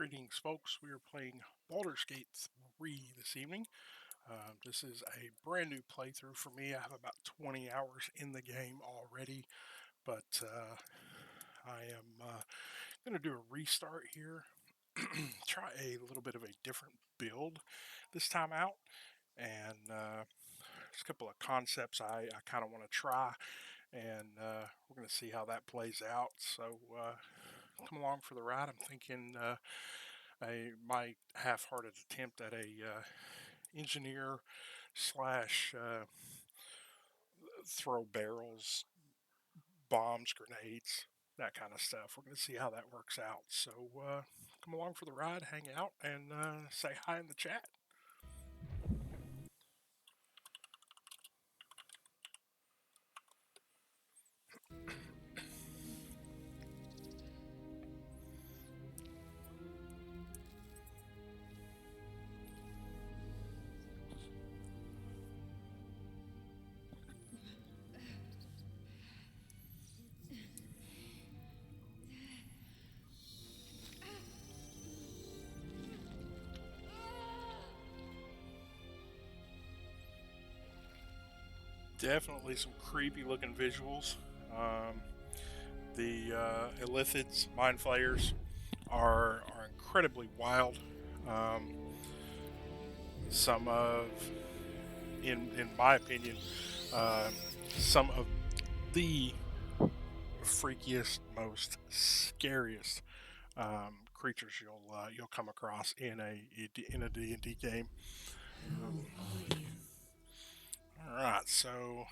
Greetings, folks. We are playing Baldur's Gate 3 this evening. This is a brand new playthrough for me. I have about 20 hours in the game already, but I am going to do a restart here. Try a little bit of a different build this time out. And there's a couple of concepts I kind of want to try, and we're going to see how that plays out. So come along for the ride. I'm thinking my half-hearted attempt at a engineer slash throw barrels, bombs, grenades, that kind of stuff. We're going to see how that works out. So come along for the ride, hang out, and say hi in the chat. Definitely some creepy looking visuals. Um, the Illithids, mind flayers, are incredibly wild. Um, some of, in my opinion, uh, some of the freakiest, most scariest creatures you'll come across in a D&D game. All right, so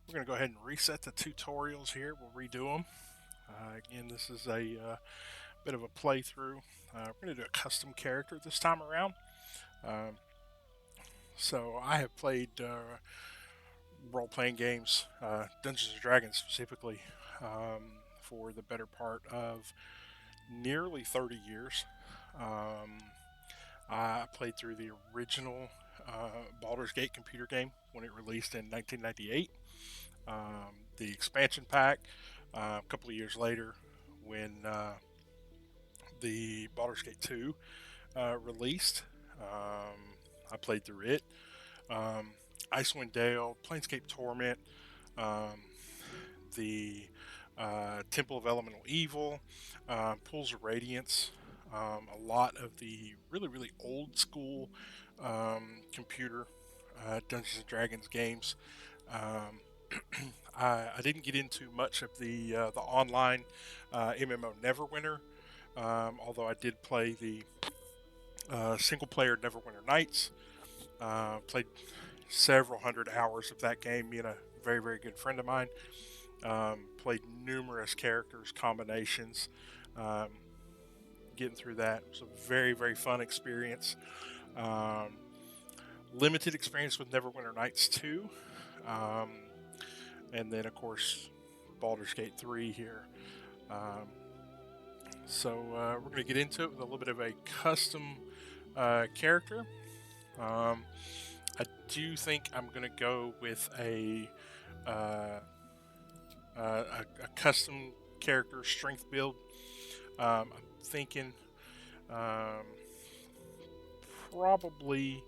we're gonna go ahead and reset the tutorials here. We'll redo them. Again, this is a bit of a playthrough. We're gonna do a custom character this time around. Um, so I have played role-playing games, Dungeons and Dragons specifically, for the better part of nearly 30 years. Um, I played through the original Baldur's Gate computer game when it released in 1998. The expansion pack a couple of years later when the Baldur's Gate 2 released. I played through it. Um, Icewind Dale, Planescape Torment, um, the Temple of Elemental Evil, Pools of Radiance, a lot of the really old school computer Dungeons and Dragons games. Um, I didn't get into much of the online MMO Neverwinter, although I did play the single player Neverwinter Nights. Played several hundred hours of that game. Me and a very good friend of mine. Played numerous characters, combinations. Um, Getting through that was a very fun experience. Um, Limited experience with Neverwinter Nights 2. Um, and then, of course, Baldur's Gate 3 here. Um, so we're going to get into it with a little bit of a custom character. I do think I'm going to go with uh, a custom character strength build. I'm thinking um, probably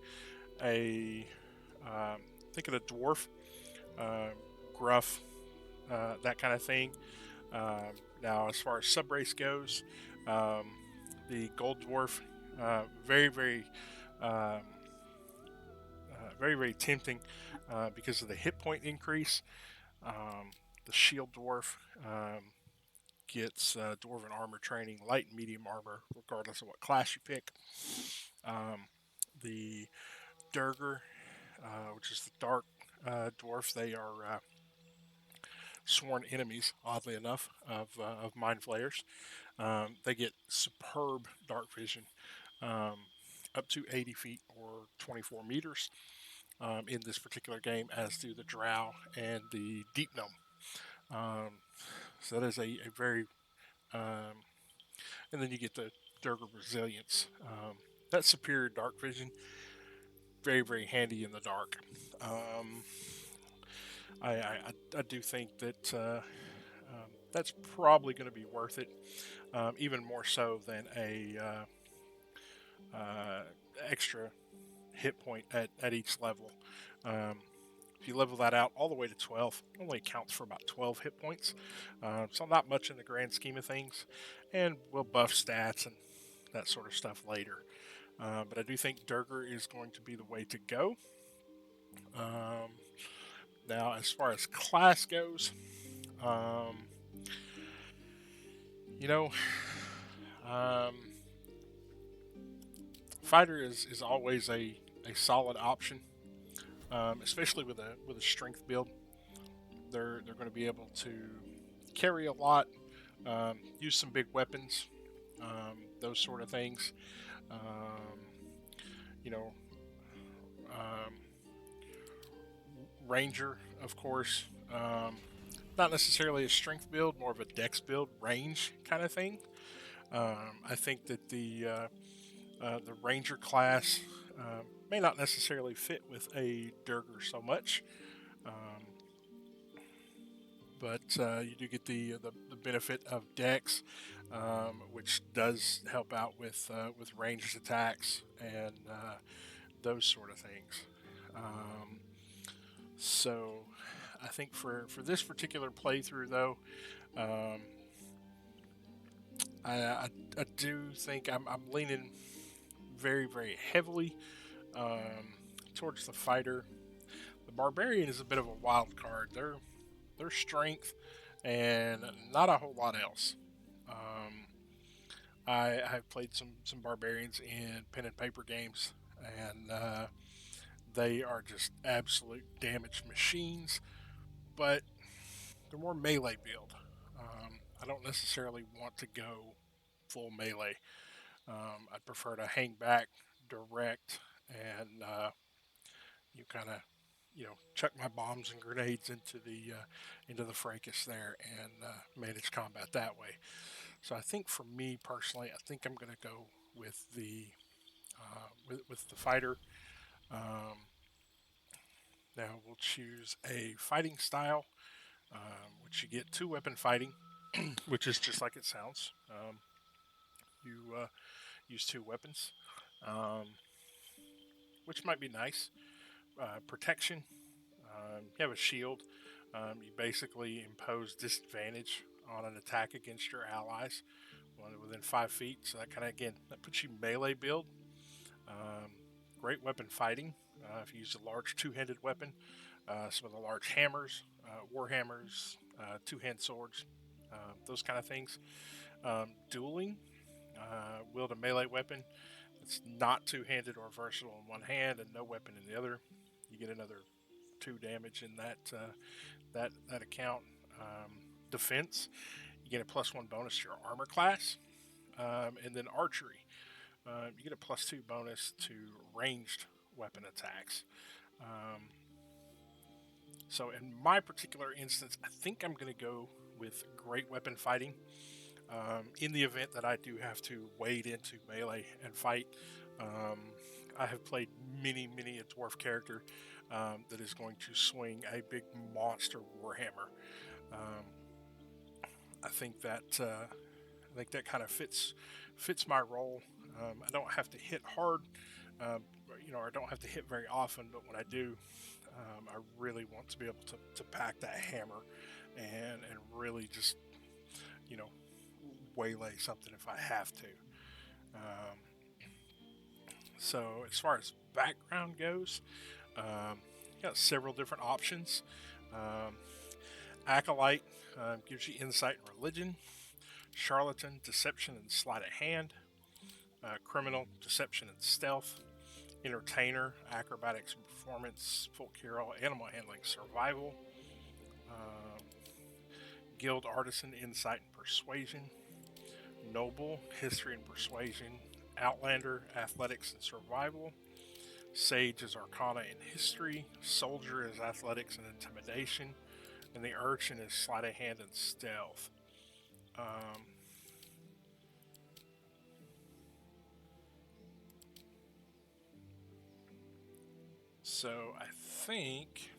a thinking a dwarf, uh, gruff, that kind of thing. Now, as far as subrace goes, um, the gold dwarf, very um, very tempting because of the hit point increase. The shield dwarf gets dwarven armor training, light and medium armor, regardless of what class you pick. The Durger, which is the dark dwarf, they are sworn enemies, oddly enough, of mind flayers. They get superb dark vision, um, up to 80 feet or 24 meters in this particular game, as do the Drow and the Deep Gnome. So that is a very, um, and then you get the Durga Resilience. That superior dark vision, very handy in the dark. Um, I do think that that's probably going to be worth it, even more so than uh, extra hit point at each level. Um, if you level that out all the way to 12, it only accounts for about 12 hit points. So not much in the grand scheme of things. And we'll buff stats and that sort of stuff later. But I do think Durger is going to be the way to go. Um, Now, as far as class goes, um, you know, um, fighter is always a solid option, especially with a strength build. They're going to be able to carry a lot, use some big weapons, those sort of things. Um, you know, um, Ranger, of course, not necessarily a strength build, more of a dex build, range kind of thing. I think that the Ranger class may not necessarily fit with a Durger so much, um, but you do get the benefit of Dex, which does help out with ranged attacks and those sort of things. Um, so I think for this particular playthrough, though, um, I do think I'm leaning very heavily towards the fighter. The barbarian is a bit of a wild card. Their strength and not a whole lot else. Um, I've played some barbarians in pen and paper games, and they are just absolute damage machines. But they're more melee build. I don't necessarily want to go full melee. I'd prefer to hang back, direct, and you kind of chuck my bombs and grenades into the fracas there and manage combat that way. So I think for me personally, I think I'm going to go with with the fighter. Um, Now we'll choose a fighting style, which you get two weapon fighting, which is just like it sounds. You use two weapons, um, which might be nice. Protection. You have a shield. You basically impose disadvantage on an attack against your allies within 5 feet. So that kind of again that puts you melee build. Um, Great weapon fighting. If you use a large two-handed weapon, some of the large hammers, war hammers, two-hand swords, those kind of things. Dueling. Wield a melee weapon. It's not two-handed or versatile in one hand and no weapon in the other. You get another 2 damage in that account. Defense, you get a +1 bonus to your armor class, and then archery, you get a +2 bonus to ranged weapon attacks. Um, so in my particular instance, I think I'm going to go with great weapon fighting. In the event that I do have to wade into melee and fight, um, I have played many a dwarf character that is going to swing a big monster warhammer. Um, I think that kind of fits my role. I don't have to hit hard, I don't have to hit very often, but when I do, I really want to be able to pack that hammer and really just you know waylay something if I have to. Um, so as far as background goes, got several different options. Um, Acolyte gives you insight and religion. Charlatan, deception and sleight of hand. Criminal, deception and stealth. Entertainer, acrobatics and performance. Folk hero, animal handling, survival. Um, Guild artisan, insight and persuasion. Noble, history and persuasion. Outlander, athletics and survival. Sage is arcana and history. Soldier is athletics and intimidation. And the urchin is sleight of hand and stealth. Um, so I think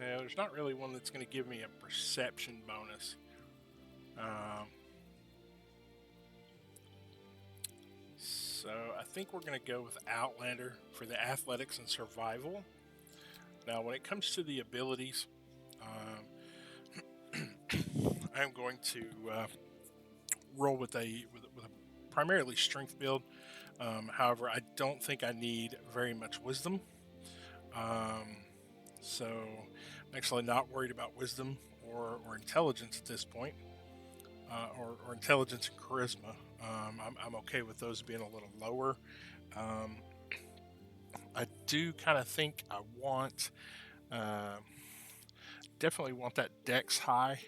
Yeah, there's not really one that's going to give me a perception bonus. So I think we're going to go with Outlander for the athletics and survival. Now, when it comes to the abilities, I'm going to roll with a primarily strength build. However, I don't think I need very much wisdom. So I'm actually not worried about wisdom or intelligence at this point, or intelligence and charisma. I'm okay with those being a little lower. Um, I do kind of think I want, definitely want that dex high,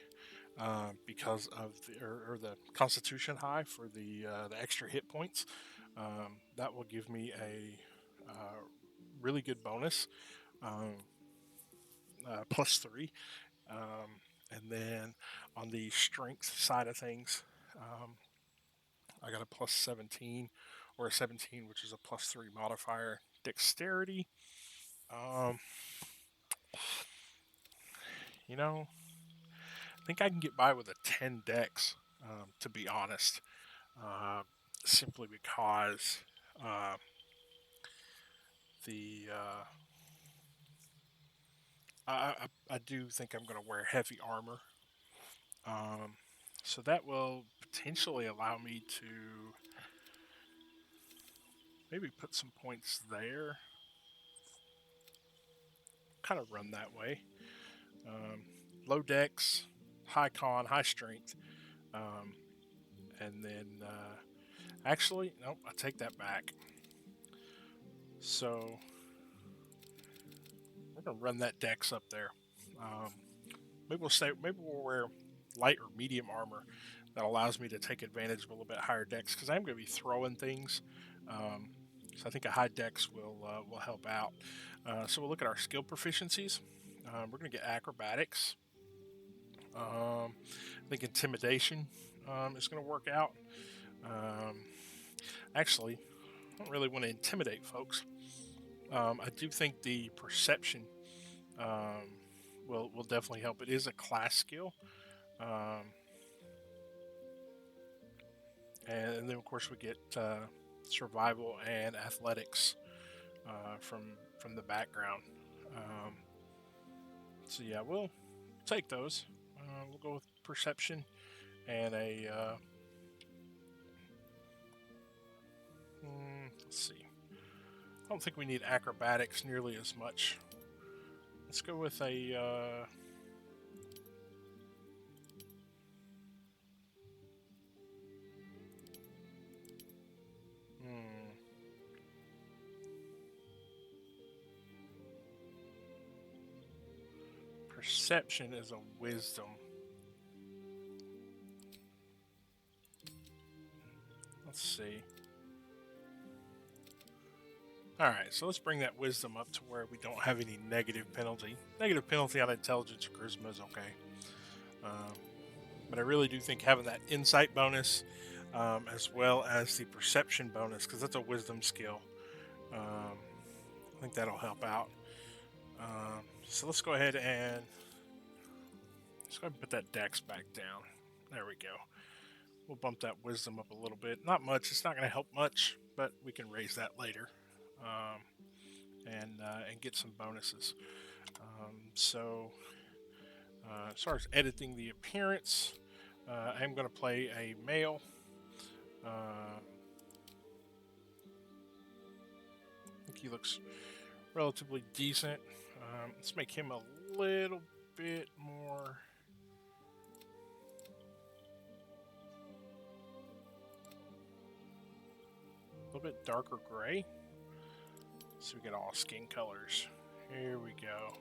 because of or the Constitution high for the extra hit points. That will give me a really good bonus, um, +3. And then on the strength side of things, I got a +17 or a 17, which is a +3 modifier. Dexterity, um, you know, I think I can get by with a 10 dex, to be honest. Uh, Simply because uh, the I do think I'm going to wear heavy armor, um, so that will potentially allow me to maybe put some points there. Kind of run that way. Um, Low dex, high con, high strength, um, and then actually nope, I take that back. So we're gonna run that dex up there. Um, maybe we'll wear light or medium armor that allows me to take advantage of a little bit higher dex because I'm going to be throwing things. Um, so I think a high dex will help out. So we'll look at our skill proficiencies. We're going to get acrobatics. I think intimidation is going to work out. Um, Actually, I don't really want to intimidate folks. I do think the perception will definitely help. It is a class skill. Um, and then of course we get survival and athletics from the background. Um, so yeah, we'll take those. We'll go with perception and a. Let's see. I don't think we need acrobatics nearly as much. Let's go with a. Perception is a wisdom. Let's see. Alright, so let's bring that wisdom up to where we don't have any negative penalty. Negative penalty on intelligence or charisma is okay. But I really do think having that insight bonus, as well as the perception bonus, because that's a wisdom skill, I think that'll help out. So let's go ahead and put that dex back down. There we go. We'll bump that wisdom up a little bit. Not much. It's not going to help much, but we can raise that later, and get some bonuses. As far as editing the appearance, I'm going to play a male. I think he looks relatively decent. Let's make him a little bit more. A little bit darker gray. So we get all skin colors. Here we go.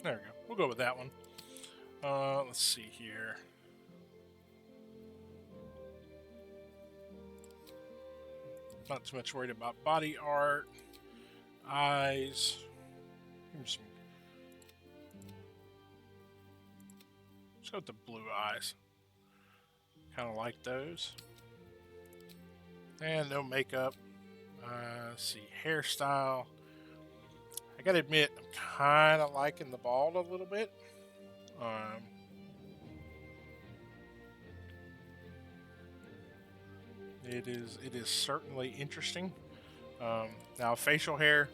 There we go. We'll go with that one. Let's see here. Not too much worried about body art, eyes. Give me some. Let's go with the blue eyes. Kind of like those. And no makeup. Let's see, hairstyle. I gotta admit, I'm kind of liking the bald a little bit. Um, it is certainly interesting. Now facial hair,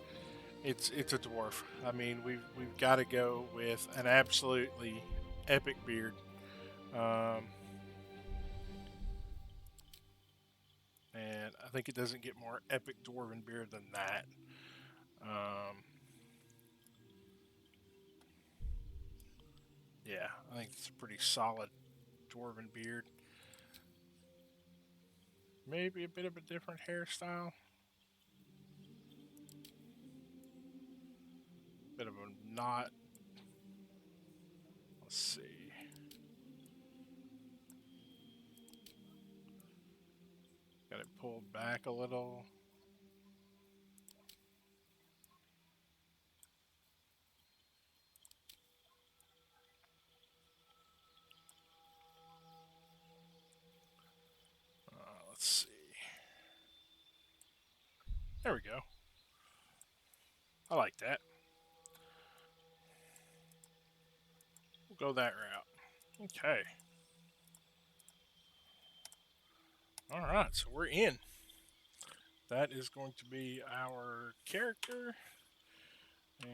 it's a dwarf. I mean, we've got to go with an absolutely epic beard. Um, and I think it doesn't get more epic dwarven beard than that. Um, yeah, I think it's a pretty solid dwarven beard. Maybe a bit of a different hairstyle. Bit of a knot. Let's see. Got it pulled back a little. Let's see. There we go. I like that. We'll go that route. Okay. Alright, so we're in. That is going to be our character. And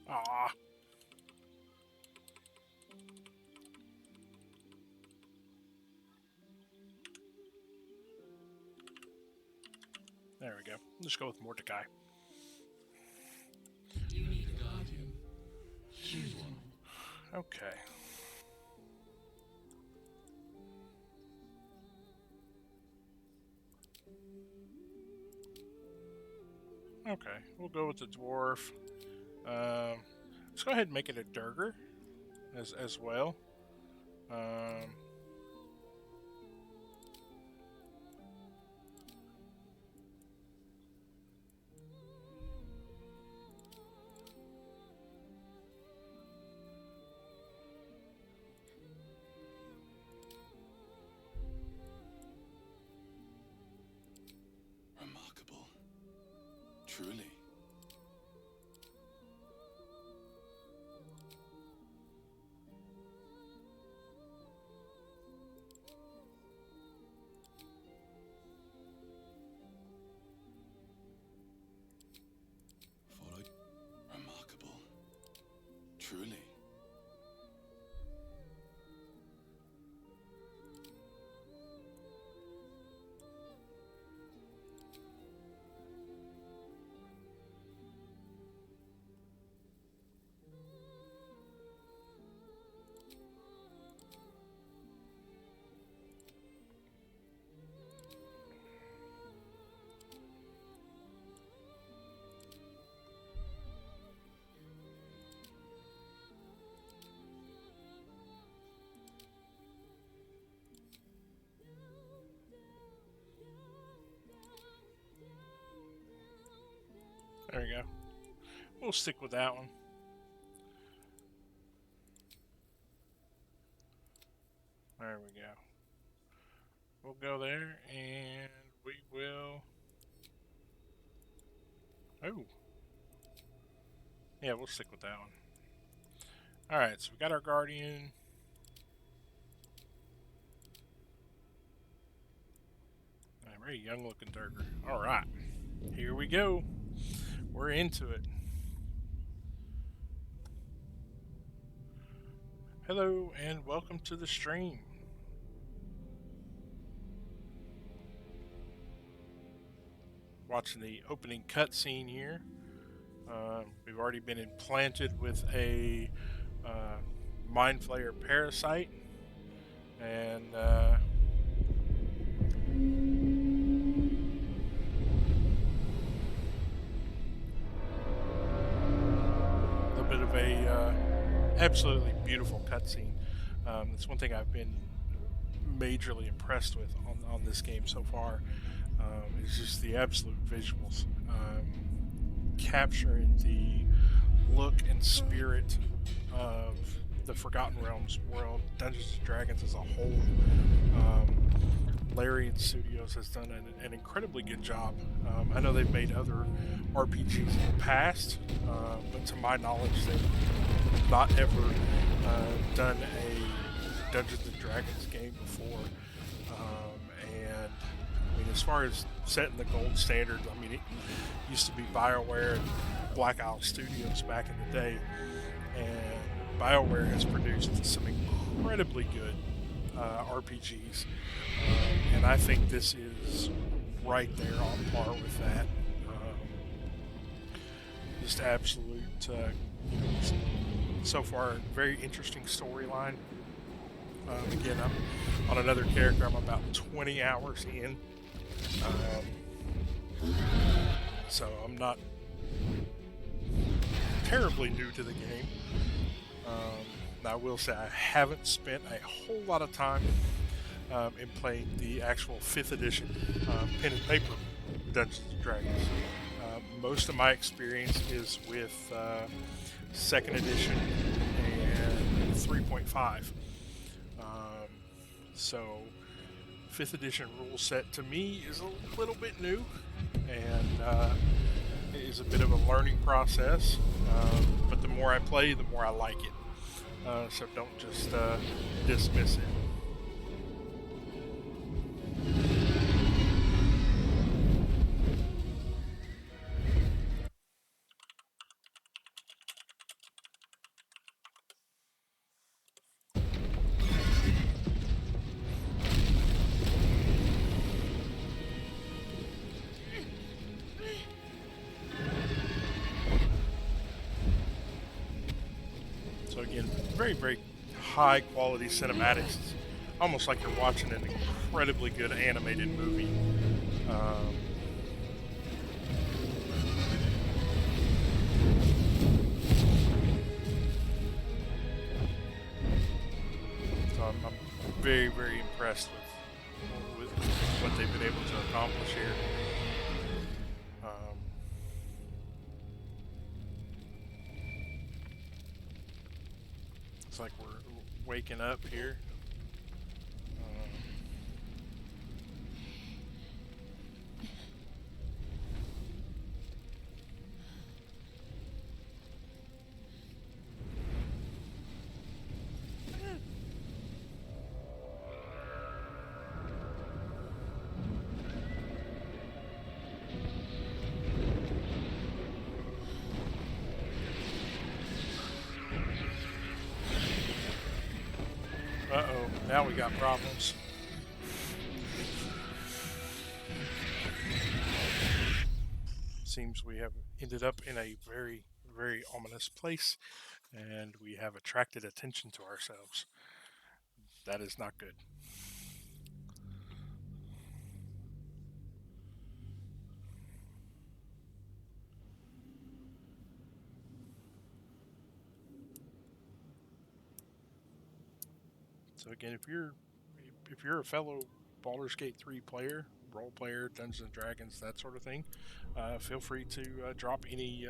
ah, there we go. Let's go with Mordecai. You need a guardian. Choose one. Okay. Okay, we'll go with the dwarf. Let's go ahead and make it a Durger as well. Um, Remarkable. Truly. Followed. Remarkable. Truly. there we go. We'll stick with that one. There we go. We'll go there and we will. Oh. Yeah, we'll stick with that one. Alright, so we got our guardian. A very young looking Durger. Alright. Here we go. We're into it. Hello and welcome to the stream. Watching the opening cutscene here. We've already been implanted with a Mind Flayer parasite, and absolutely beautiful cutscene. That's one thing I've been majorly impressed with on this game so far. Is just the absolute visuals, capturing the look and spirit of the Forgotten Realms world, Dungeons and Dragons as a whole. Um, Larian Studios has done an incredibly good job. I know they've made other RPGs in the past, but to my knowledge, they've not ever done a Dungeons and Dragons game before. And I mean, as far as setting the gold standard, I mean, it used to be BioWare and Black Isle Studios back in the day, and BioWare has produced some incredibly good RPGs, and I think this is right there on par with that. Just absolute, so far, very interesting storyline. Again, I'm on another character. I'm about 20 hours in, so I'm not terribly new to the game. I will say I haven't spent a whole lot of time in playing the actual 5th edition pen and paper Dungeons and Dragons. Most of my experience is with 2nd edition and 3.5. So 5th edition rule set to me is a little bit new, and it is a bit of a learning process. But the more I play, the more I like it. So don't just dismiss it. So again, very, very high quality cinematics. It's almost like you're watching an incredibly good animated movie. Um, so I'm very, very impressed with what they've been able to accomplish here. Um, it's like we're waking up here. Uh-oh, now we got problems. Seems we have ended up in a very, very ominous place, and we have attracted attention to ourselves. That is not good. So again, if you're a fellow Baldur's Gate 3 player, role player, Dungeons and Dragons, that sort of thing, feel free to drop any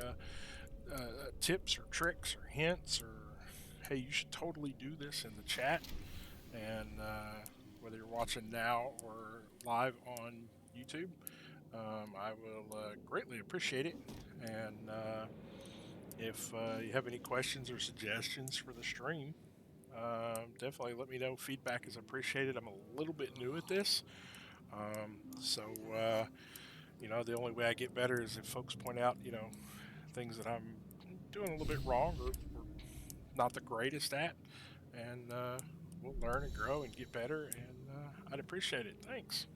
tips or tricks or hints or hey, you should totally do this in the chat. And whether you're watching now or live on YouTube, I will greatly appreciate it. And if you have any questions or suggestions for the stream, definitely let me know. Feedback is appreciated. I'm a little bit new at this, so the only way I get better is if folks point out things that I'm doing a little bit wrong or not the greatest at, and we'll learn and grow and get better. And I'd appreciate it. Thanks.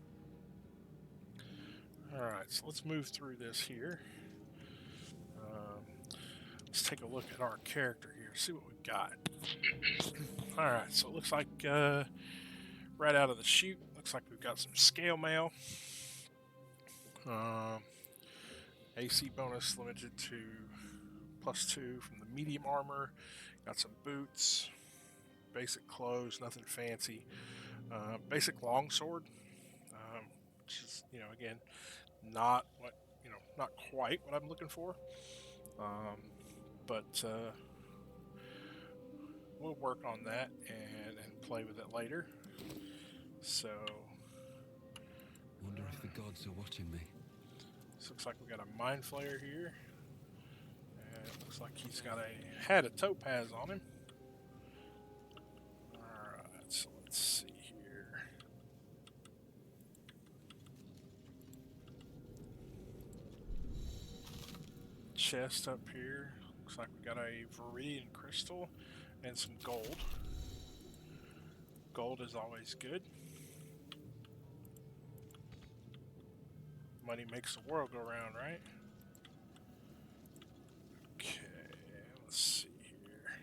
All right, so let's move through this here. Let's take a look at our character here, see what we've got. All right, so it looks like right out of the chute, looks like we've got some scale mail. Um, AC bonus limited to +2 from the medium armor. Got some boots, basic clothes, nothing fancy. Basic longsword, which is, again, not what, not quite what I'm looking for. Um, but we'll work on that and play with it later. So Wonder if the gods are watching me. this looks like we got a mind flayer here. And it looks like he's had a topaz on him. Alright, so let's see here. Chest up here. Looks like we got a viridian crystal and some gold. Gold is always good. Money makes the world go round, right? Okay, let's see here.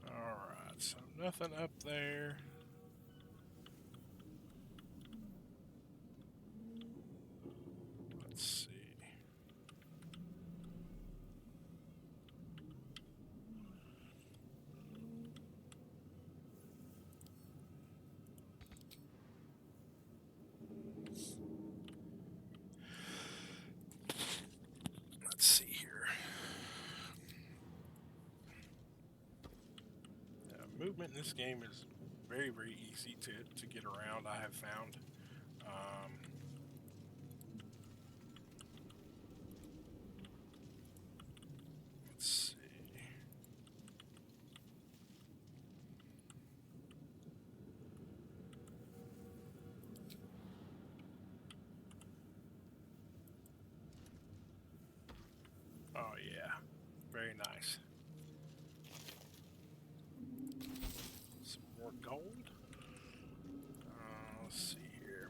Alright, so nothing up there. Let's see. Let's see here. Movement in this game is very, very easy to get around, I have found. Let's see. Oh yeah, very nice. Some more gold. Let's see here.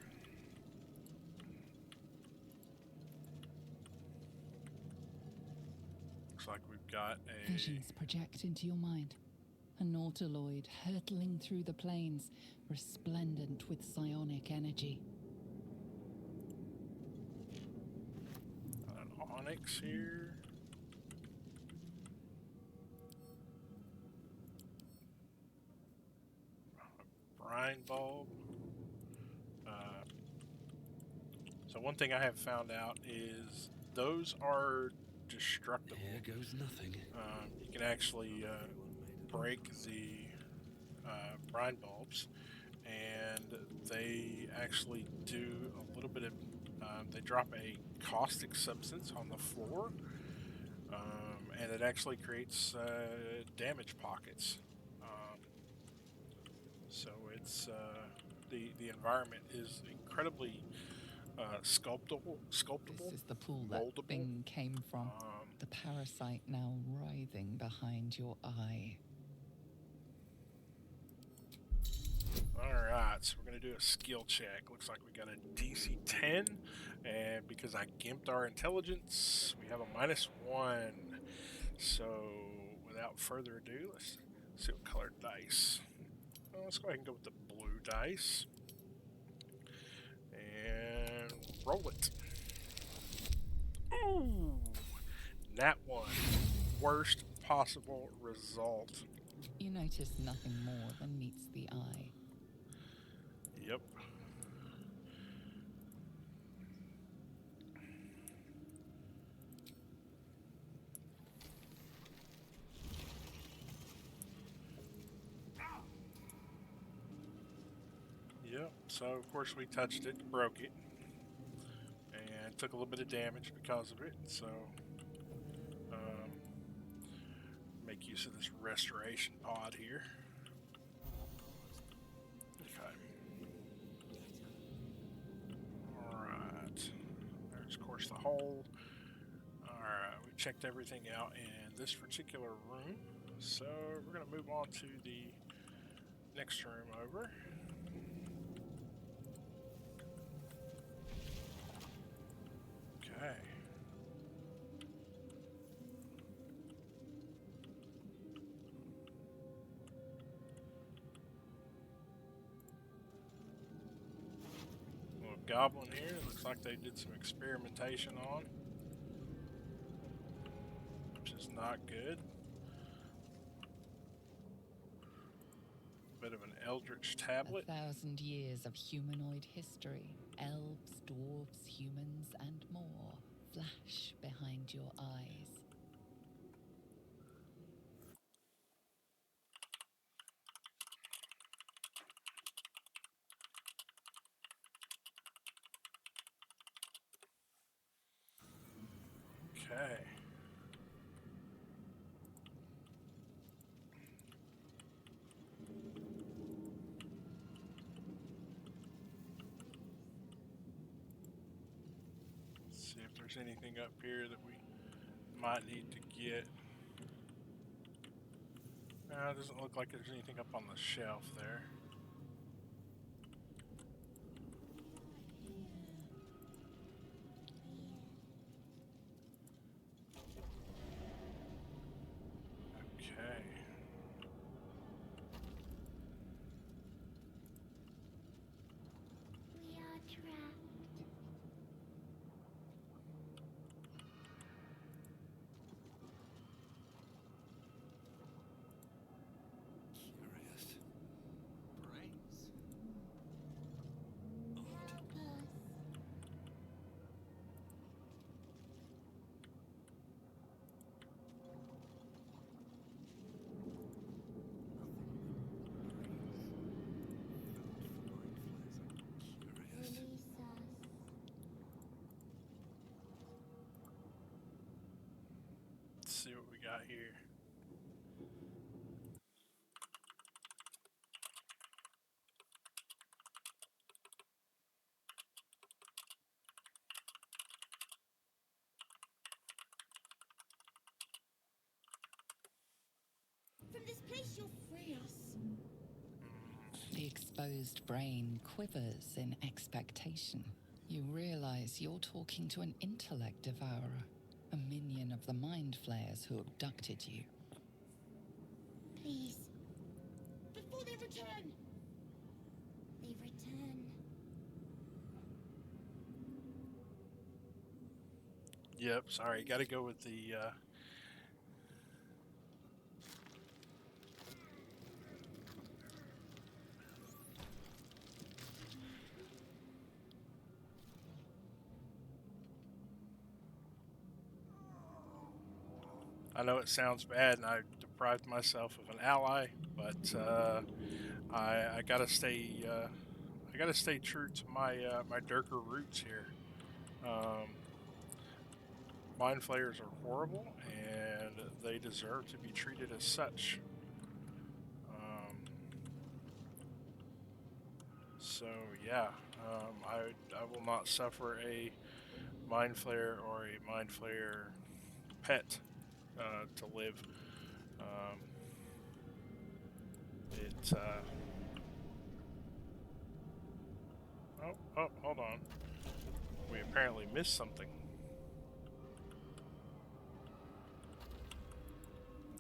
Looks like we've got a... Visions project into your mind. A nautiloid hurtling through the plains, resplendent with psionic energy. Got an onyx here. A brine bulb. So one thing I have found out is those are destructible. Here goes nothing. You can actually break the brine bulbs, and they actually do a little bit of, they drop a caustic substance on the floor, and it actually creates damage pockets. So it's, the environment is incredibly sculptable. This is the pool that moldable. thing came from. The parasite now writhing behind your eye. Alright, so we're going to do a skill check. Looks like we got a DC 10, and because I gimped our intelligence, we have a -1. So, without further ado, let's see what colored dice. Well, let's go ahead and go with the blue dice. And roll it. Ooh! Nat 1. Worst possible result. You notice nothing more than meets the eye. Yep. Yep, so of course we touched it, broke it, and took a little bit of damage because of it, so make use of this restoration pod here. Okay. Alright, there's of course the hole. Alright, we checked everything out in this particular room, so we're going to move on to the next room over. Okay. goblin here. Looks like they did some experimentation on, which is not good. Bit of an eldritch tablet. 1,000 years of humanoid history. Elves, dwarves, humans, and more flash behind your eyes. Okay. Let's see if there's anything up here that we might need to get. No, it doesn't look like there's anything up on the shelf there. Okay. We are trapped. Curious. Brains. Help us. Curious. Release us. Let's see what we got here. From this place, you'll free us. The exposed brain quivers in expectation. You realize you're talking to an intellect devourer, a minion of the mind flayers who abducted you. Please. Before they return. They return. Yep, sorry, gotta go with the, I know it sounds bad, and I deprived myself of an ally, but I gotta stay true to my my Durker roots here. Um, Mind flayers are horrible, and they deserve to be treated as such. So yeah, I will not suffer a mind flayer or a mind flayer pet to live. Um, it oh, hold on. We apparently missed something.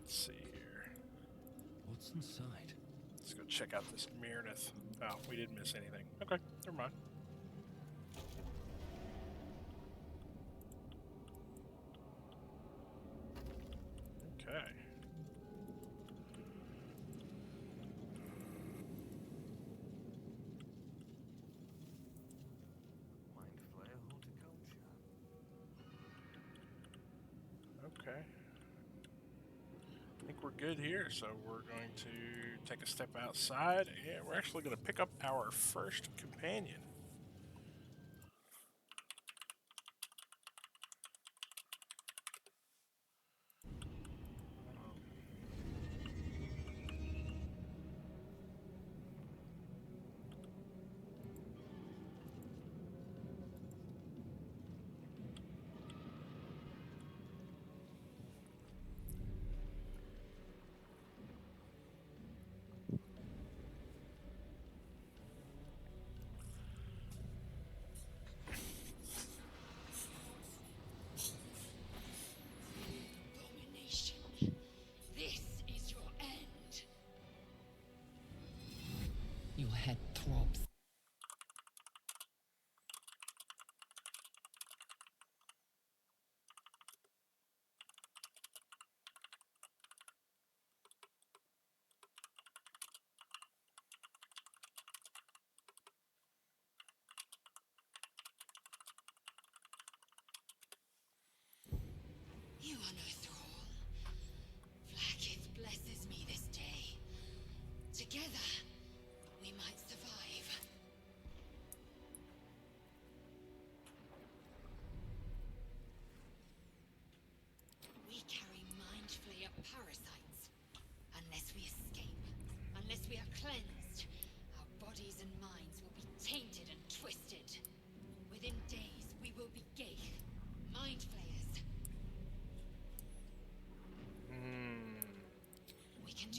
Let's see here. What's inside? Let's go check out this Mirnith. Oh, we didn't miss anything. Okay, never mind. Okay. Mind flayer horticulture. Okay. I think we're good here, so we're going to take a step outside, and we're actually going to pick up our first companion. Abomination. This is your end. Your head throbs.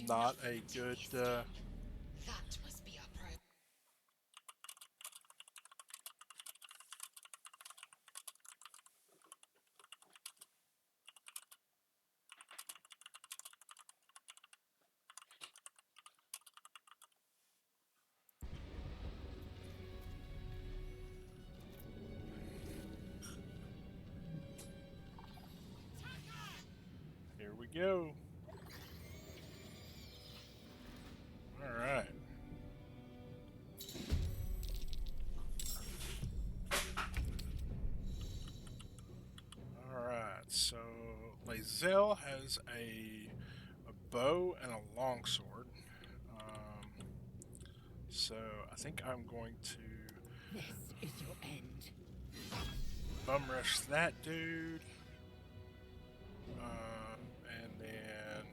not a good. That must be our priority. Here we go. All right. All right. So Lae'zel has a bow and a longsword. So I think I'm going to This is your end. bum rush that dude. And then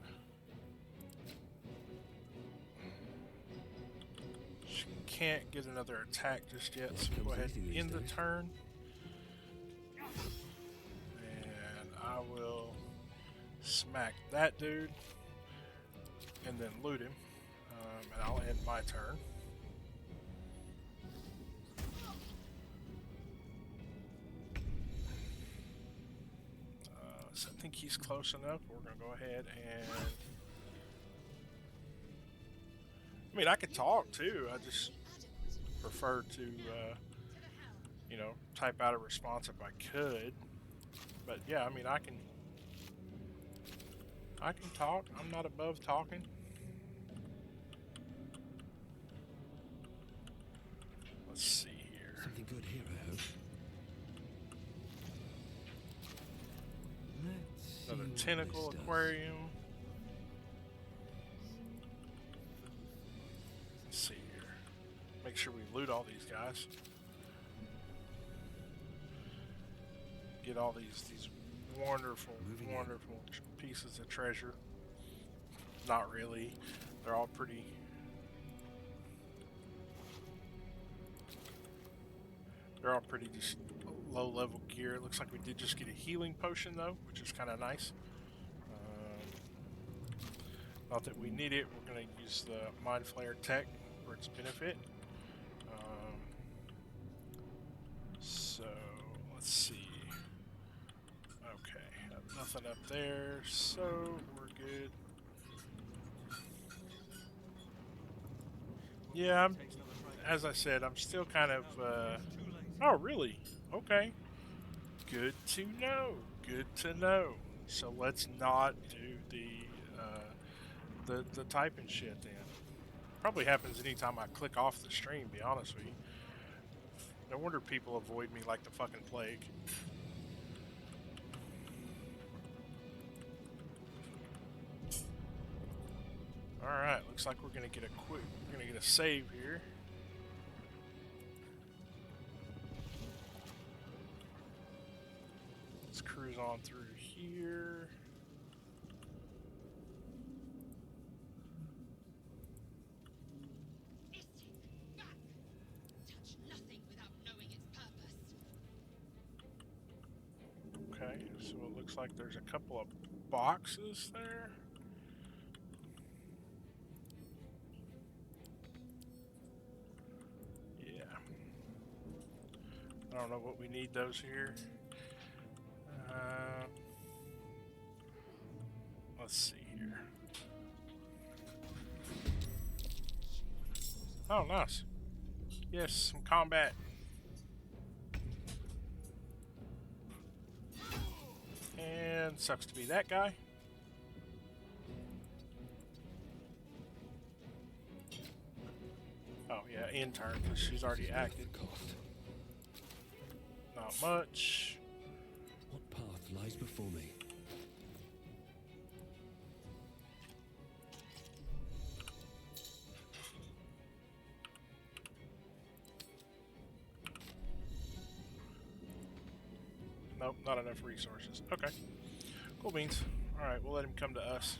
she can't get another attack just yet, so go ahead and end the turn. And I will smack that dude and then loot him. And I'll end my turn. So I think he's close enough. We're going to go ahead and... I mean, I could talk too. I just prefer to, you know, type out a response if I could. But yeah, I mean, I can talk. I'm not above talking. Let's see here. Something good here, I hope. Let's Another see what tentacle this does. aquarium. Let's see here. Make sure we loot all these guys. Get all these wonderful, Moving in. wonderful pieces of treasure. Not really. They're all pretty. They're all pretty just low level gear. It looks like we did just get a healing potion though, which is kind of nice. Not that we need it. We're going to use the Mind Flayer tech for its benefit. So let's see. Okay, nothing up there, so we're good. Yeah, as I said, I'm still kind of. Oh, really? Okay. Good to know. Good to know. So let's not do the typing shit then. Probably happens anytime I click off the stream. Be honest with you. No wonder people avoid me like the fucking plague. All right, looks like we're gonna get a save here. Let's cruise on through here. Mystic, back! Touch nothing without knowing its purpose. Okay, so it looks like there's a couple of boxes there. Yeah. I don't know what we need those here. Let's see here. Oh, nice. Yes, some combat. And sucks to be that guy. Oh yeah, intern, because she's already acted. Cost. Not much. What path lies before me? Nope, not enough resources. Okay. Cool beans. Alright, we'll let him come to us.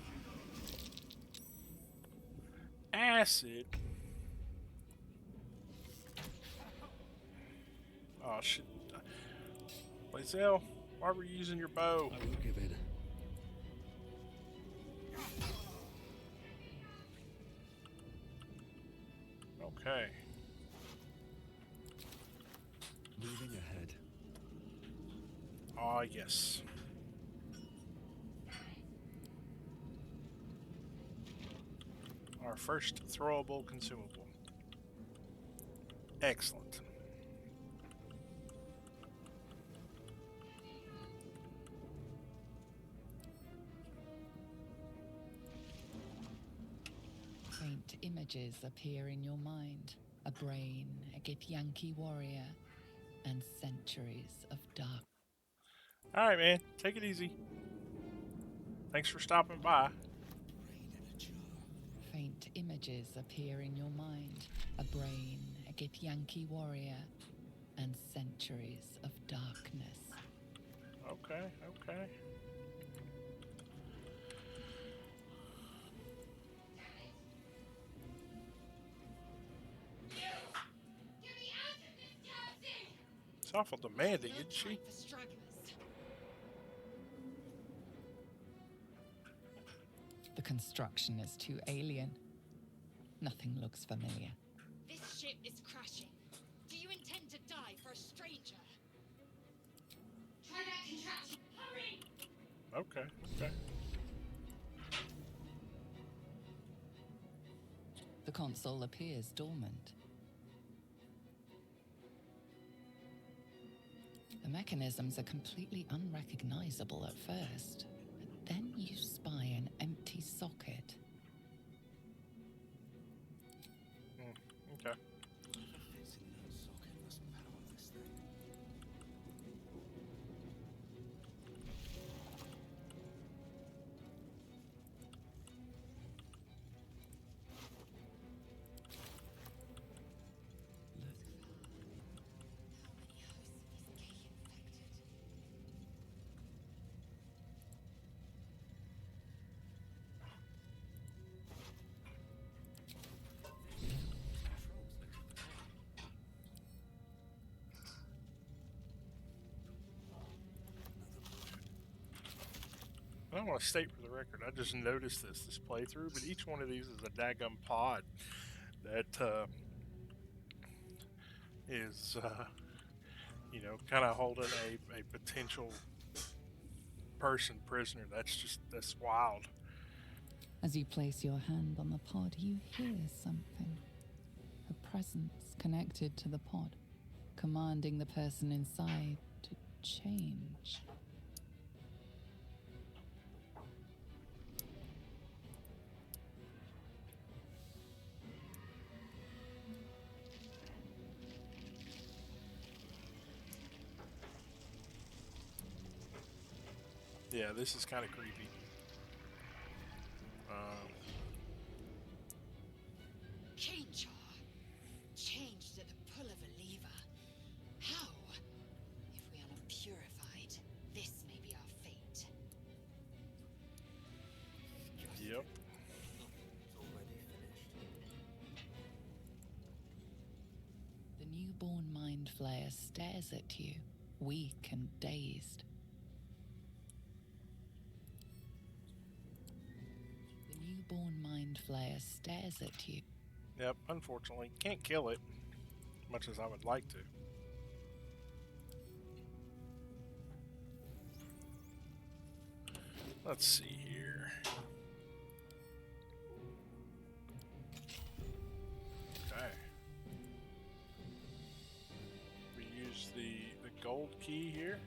Acid. Oh shit. Lae'zel, why were you using your bow? I won't give in. Okay. Moving ahead. Ah, yes. Our first throwable consumable. Excellent. Faint images appear in your mind. A brain, a Githyanki warrior, and centuries of dark. All right, man. Take it easy. Thanks for stopping by. Faint images appear in your mind. A brain, a Githyanki warrior, and centuries of darkness. Okay, okay. Get me out of this taxi! It's awful demanding, No isn't she? time for stragglers. The construction is too alien. Nothing looks familiar. This ship is crashing. Do you intend to die for a stranger? Try that contraption. Hurry! Okay, okay. The console appears dormant. The mechanisms are completely unrecognizable at first, but then you spy an empty socket. Okay. I don't want to state for the record, I just noticed this playthrough, but each one of these is a daggum pod that is, kind of holding a potential person prisoner. That's wild. As you place your hand on the pod, you hear something. A presence connected to the pod, commanding the person inside to change. Yeah, this is kind of creepy. Change her. Changed at the pull of a lever. How? If we are not purified, this may be our fate. Yep. The newborn mind flayer stares at you, weak and dazed. The newborn mind flayer stares at you. Yep. Unfortunately, can't kill it, much as I would like to. Let's see here. Okay. We use the gold key here.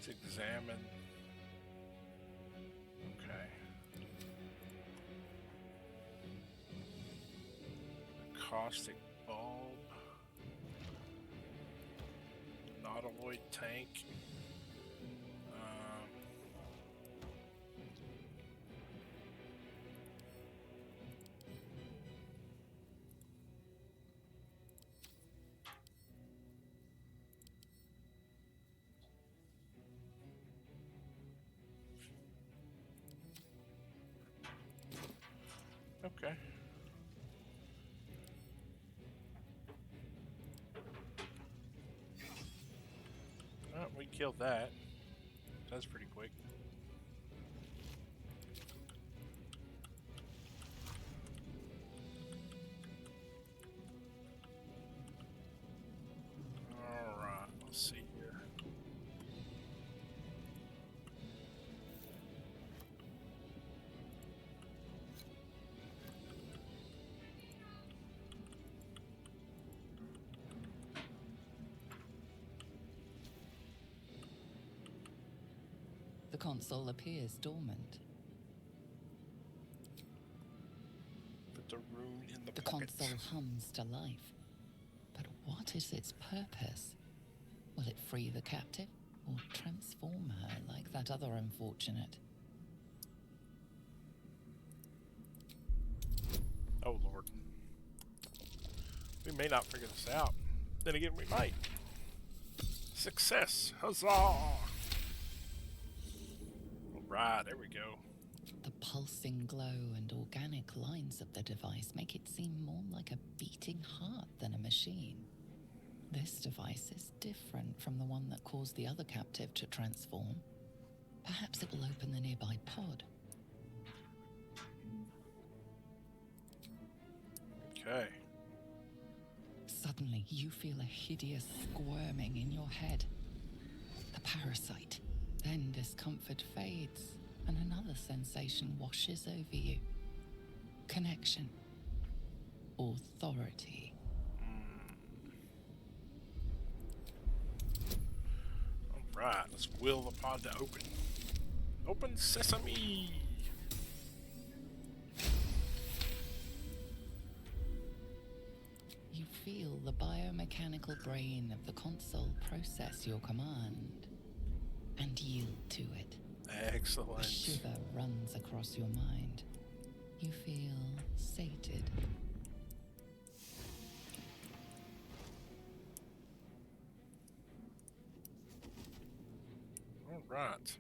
To examine. Okay. The caustic bulb. Nautiloid tank. Okay. Oh, we killed that. That's pretty quick. console appears dormant. Put the rune in the The pocket. console hums to life. But what is its purpose? Will it free the captive or transform her like that other unfortunate? Oh lord. We may not figure this out. Then again, we might. Success! Huzzah! Alright, there we go. The pulsing glow and organic lines of the device make it seem more like a beating heart than a machine. This device is different from the one that caused the other captive to transform. Perhaps it will open the nearby pod. Okay. Suddenly, you feel a hideous squirming in your head. The parasite. Then discomfort fades, and another sensation washes over you. Connection. Authority. Alright, let's will the pod to open. Open sesame! You feel the biomechanical brain of the console process your command and yield to it. A Excellent. shiver runs across your mind. You feel sated. Alright.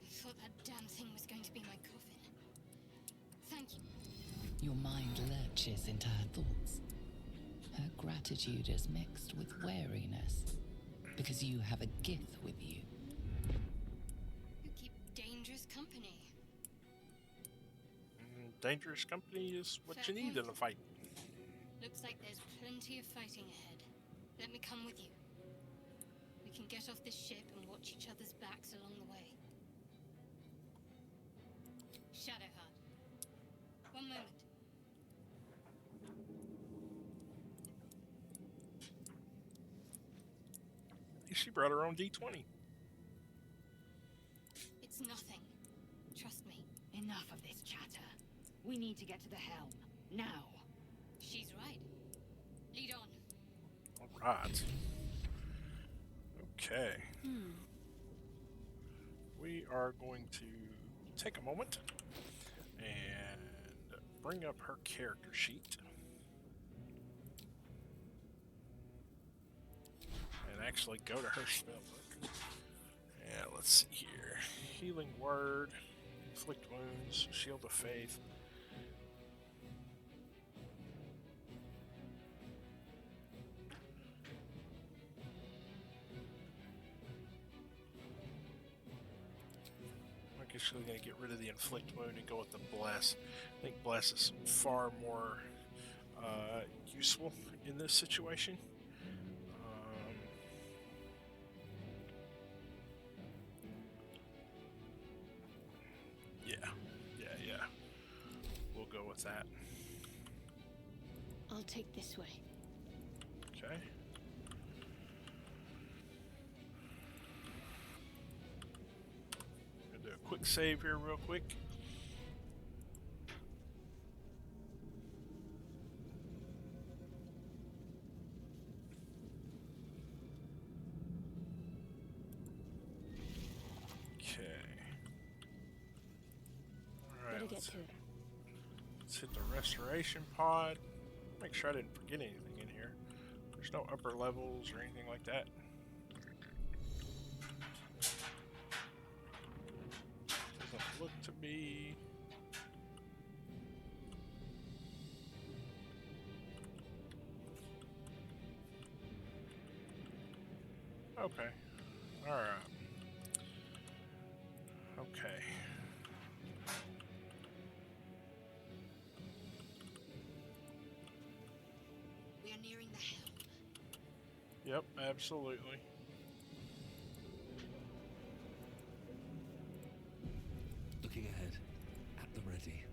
I thought that damn thing was going to be my coffin. Thank you. Your mind lurches into her thoughts. Her gratitude is mixed with wariness, because you have a gith with you. You keep dangerous company. Dangerous company is what you need in a fight. Looks like there's plenty of fighting ahead. Let me come with you. We can get off this ship and watch each other's backs along the way. Shadowheart. One moment. She brought her own D20. It's nothing. Trust me. Enough of this chatter. We need to get to the helm. Now. She's right. Lead on. Alright. Okay. We are going to take a moment and bring up her character sheet. And actually go to her spellbook. Yeah, let's see here. Healing Word, Inflict Wounds, Shield of Faith. I guess we're going to get rid of the Inflict Wound and go with the Bless. I think Bless is far more useful in this situation. Yeah. We'll go with that. I'll take this way. Okay. Gonna do a quick save here, real quick. Okay. All right. Better get to it. Let's hit the restoration pod. Make sure I didn't forget anything in here. There's no upper levels or anything like that. Doesn't look to be. Okay. Alright. Okay. We are nearing the helm. Yep, absolutely. Looking ahead. At the ready.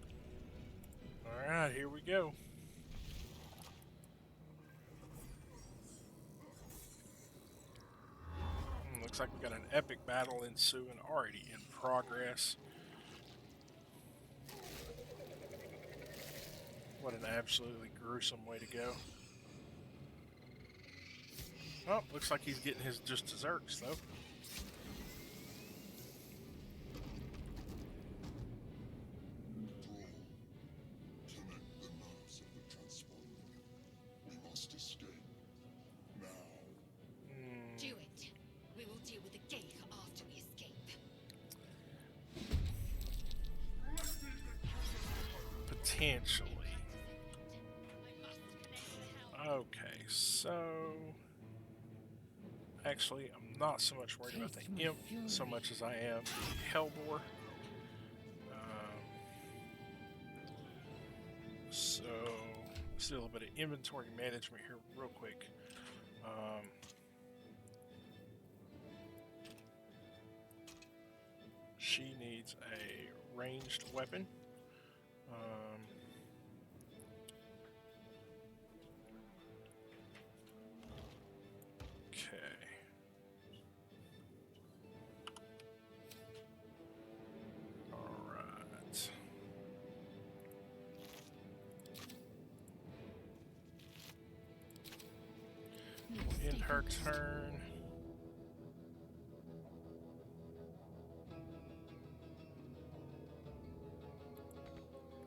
Alright, here we go. looks like we got an epic battle ensuing already in progress. What an absolutely gruesome way to go. Oh, looks like he's getting his just desserts, though. Connect the nerves of the transponder. We must escape. Now. Do it. We will deal with the gate after we escape. Potentially. Okay, so... Actually, I'm not so much worried about the imp so much as I am the Hellbore. So, let's do a little bit of inventory management here real quick. She needs a ranged weapon. Okay. Alright. In her turn.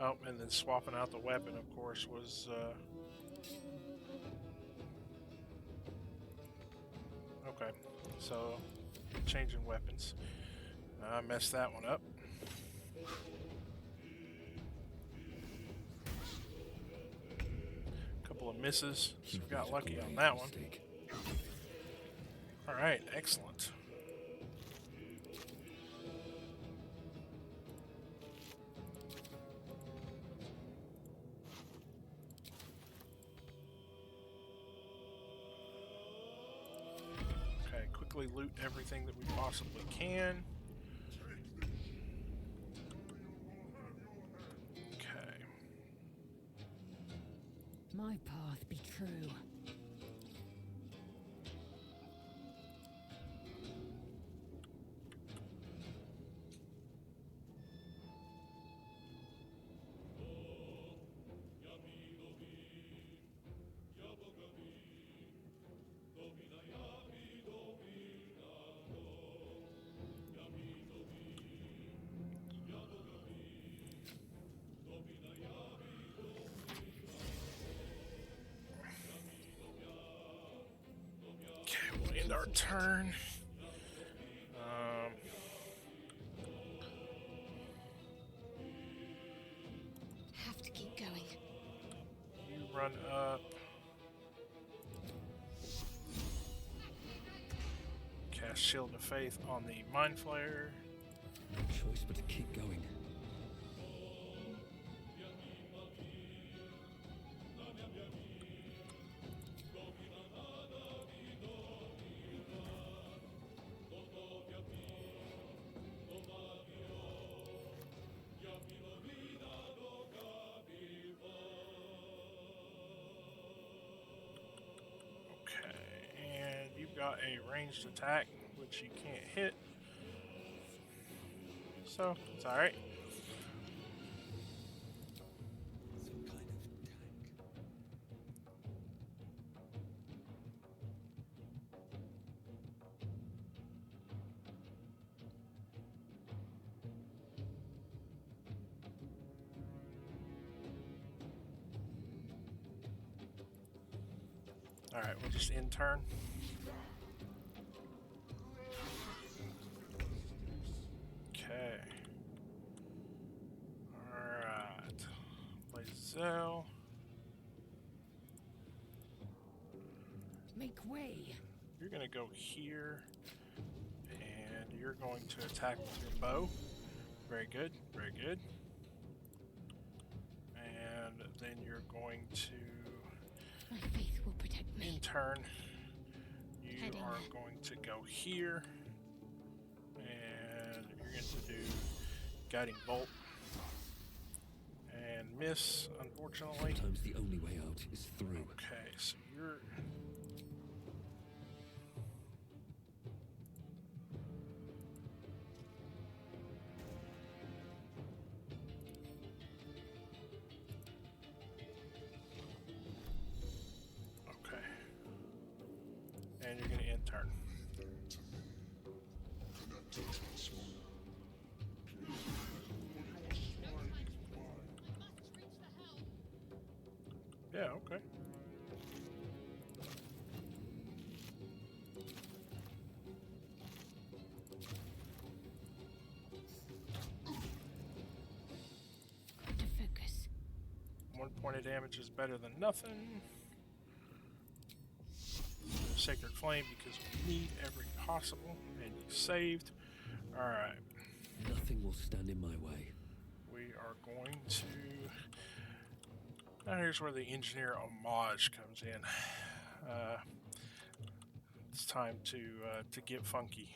Oh, and then swapping out the weapon, of course, was okay. So changing weapons. I messed that one up. Couple of misses, so we got lucky on that one. All right, excellent. Okay, quickly loot everything that we possibly can. Okay. My path be true. Okay, we'll end our turn. Have to keep going. You run up. Cast Shield of Faith on the Mind Flayer. No choice but to keep going. Okay, and you've got a ranged attack, which you can't hit. So, it's alright. Some kind of tank. Alright, we'll just end turn. Okay. Alright. Blazel. Make way. You're going to go here. And you're going to attack with your bow. Very good, very good. And then you're going to... My faith will protect me. In turn, you Heading. are going to go here, and you're going to do Guiding Bolt, and miss, unfortunately. Sometimes the only way out is through. Okay, so you're... And you're going to end turn. To me. Connect to transponder. Yeah, okay. To focus. 1 point of damage is better than nothing. Sacred Flame because we need every possible. And you saved. Alright. Nothing will stand in my way. We are going to... Now here's where the engineer homage comes in. It's time to get funky.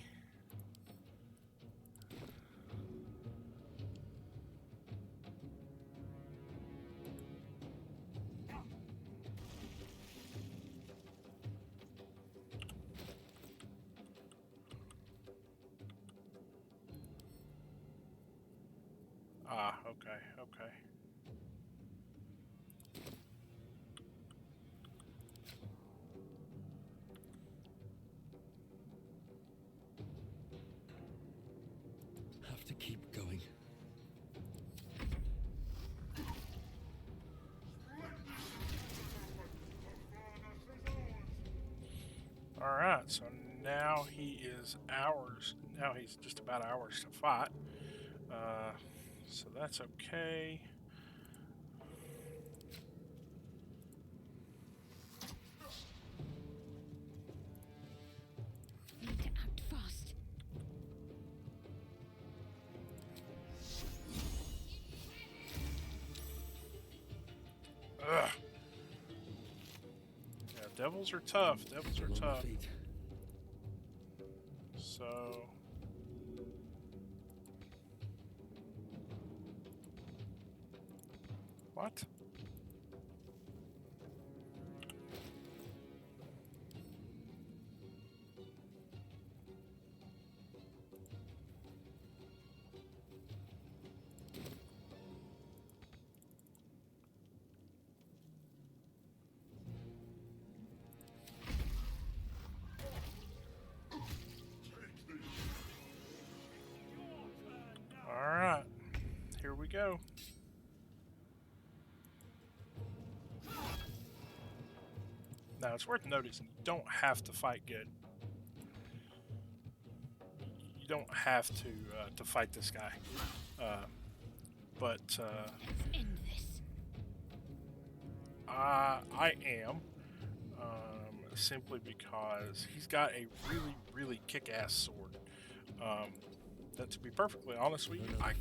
Ah, okay, okay. Have to keep going. Alright, so now he is ours. Now he's just about ours to fight. So that's okay. Need to act fast. Ugh. Yeah, devils are tough. Devils are Still on my tough. feet. So... What? Alright. Here we go. Now, it's worth noticing, you don't have to fight good. You don't have to fight this guy. But Let's end this. I am. Simply because he's got a really, really kick-ass sword. That, to be perfectly honest with you, Another fight.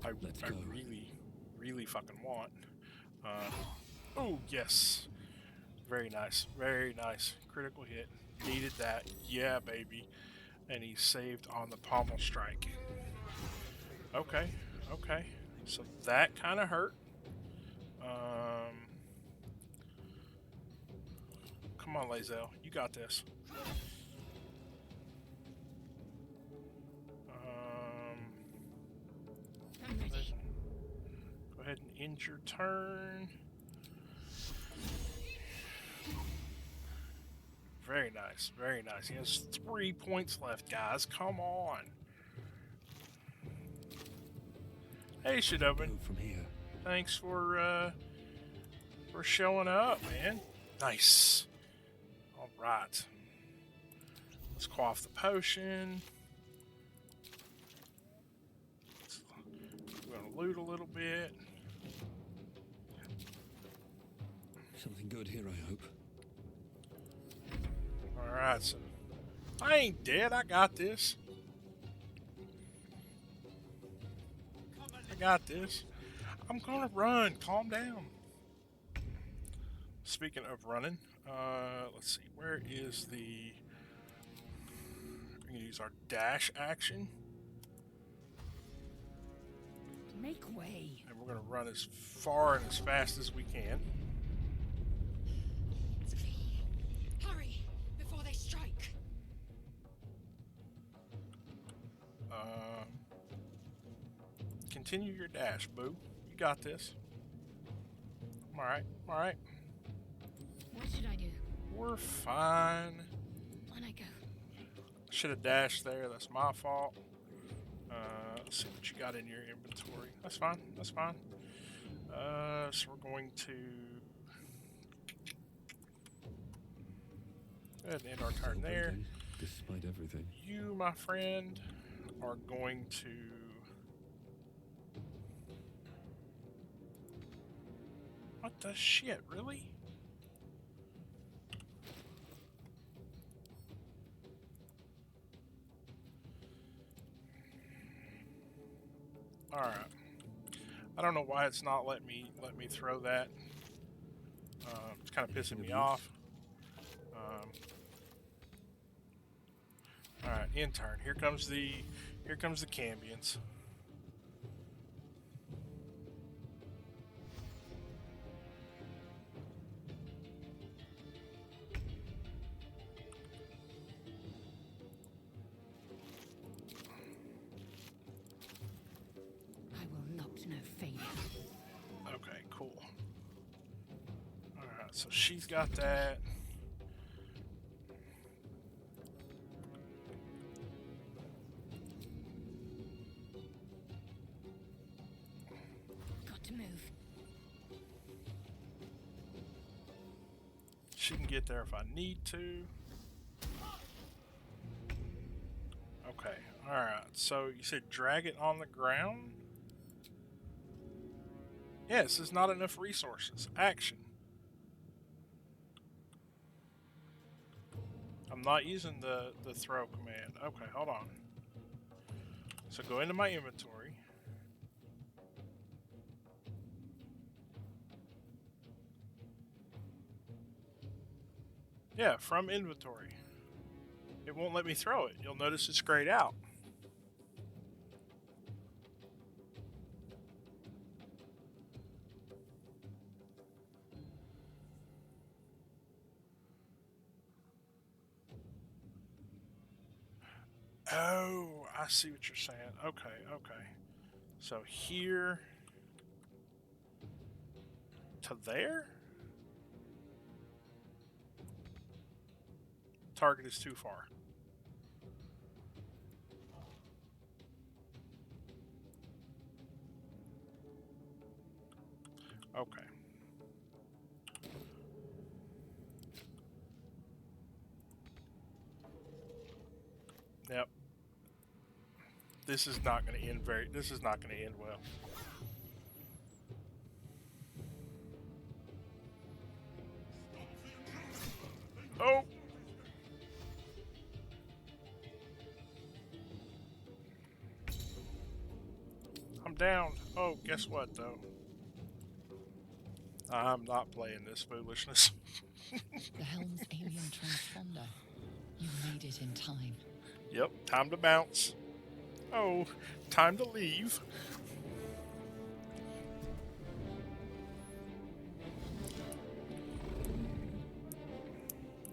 I Let's go. really, really fucking want. Oh, yes. Very nice. Very nice. Critical hit. Needed that. Yeah, baby. And he saved on the pommel strike. Okay. Okay. So that kind of hurt. Come on, Lae'zel. You got this. I'm ready. Go ahead and end your turn. Very nice, very nice. He has 3 points left, guys. Come on. Hey, Shadobin. Go from here. Thanks for showing up, man. Nice. All right. Let's quaff the potion. We're gonna loot a little bit. Something good here, I hope. Alright, so I ain't dead. I got this. I got this. I'm gonna run. Calm down. Speaking of running, let's see. Where is the... We're gonna use our dash action. Make way. And we're gonna run as far and as fast as we can. Hurry before they strike. Continue your dash, boo. You got this. Alright, alright. What should I do? We're fine. Should have dashed there. That's my fault. Let's see what you got in your inventory. That's fine. That's fine. So we're going to go ahead and end our turn Still there. breathing, despite everything. You, my friend, are going to what the shit, really? Alright. I don't know why it's not let me throw that. It's kind of pissing Anything me of use? off. Alright, intern. Here comes the cambions. I will not know failure. Okay, cool. Alright, so she's got that. Got to move. She can get there if I need to. Okay, alright. So you said drag it on the ground? Yes, there's not enough resources. Action. I'm not using the throw command. Okay, hold on. So go into my inventory. Yeah, from inventory. It won't let me throw it. You'll notice it's grayed out. Oh, I see what you're saying. Okay, okay. So here to there? Target is too far. Okay. Yep. This is not going to end this is not going to end well. Oh! I'm down. Oh, guess what, though? I'm not playing this foolishness. The helm's alien transponder. You made it in time. Yep, time to bounce. Oh, time to leave.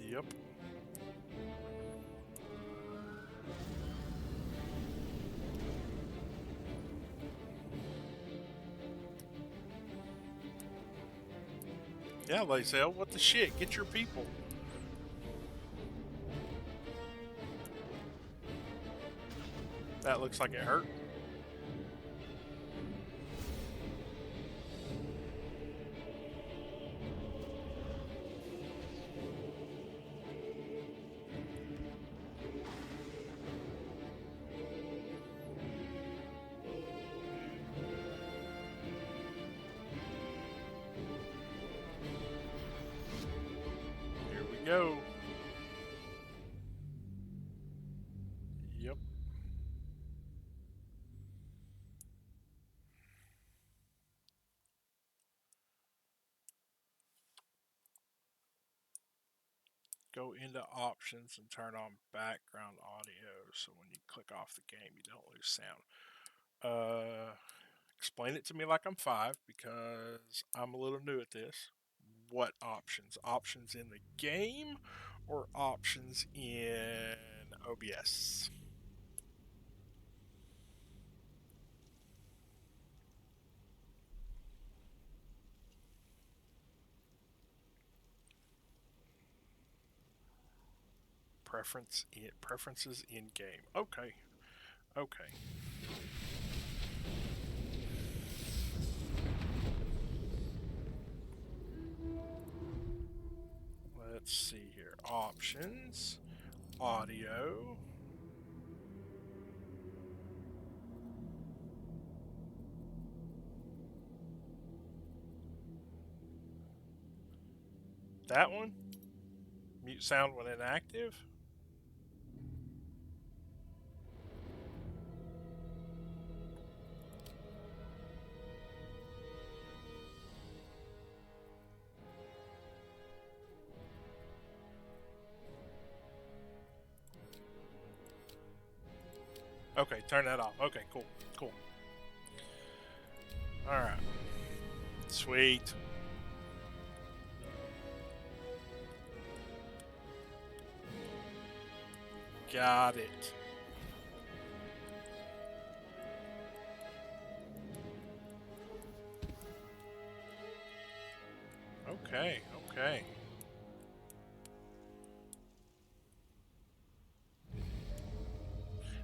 Yep. Yeah, Lazel, what the shit? Get your people. That looks like it hurt. Here we go. Yep. Go into options and turn on background audio so when you click off the game you don't lose sound. Explain it to me like I'm 5 because I'm a little new at this. What options? Options in the game or options in OBS? preferences in game. Okay. Okay. Let's see here. Options. Audio. That one. Mute sound when inactive. Okay, turn that off. Okay, cool. Cool. Alright. Sweet. Got it. Okay, okay.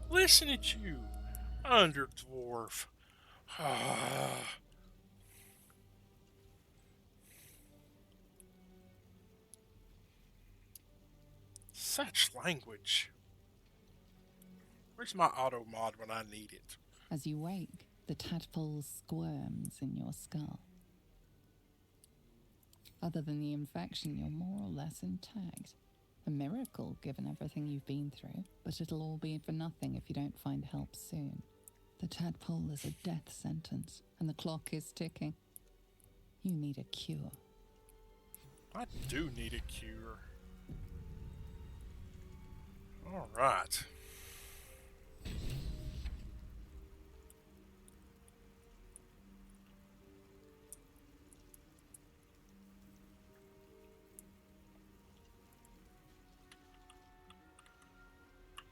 Listen at you, Underdwarf. Such language. Where's my auto mod when I need it? As you wake, the tadpole squirms in your skull. Other than the infection, you're more or less intact. A miracle, given everything you've been through, but it'll all be for nothing if you don't find help soon. The tadpole is a death sentence, and the clock is ticking. You need a cure. I do need a cure. Alright.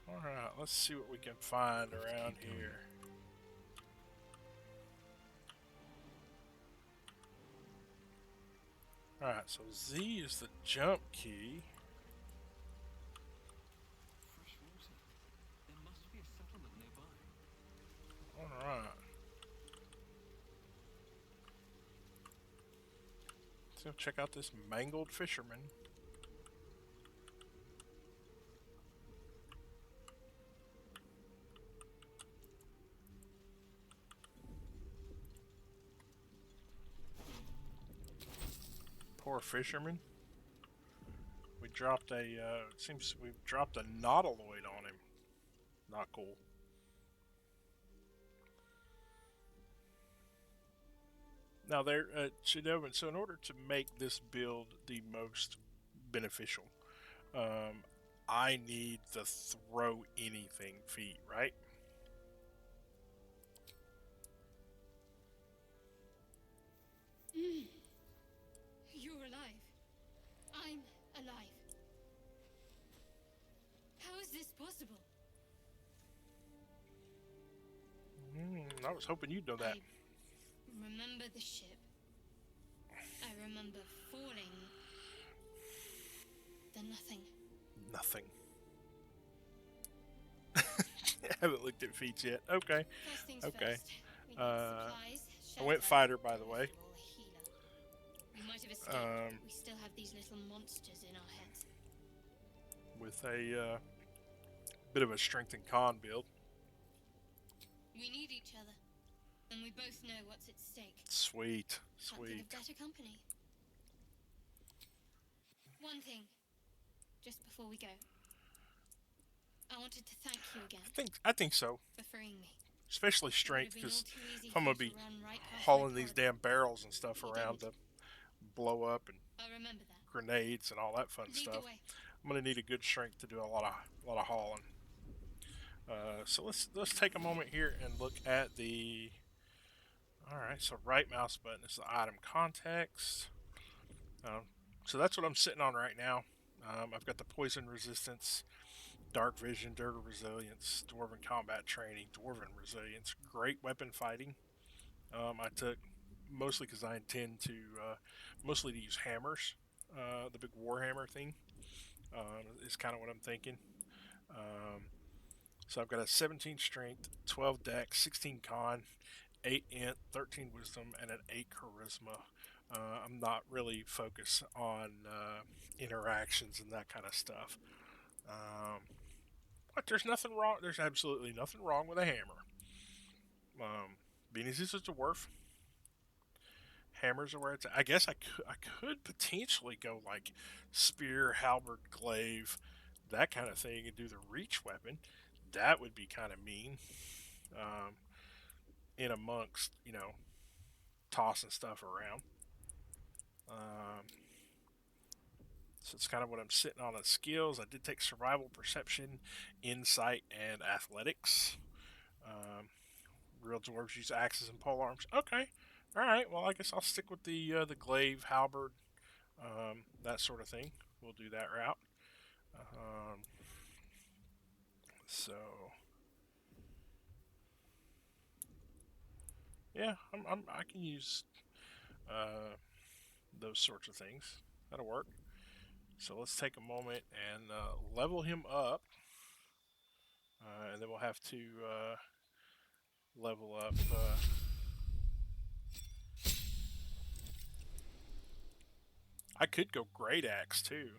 Alright, let's see what we can find around here. Alright, so Z is the jump key. Fresh water. There must be a settlement nearby. Alright. So check out this mangled fisherman. Poor fisherman. We dropped a, it seems we've dropped a nautiloid on him. Not cool. Now there, Shadowman, so in order to make this build the most beneficial, I need the throw anything feat, right? You're alive. I'm alive. How is this possible? I was hoping you'd know that. I remember the ship. I remember falling. Then nothing. Nothing. Haven't looked at feats yet. Okay. First things Okay. first. We need supplies, I went shelter, fighter, by the way. or a healer. We might have escaped. We still have these little monsters in our heads. With a bit of a strength and con build. We need each other. And we both know what's at stake. Sweet. Can't think Sweet. of better company. One thing, just before we go. I wanted to thank you again I think so. for freeing me. Especially It would strength, have been all because too easy if I'm for gonna you be to run right past my hauling these corridor. damn barrels and stuff You around didn't. to blow up and I'll remember that. grenades and all that fun Lead the stuff, way. I'm gonna need a good strength to do a lot of hauling. So let's take a moment here and look at the. All right, so right mouse button is the item context. So that's what I'm sitting on right now. I've got the poison resistance, dark vision, durable resilience, dwarven combat training, dwarven resilience, great weapon fighting. I took mostly because I intend to mostly to use hammers, the big warhammer thing. Is kind of what I'm thinking. Um, so I've got a 17 strength, 12 dex, 16 con, 8 int, 13 wisdom, and an 8 charisma. I'm not really focused on interactions and that kind of stuff. Um, but there's nothing wrong. There's absolutely nothing wrong with a hammer. Being as this is a dwarf, hammers are where it's at. I guess I could potentially go like spear, halberd, glaive, that kind of thing, and do the reach weapon. That would be kind of mean. Um, in amongst, tossing stuff around. Um, so it's kind of what I'm sitting on as skills. I did take survival, perception, insight, and athletics. Um, real dwarves use axes and pole arms. Okay, all right. Well, I guess I'll stick with the glaive, halberd, that sort of thing. We'll do that route. Um, so yeah, I can use uh, those sorts of things. That'll work. So let's take a moment and level him up, and then we'll have to level up. I could go Great Axe too.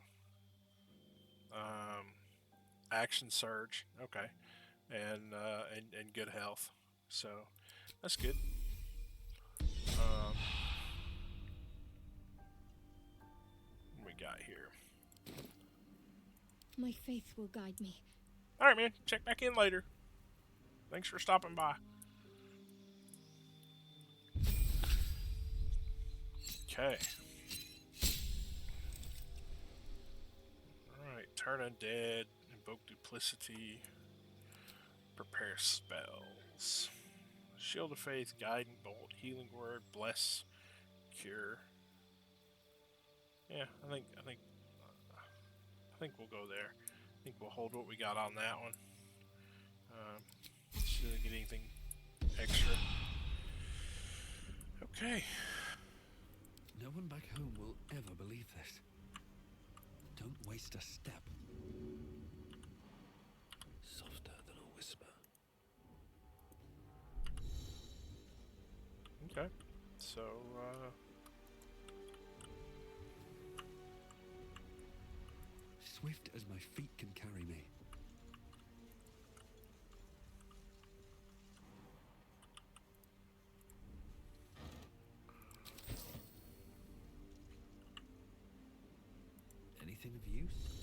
Um, action Surge, okay, and good health. So that's good. Um, what we got here? My faith will guide me. All right, man. Check back in later. Thanks for stopping by. Okay. Alright, turn undead, invoke duplicity, prepare spells. Shield of Faith, Guiding Bolt, Healing Word, Bless, Cure. Yeah, I think we'll go there. I think we'll hold what we got on that one. Shouldn't get anything extra. Okay. No one back home will ever believe this. Don't waste a step. Softer than a whisper. Okay. So, Swift as my feet can carry me. Anything of use?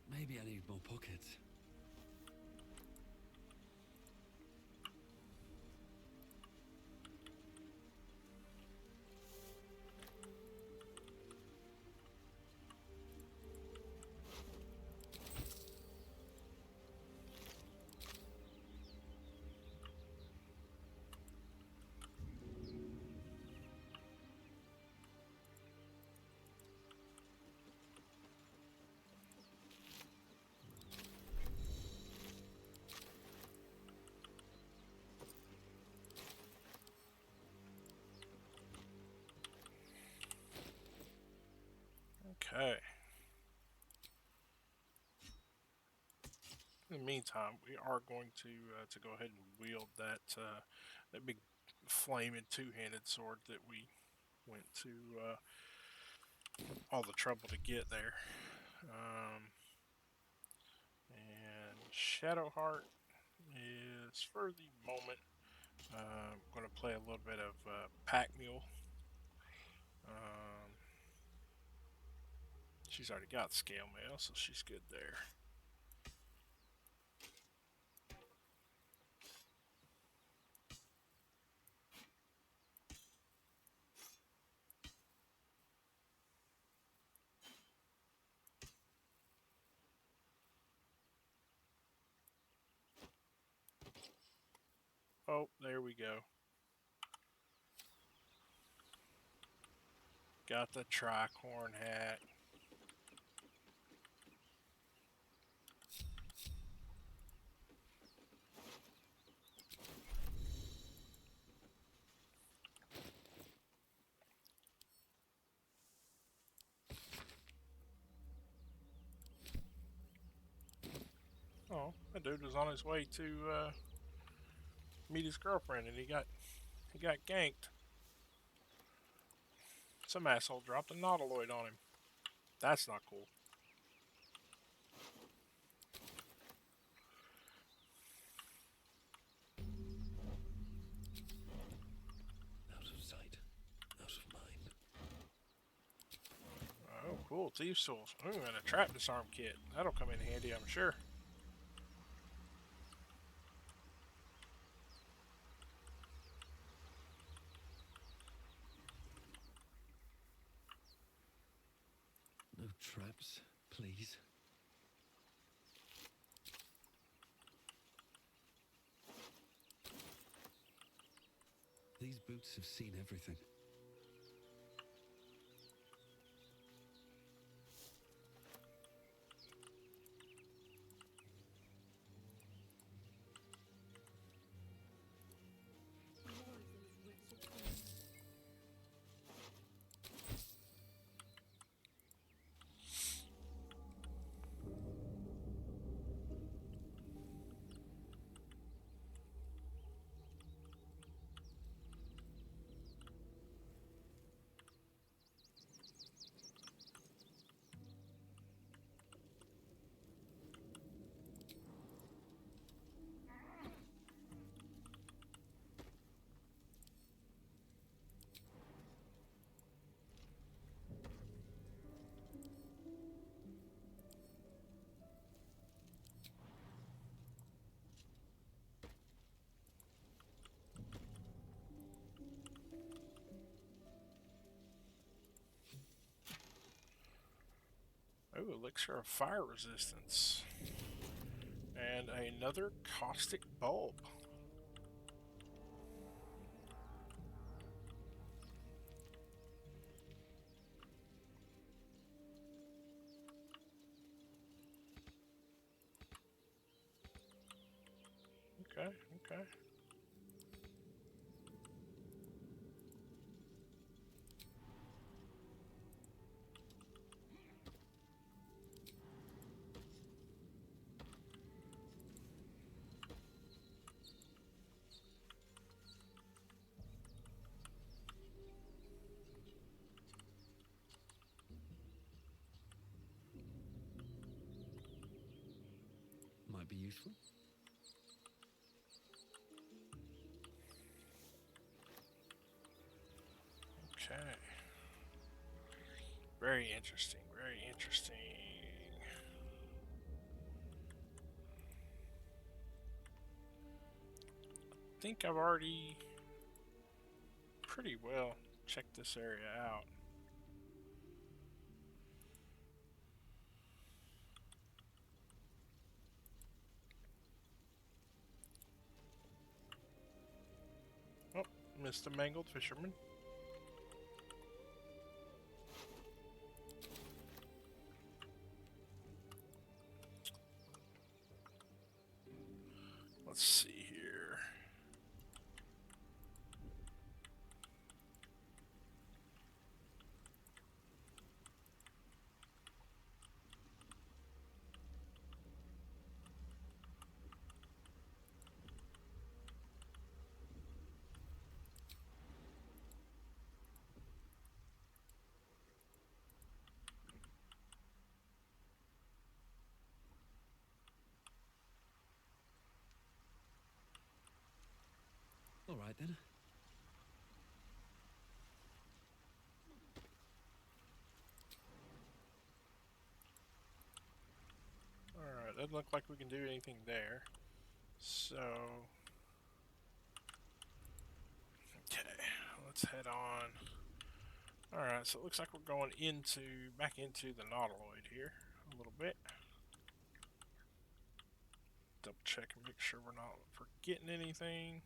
Maybe I need more pockets. okay. In the meantime, we are going to go ahead and wield that big flaming two-handed sword that we went to all the trouble to get there. And Shadowheart is for the moment. I'm going to play a little bit of Pack Mule. She's already got Scale Mail, so she's good there. Oh, there we go. Got the tricorn hat. Oh, that dude was on his way to meet his girlfriend, and he got ganked. Some asshole dropped a nautiloid on him. That's not cool. Out of sight, out of mind. Oh, cool. Thieves' tools. Ooh, and a trap disarm kit. That'll come in handy, I'm sure. No traps, please. These boots have seen everything. Oh, elixir of fire resistance. And another caustic bulb. Okay, okay. Might be useful. Okay. Very interesting, very interesting. I think I've already pretty well checked this area out. Oh, missed a mangled fisherman. Let's see here. All right then. Alright, doesn't look like we can do anything there. So, okay, let's head on. Alright, so it looks like we're going back into the nautiloid here a little bit. Double check and make sure we're not forgetting anything.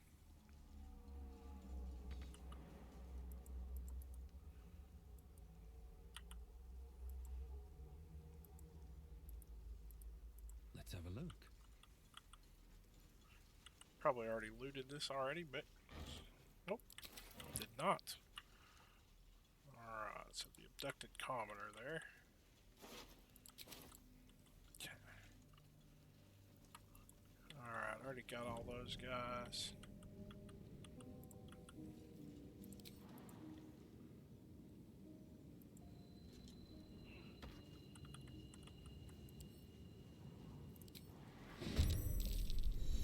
Let's have a look. Probably already looted this already, but nope, did not. Alright, so the abducted commoner there. Okay. take out all those guys.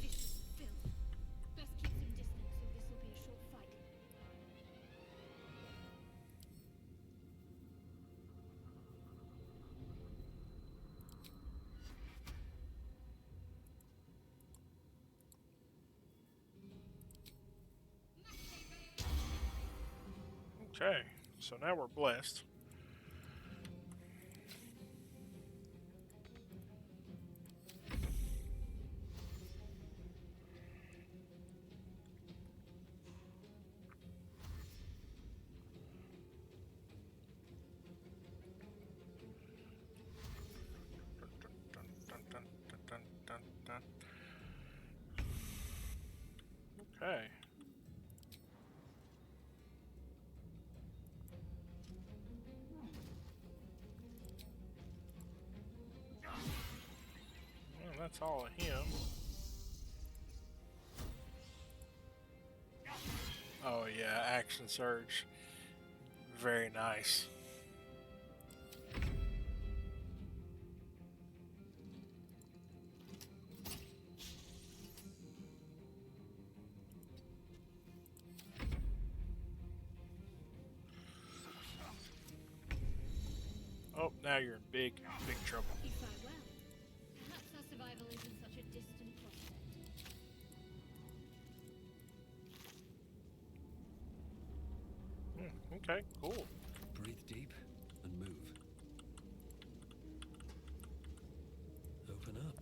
This is filth. Best keep some distance, so this will be a short fight. Okay, so now we're blessed. Dun, dun, dun, dun, dun, dun, dun. Okay. Well, that's all of him. Oh yeah, action surge. Very nice. Oh, now you're in big trouble. You fight well. Perhaps our survival isn't such a distant prospect. Okay, cool. Breathe deep and move. Open up.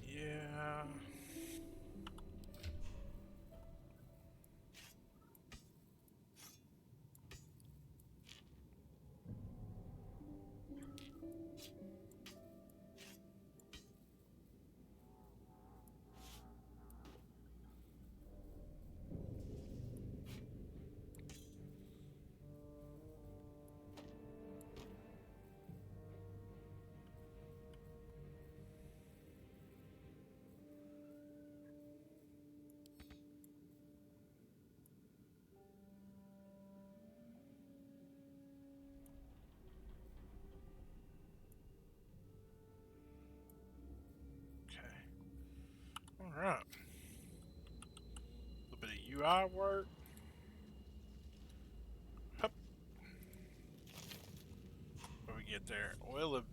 Yeah. Okay. All right. A little bit of UI work. Hup. What do we get there? Oil of.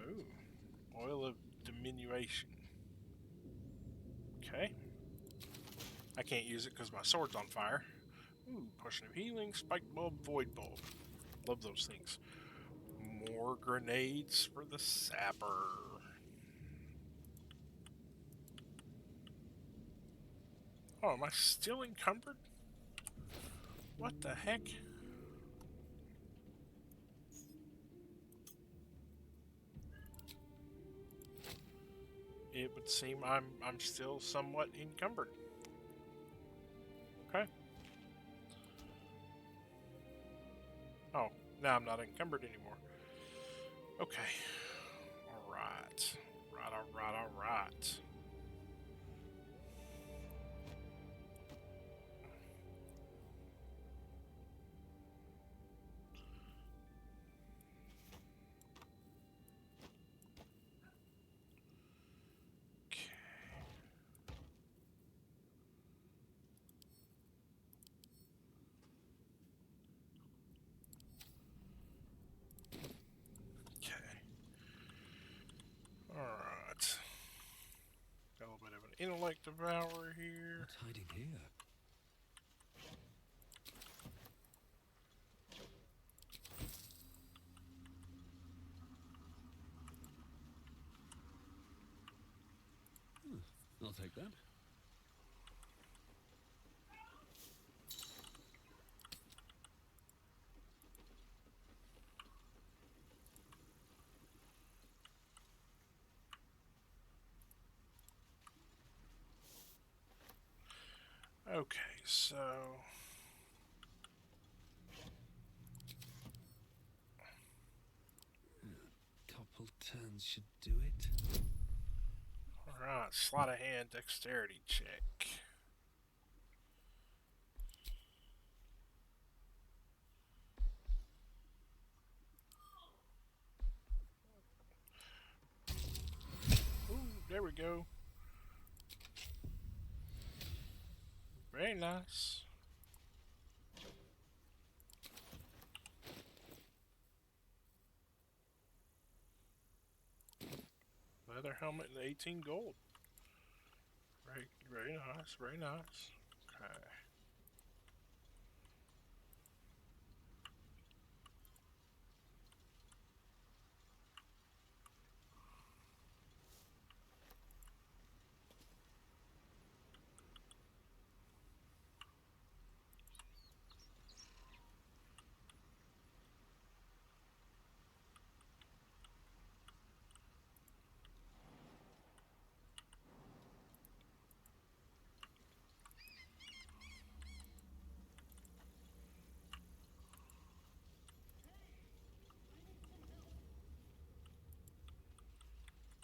Ooh. Oil of diminution. Okay. I can't use it because my sword's on fire. Ooh, potion of healing, spike bulb, void bulb. Love those things. More grenades for the sapper. Oh, am I still encumbered? What the heck? It would seem I'm still somewhat encumbered. Okay. Oh, now I'm not encumbered anymore. Okay. Alright. Alright. Okay. Alright. Got a little bit of an intellect devourer here. What's hiding here? I'll take that. Okay, so Couple turns should do it. alright, sleight of hand dexterity check. Ooh, there we go. Very nice. Leather helmet and 18 gold. Very, very nice, very nice. Okay.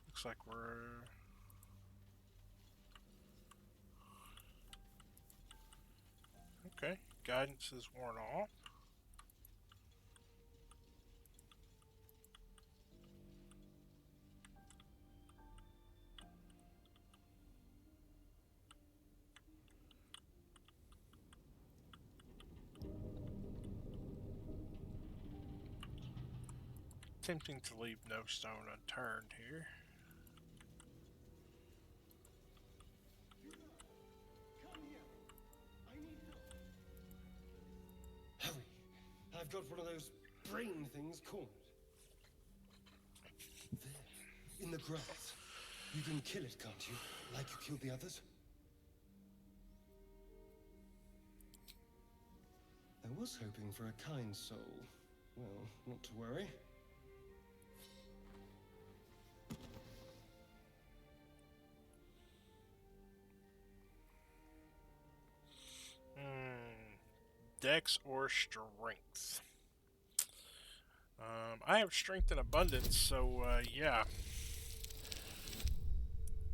Looks like we're... Okay, guidance is worn off. Tempting to leave no stone unturned here. Hurry! I've got one of those brain things cornered. There, in the grass. You can kill it, can't you? Like you killed the others? I was hoping for a kind soul. Well, not to worry. Dex or strength? I have strength in abundance, so yeah.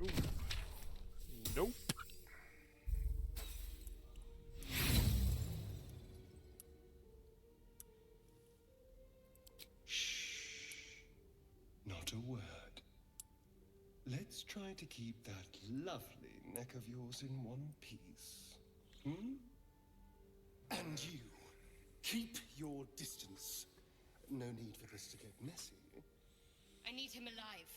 Ooh. Nope. Shh. Not a word. Let's try to keep that lovely neck of yours in one piece. Hmm? And you, keep your distance. No need for this to get messy. I need him alive.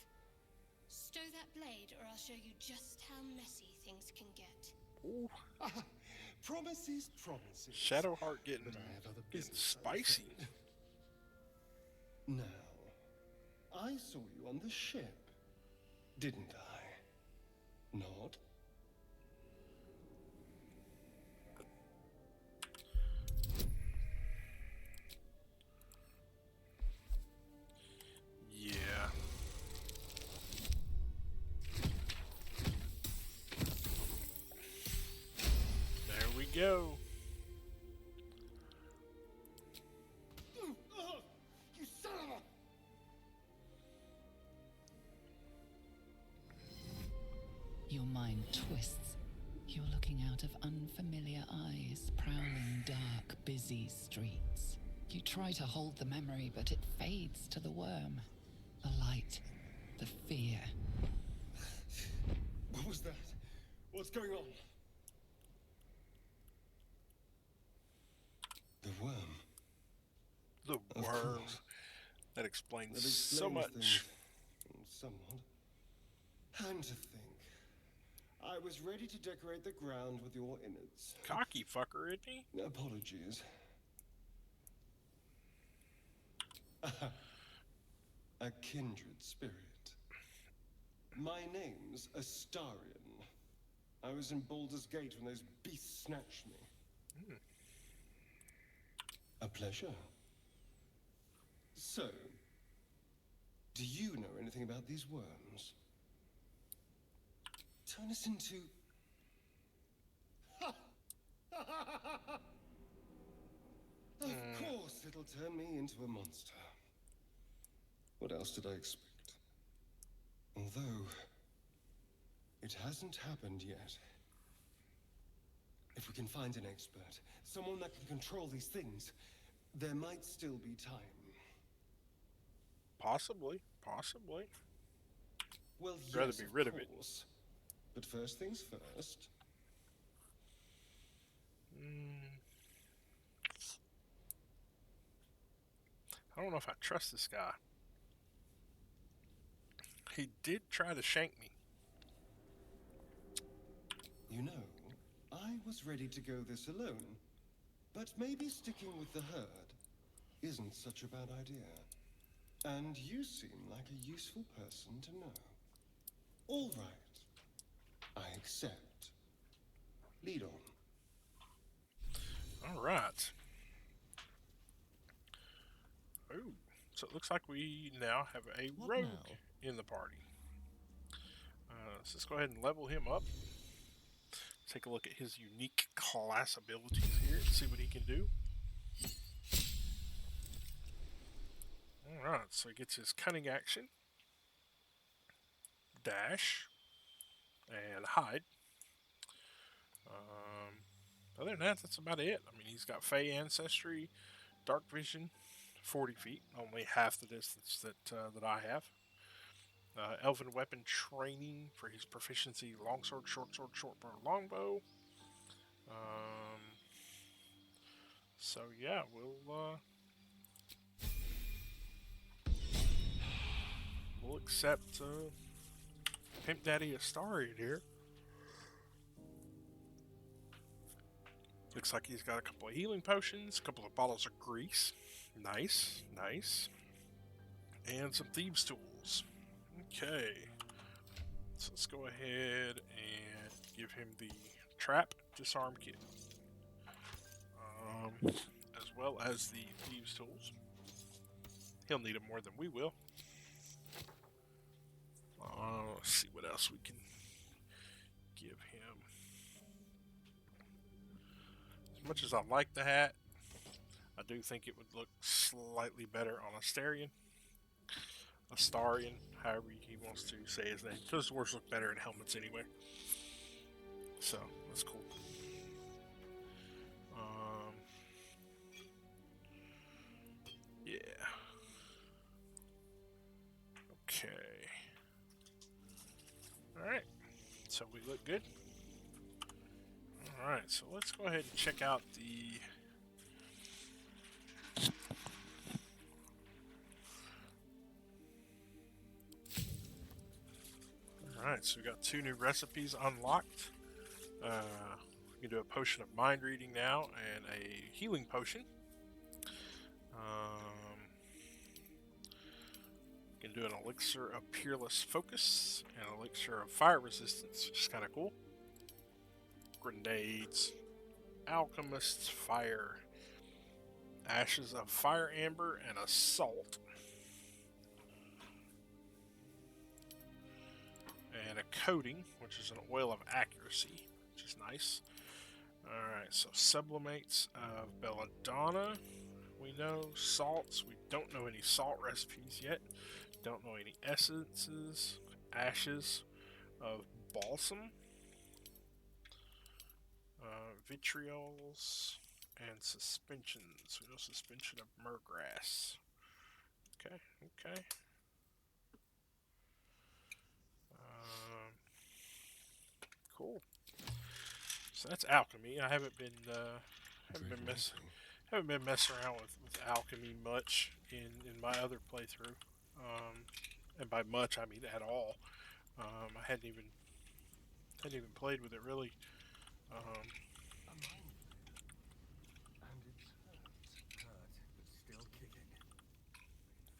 Stow that blade, or I'll show you just how messy things can get. Ooh. Promises, promises. Shadowheart getting, But I have other getting business, spicy. Now, I saw you on the ship, didn't I? Not? Yeah. There we go. You son of a... Your mind twists. You're looking out of unfamiliar eyes, prowling dark, busy streets. You try to hold the memory, but it fades to the worm. The light, the fear. What was that? What's going on? The worm. The Of worm. course. That explains That so explains much. things. Somewhat. And to think, I was ready to decorate the ground with your innards. Cocky fucker, isn't he? Apologies. A kindred spirit. My name's Astarion. I was in Baldurs Gate when those beasts snatched me. A pleasure. So, do you know anything about these worms? Turn us into... Of course it'll turn me into a monster. What else did I expect? Although, it hasn't happened yet. If we can find an expert, someone that can control these things, there might still be time. Possibly. Possibly. Well, Rather yes, be rid of it. course. But first things first. I don't know if I trust this guy. He did try to shank me. You know, I was ready to go this alone, but maybe sticking with the herd isn't such a bad idea. And you seem like a useful person to know. All right. I accept. Lead on. All right. Oh, so it looks like we now have a What rogue now? in the party. So let's go ahead and level him up. Take a look at his unique class abilities here and see what he can do. Alright, so he gets his cunning action, dash, and hide. Other than that, that's about it. I mean, he's got Fey ancestry, dark vision, 40 feet, only half the distance that I have. Elven weapon training for his proficiency, longsword, short sword, shortbow, longbow. So yeah, we'll accept Pimp Daddy Astarion here. Looks like he's got a couple of healing potions, a couple of bottles of grease. Nice, nice. And some thieves' tools. Okay. So let's go ahead and give him the trap disarm kit. As well as the thieves' tools. He'll need them more than we will. Let's see what else we can give him. As much as I like the hat, I do think it would look slightly better on Astarion. Astarion, however he wants to say his name. Because dwarves look better in helmets anyway. So, that's cool. Yeah. Okay. Alright. So we look good. Alright, so let's go ahead and check out the... Alright, so we got 2 new recipes unlocked. We can do a potion of mind reading now and a healing potion. We can do an elixir of peerless focus and an elixir of fire resistance, which is kind of cool. Grenades, alchemist's fire, ashes of fire amber, and a salt. And a coating, which is an oil of accuracy, which is nice. Alright, so sublimates of belladonna. We know salts. We don't know any salt recipes yet. Don't know any essences. Ashes of balsam. Vitriols. And suspensions. We know suspension of myrgrass. Okay, okay. Cool. So that's alchemy. I haven't been messing around with alchemy much in my other playthrough. And by much I mean at all. I hadn't even played with it really.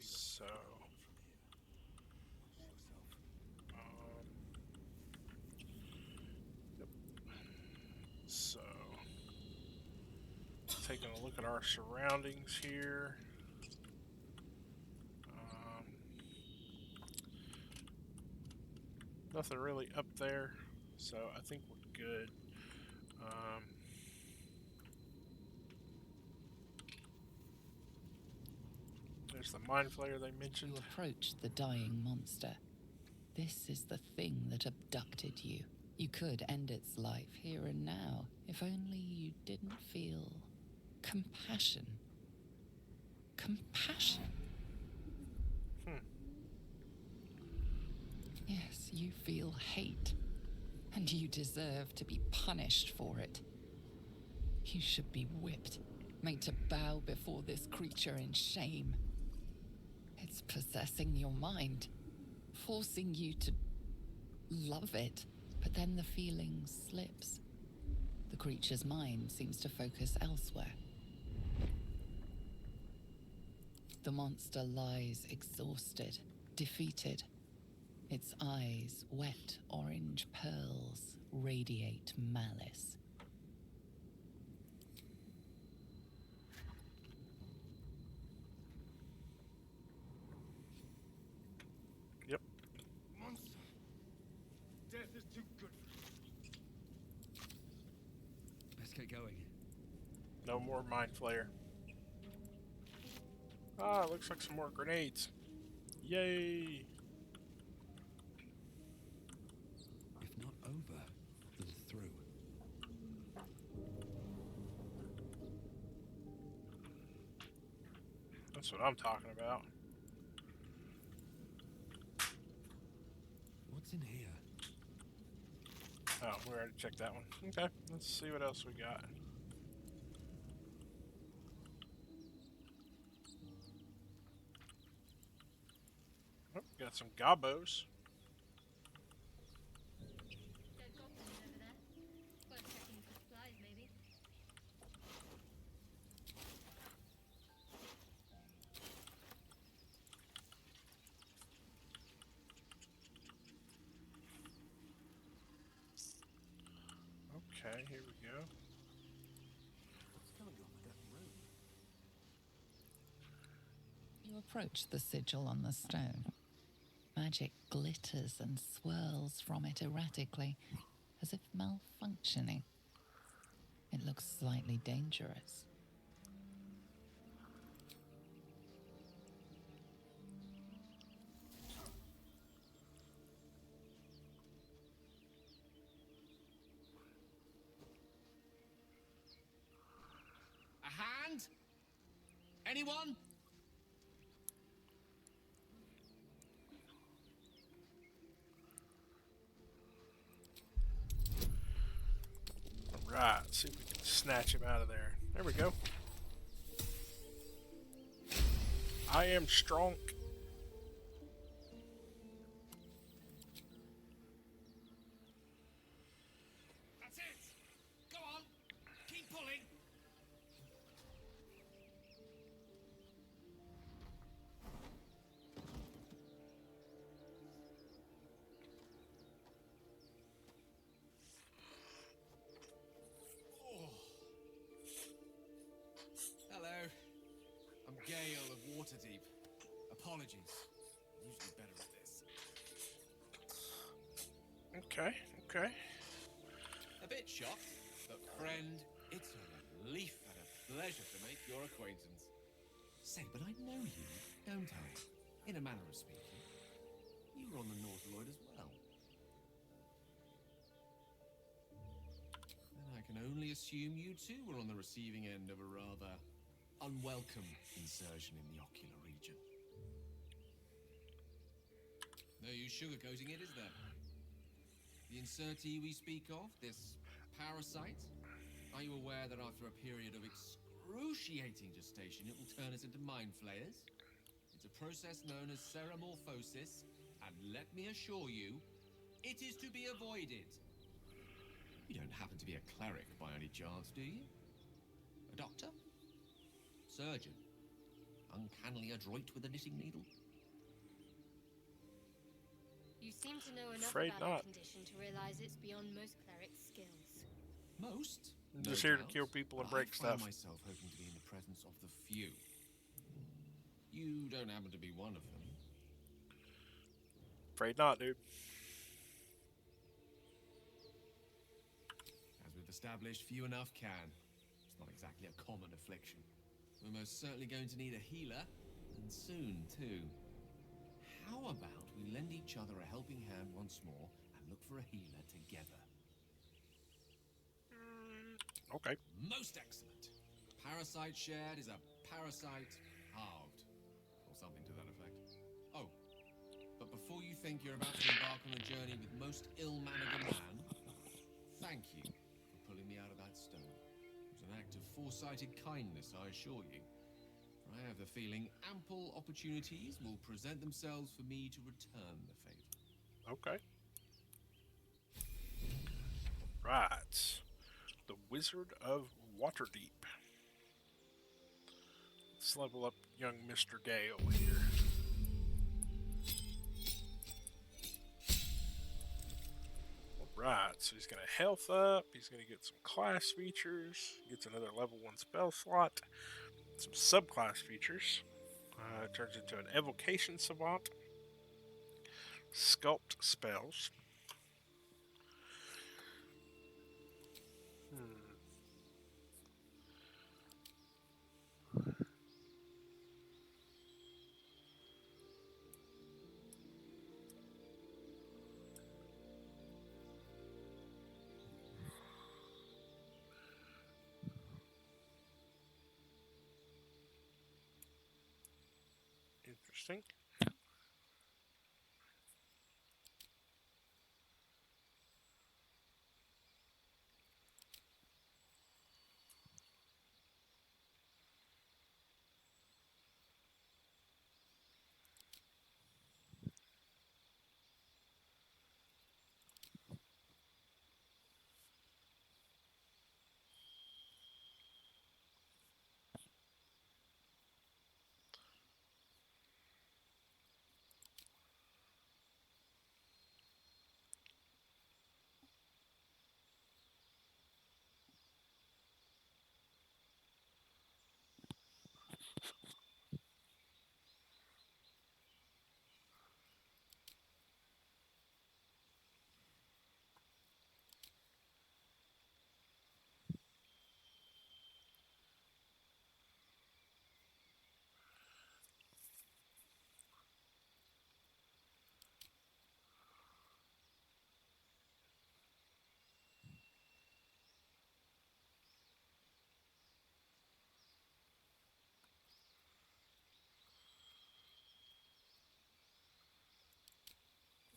So yep. look at our surroundings here. Nothing really up there, so I think we're good. There's the mind flayer they mentioned. You approach the dying monster. This is the thing that abducted you. You could end its life here and now, if only you didn't feel compassion. Compassion? Yes, you feel hate, and you deserve to be punished for it. You should be whipped, made to bow before this creature in shame. It's possessing your mind, forcing you to love it, but then the feeling slips. The creature's mind seems to focus elsewhere. The monster lies exhausted, defeated. Its eyes, wet orange pearls, radiate malice. Yep. Monster. Death is too good for Let's get going. No more mind flayer. Ah, looks like some more grenades. Yay! If not over, then through. That's what I'm talking about. What's in here? Oh, we already checked that one. Okay, let's see what else we got. Oh, got some gobos. Dead goblins over there. Worth checking for supplies, maybe. Okay, here we go. You approach the sigil on the stone. Magic glitters and swirls from it erratically, as if malfunctioning. It looks slightly dangerous. A hand? Anyone? Right, see if we can snatch him out of there. There we go. I am strong. That's it. Go on. Keep pulling. Hello. I'm Gale of Waterdeep. Apologies. I'm usually better at this. Okay, okay. A bit shocked, but friend, it's a relief and a pleasure to make your acquaintance. Say, but I know you, don't I? In a manner of speaking. You were on the North Lloyd as well. Then I can only assume you too were on the receiving end of a rather unwelcome insertion in the ocular region. No use sugarcoating it, is there? The insertee we speak of, this parasite, are you aware that after a period of excruciating gestation, it will turn us into mind flayers? It's a process known as ceramorphosis, and let me assure you, it is to be avoided. You don't happen to be a cleric by any chance, do you? A doctor? Surgeon? Uncannily adroit with a knitting needle? You seem to know enough Afraid about not. the condition to realize it's beyond most clerics' skills. Most? I'm No just here to doubt, kill people and but I break find stuff. myself hoping to be in the presence of the few. You don't happen to be one of them. Afraid not, dude. As we've established, few enough can. It's not exactly a common affliction. We're most certainly going to need a healer, and soon, too. How about we lend each other a helping hand once more and look for a healer together? Okay. Most excellent. Parasite shared is a parasite halved, or something to that effect. Oh, but before you think you're about to embark on a journey with most ill-mannered a man, thank you for pulling me out of that stone. It was an act of foresighted kindness, I assure you. For I have the feeling ample opportunities will present themselves for me to return the favor. Okay. Right. The Wizard of Waterdeep. Let's level up young Mr. Gale here. Alright, so he's going to health up, he's going to get some class features, gets another level 1 spell slot, some subclass features, turns into an evocation savant, sculpt spells. Interesting.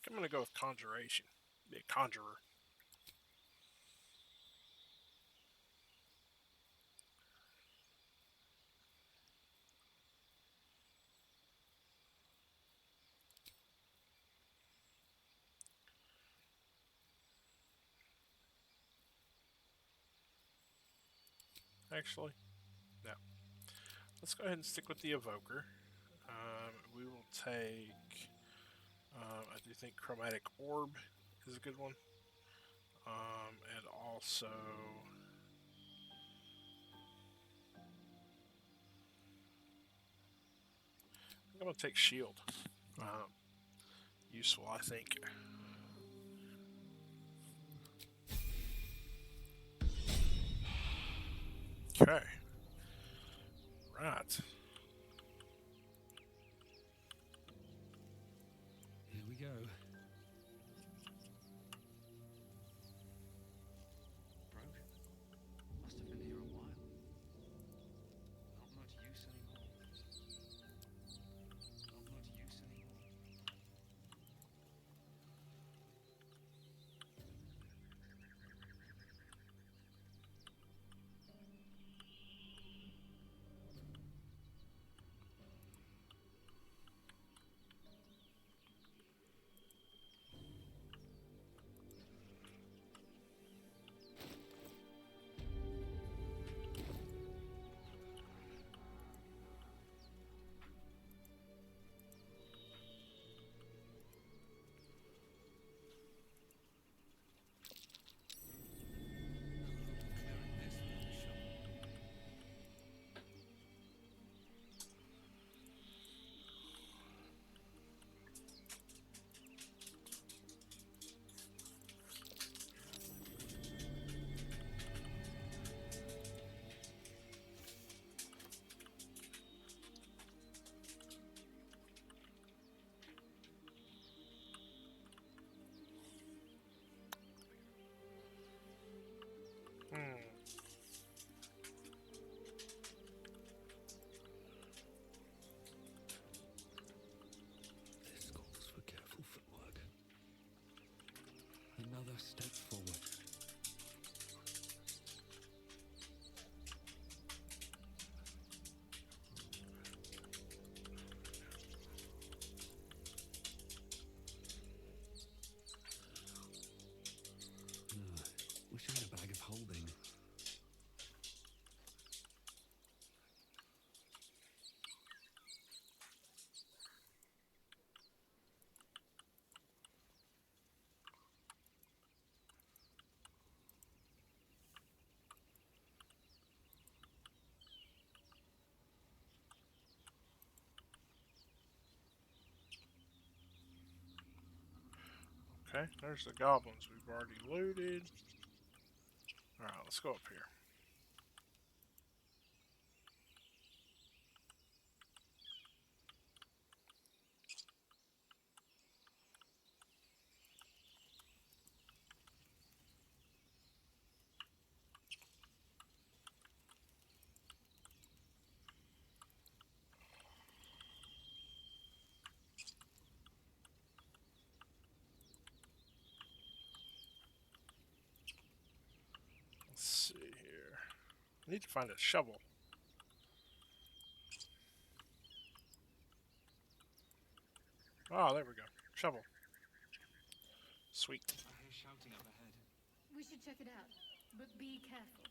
I'm going to go with Conjuration. Be a conjurer. Actually, no. Let's go ahead and stick with the Evoker. We will take, I do think Chromatic Orb is a good one. And also, I'm going to take Shield. Useful, I think. Okay. Right. Here we go. Broken. Must have been here a while. Not much use anymore. Not much use anymore. first step forward. Wish I had a bag of holding. Okay, there's the goblins we've already looted. Alright, let's go up here. Let's see here. I need to find a shovel. Oh, there we go. Shovel. Sweet. I hear shouting up ahead. We should check it out, but be careful.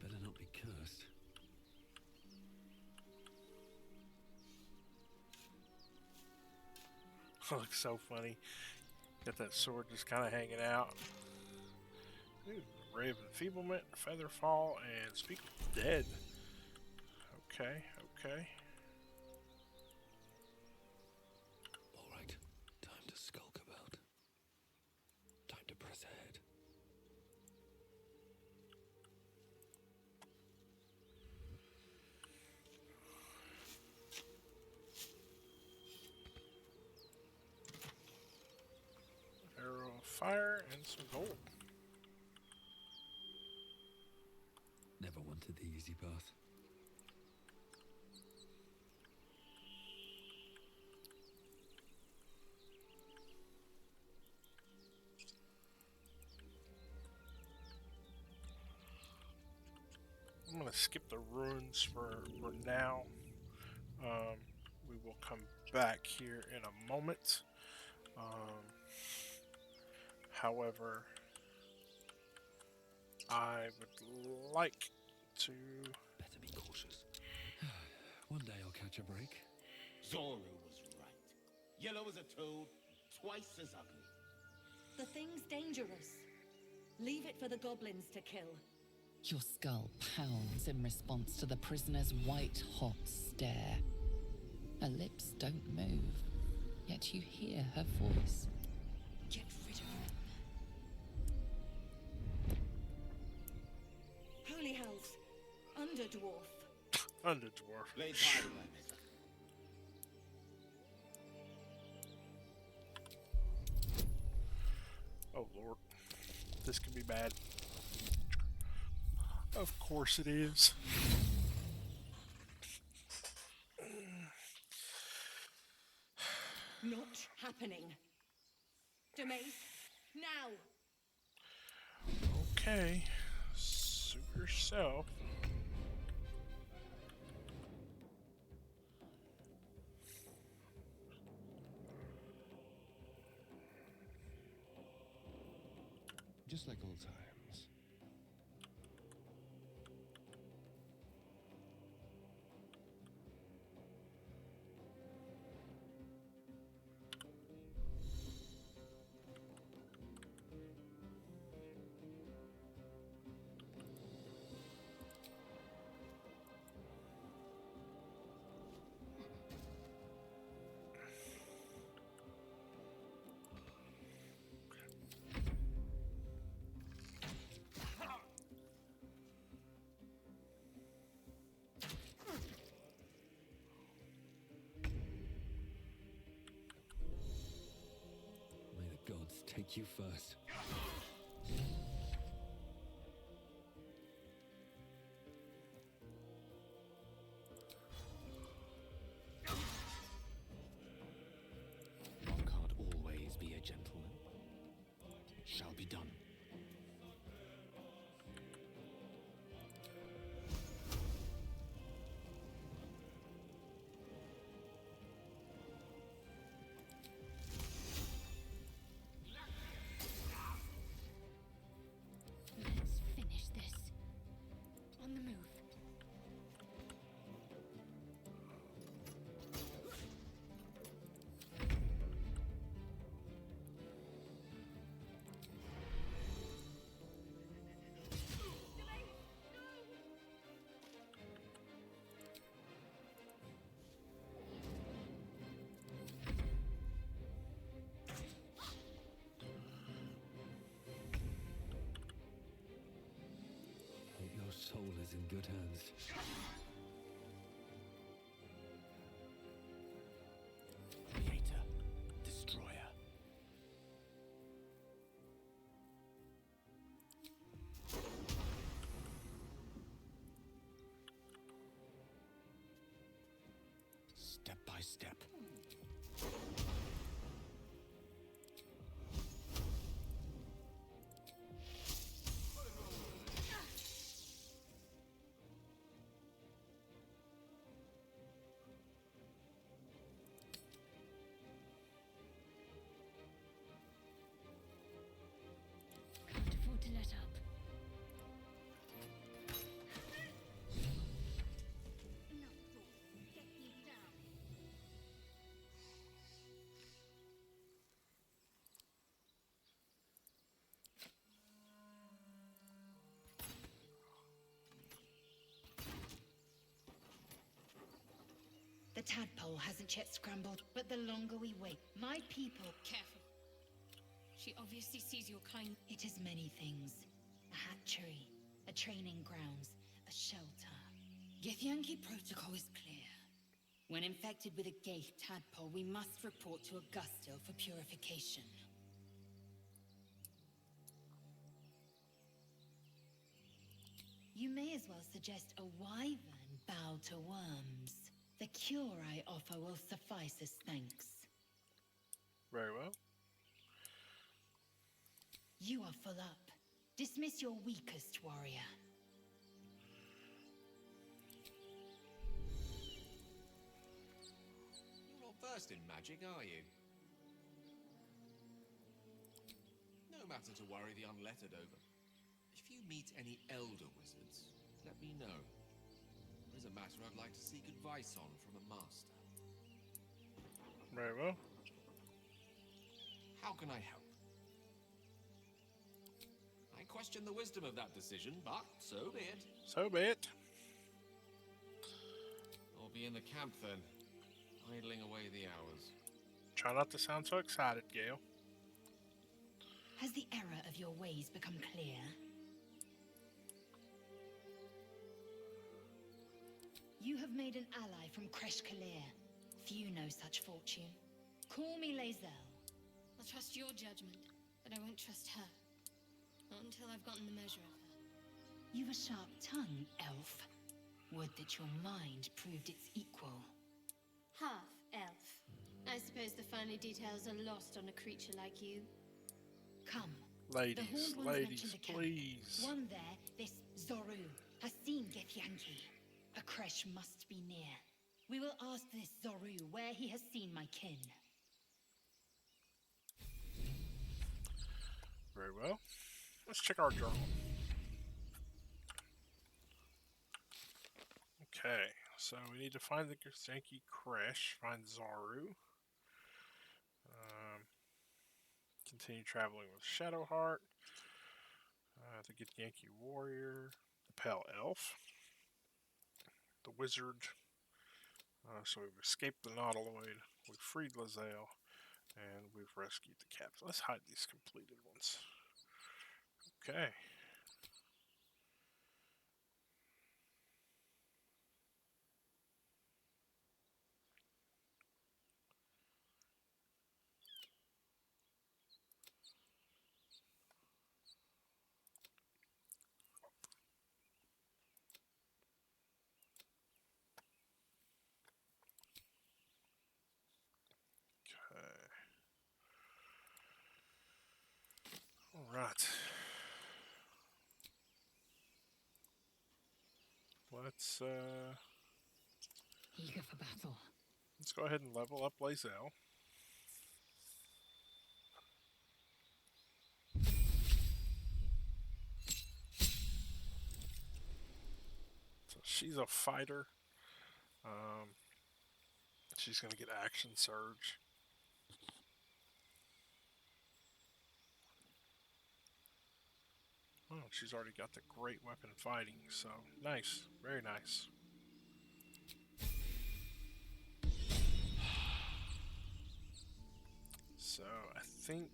Better not be cursed. Looks so funny. Got that sword just kind of hanging out. Ooh, ray of enfeeblement, feather fall, and speak of the dead. Okay, okay. All right, time to skulk about. Time to press ahead. Arrow of fire and some gold. Never wanted the easy path. I'm going to skip the ruins for now. We will come back here in a moment. However, I would like to... Better be cautious. One day I'll catch a break. Zora was right. Yellow as a toad, twice as ugly. The thing's dangerous. Leave it for the goblins to kill. Your skull pounds in response to the prisoner's white-hot stare. Her lips don't move, yet you hear her voice. Get rid of him. Holy hells. Underdwarf. Underdwarf. Lay by, my better. Oh lord. This could be bad. Of course it is. Not happening. Demace, now. Okay. Suit yourself. just like old times. May the gods take you first. One can't always be a gentleman. It shall be done. Let's finish this. On the move. Hope your soul is in good hands. Creator, destroyer. Step by step. Can't afford to let up. Enough talk. Get you down. The tadpole hasn't yet scrambled, but the longer we wait, my people... Careful. She obviously sees your kind. It is many things. A hatchery, a training grounds, a shelter. Githyanki protocol is clear. When infected with a gate tadpole, we must report to Augustil for purification. You may as well suggest a wyvern bow to worms. The cure I offer will suffice as thanks. Very well. You are full up. Dismiss your weakest warrior. You're not versed in magic, are you? No matter to worry the unlettered over. If you meet any elder wizards, let me know. There's a matter I'd like to seek advice on from a master. Very well. How can I help? I question the wisdom of that decision, but so be it. So be it. I'll be in the camp then, idling away the hours. Try not to sound so excited, Gale. Has the error of your ways become clear? You have made an ally from Kresh Kalir. Few know such fortune. Call me Lae'zel. I'll trust your judgment, but I won't trust her. Not until I've gotten the measure of her. You've a sharp tongue, elf. Would that your mind proved its equal. Half elf. I suppose the finer details are lost on a creature like you. Come. Ladies, the horned ones ladies, mentioned a camp. please. One there, this Zoru, has seen Githyanki. A Kresh must be near. We will ask this Zoru where he has seen my kin. Very well. Let's check our journal. Okay, so we need to find the Yankee Crash, find Zaru. Continue traveling with Shadowheart. The Good Yankee Warrior, the Pale Elf, the Wizard. So we've escaped the Nautiloid, we've freed Lae'zel, and we've rescued the captain. Let's hide these completed ones. Okay. All right. Eager for battle. Let's go ahead and level up Lae'zel. So she's a fighter. She's going to get Action Surge. Oh, she's already got the great weapon fighting, so nice. Very nice. So I think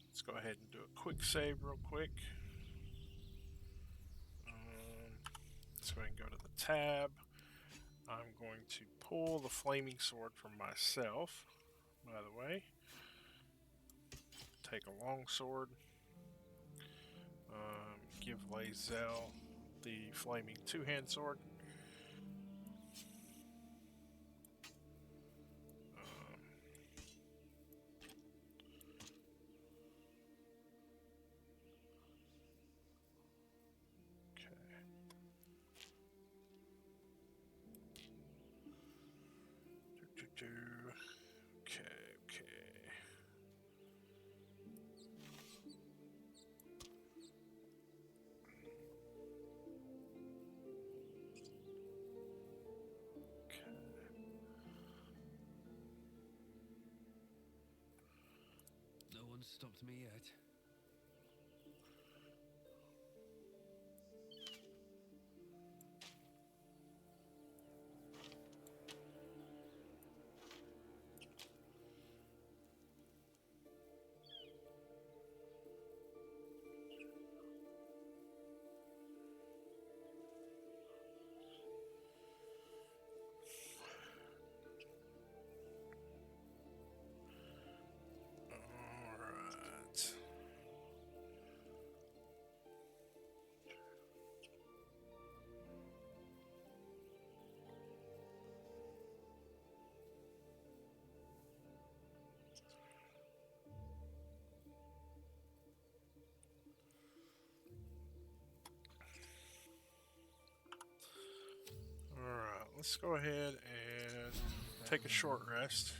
let's go ahead and do a quick save real quick. Let's go ahead and go to the tab. I'm going to pull the flaming sword from myself, by the way. Take a long sword. Give Lae'zel the flaming two-hand sword. Okay. No one's stopped me yet. Alright. Alright, let's go ahead and take a short rest.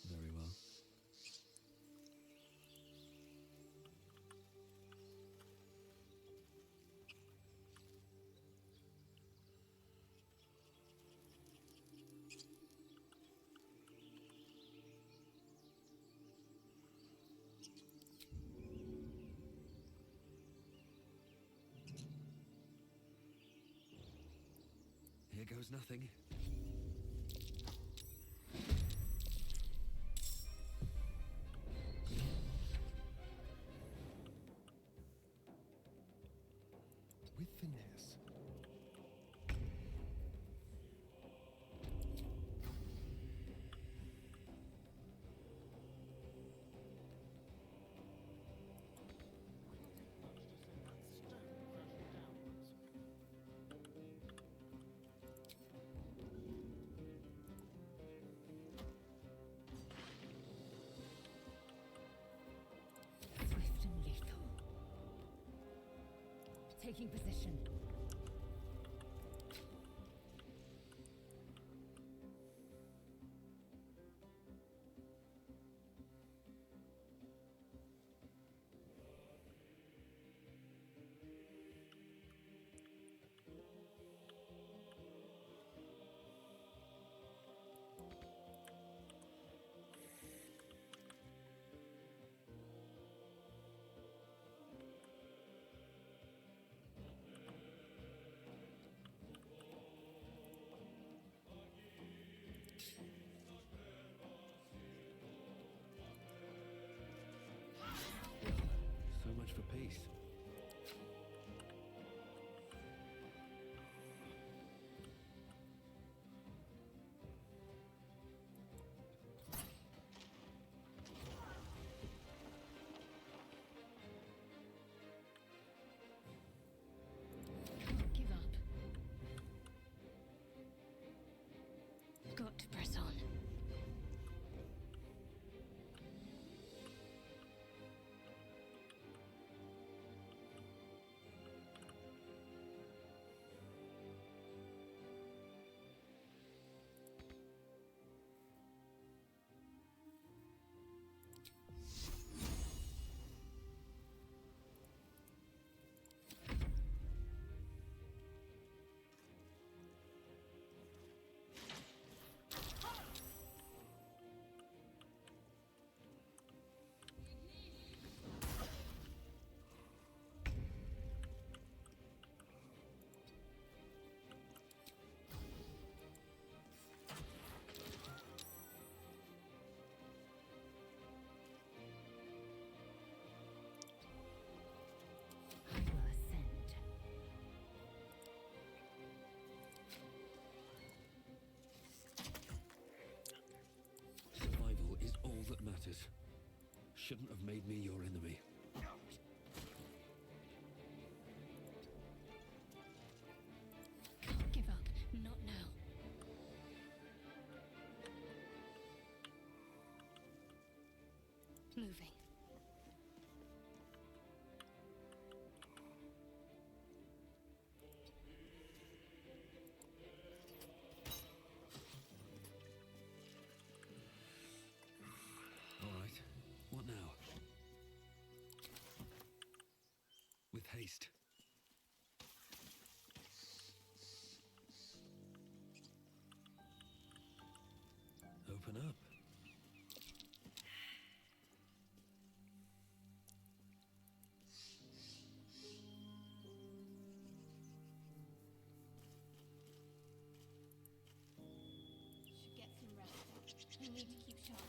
Very well. Here goes nothing. With finesse. Swift and lethal. Taking position. shouldn't have made me your enemy. Can't give up. Not now. Moving. All right. What now? With haste. Open up. Should get some rest. I need to keep sharp.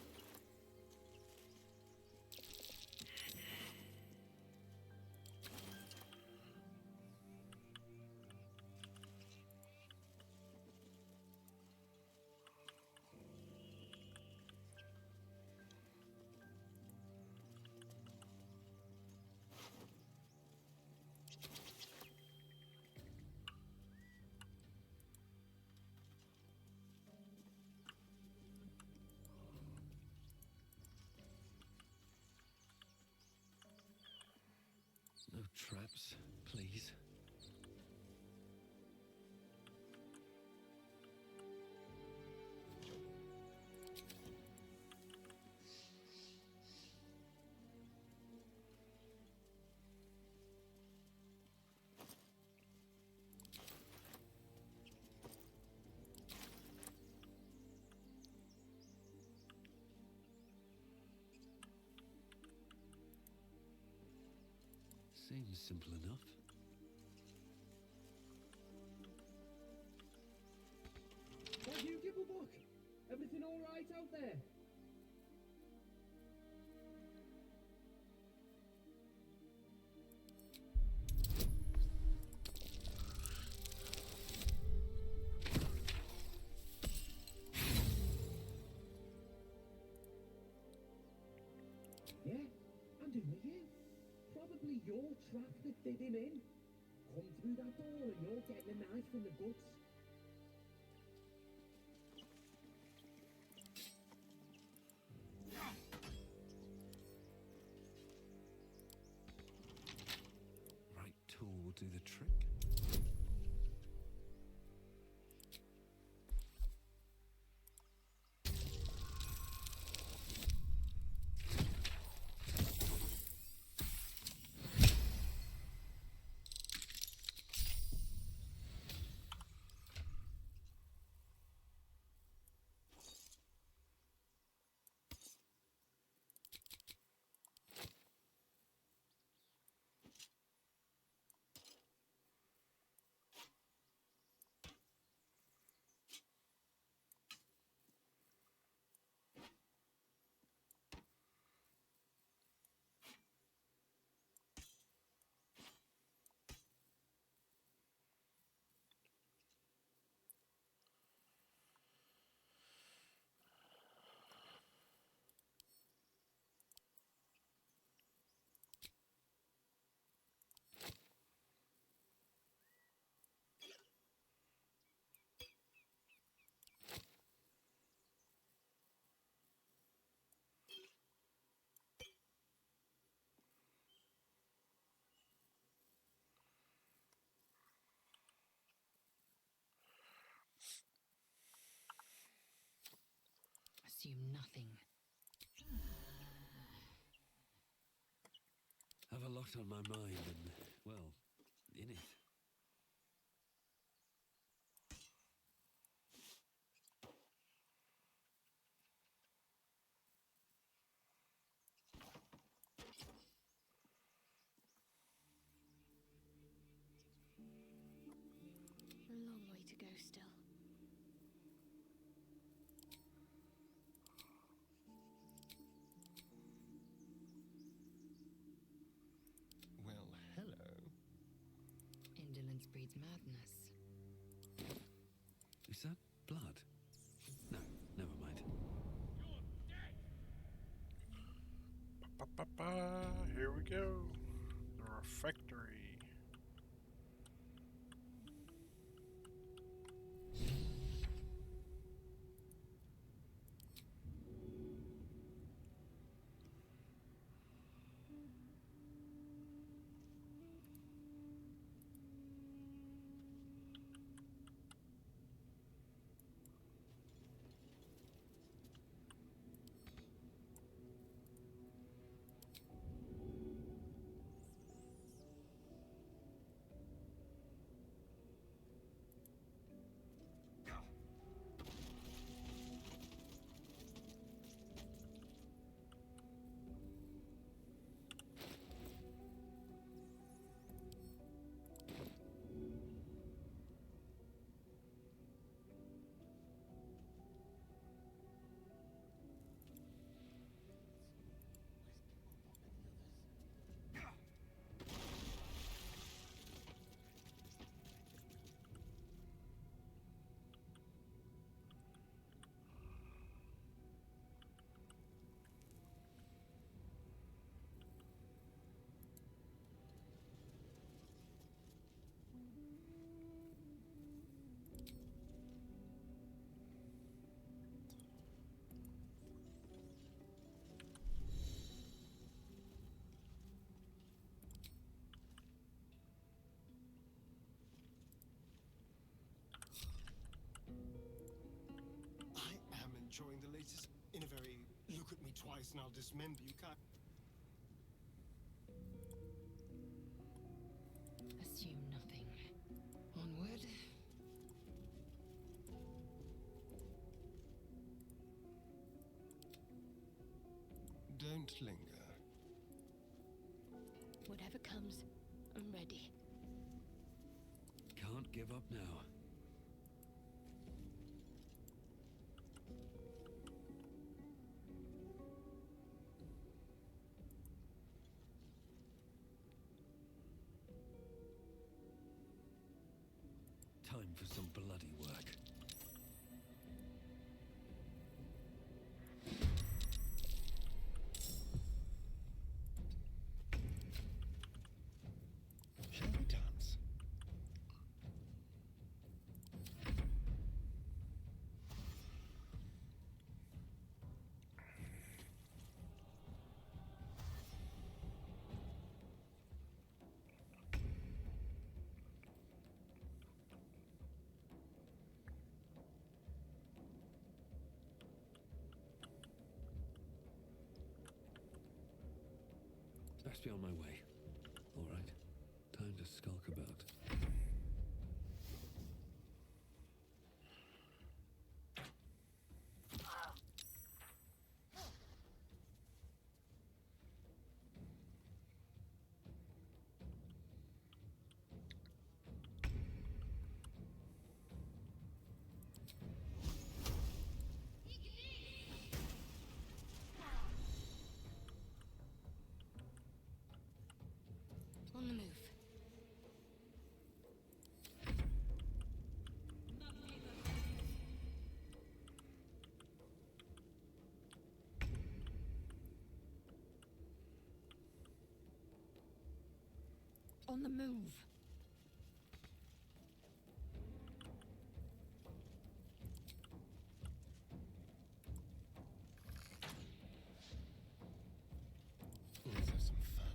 No traps, please. Seems simple enough. What do you give a book? Everything all right out there? Yeah, and who are you? Probably your trap that did him in. Come through that door and you're getting a knife in the guts. Right tool will do the trick. Assume nothing. Have a lot on my mind and, well, in it. A long way to go still. Well, hello. Indolence breeds madness. Is that blood? No, never mind. go. The refectory. I am enjoying the latest in a very look at me twice and I'll dismember you kind. Assume nothing. Onward. Don't linger. Whatever comes, I'm ready. Can't give up now. Time for some bloody work. Shall we dance? Best be on my way. All right. Time to skulk about. On the move. On the move. Let's have some fun.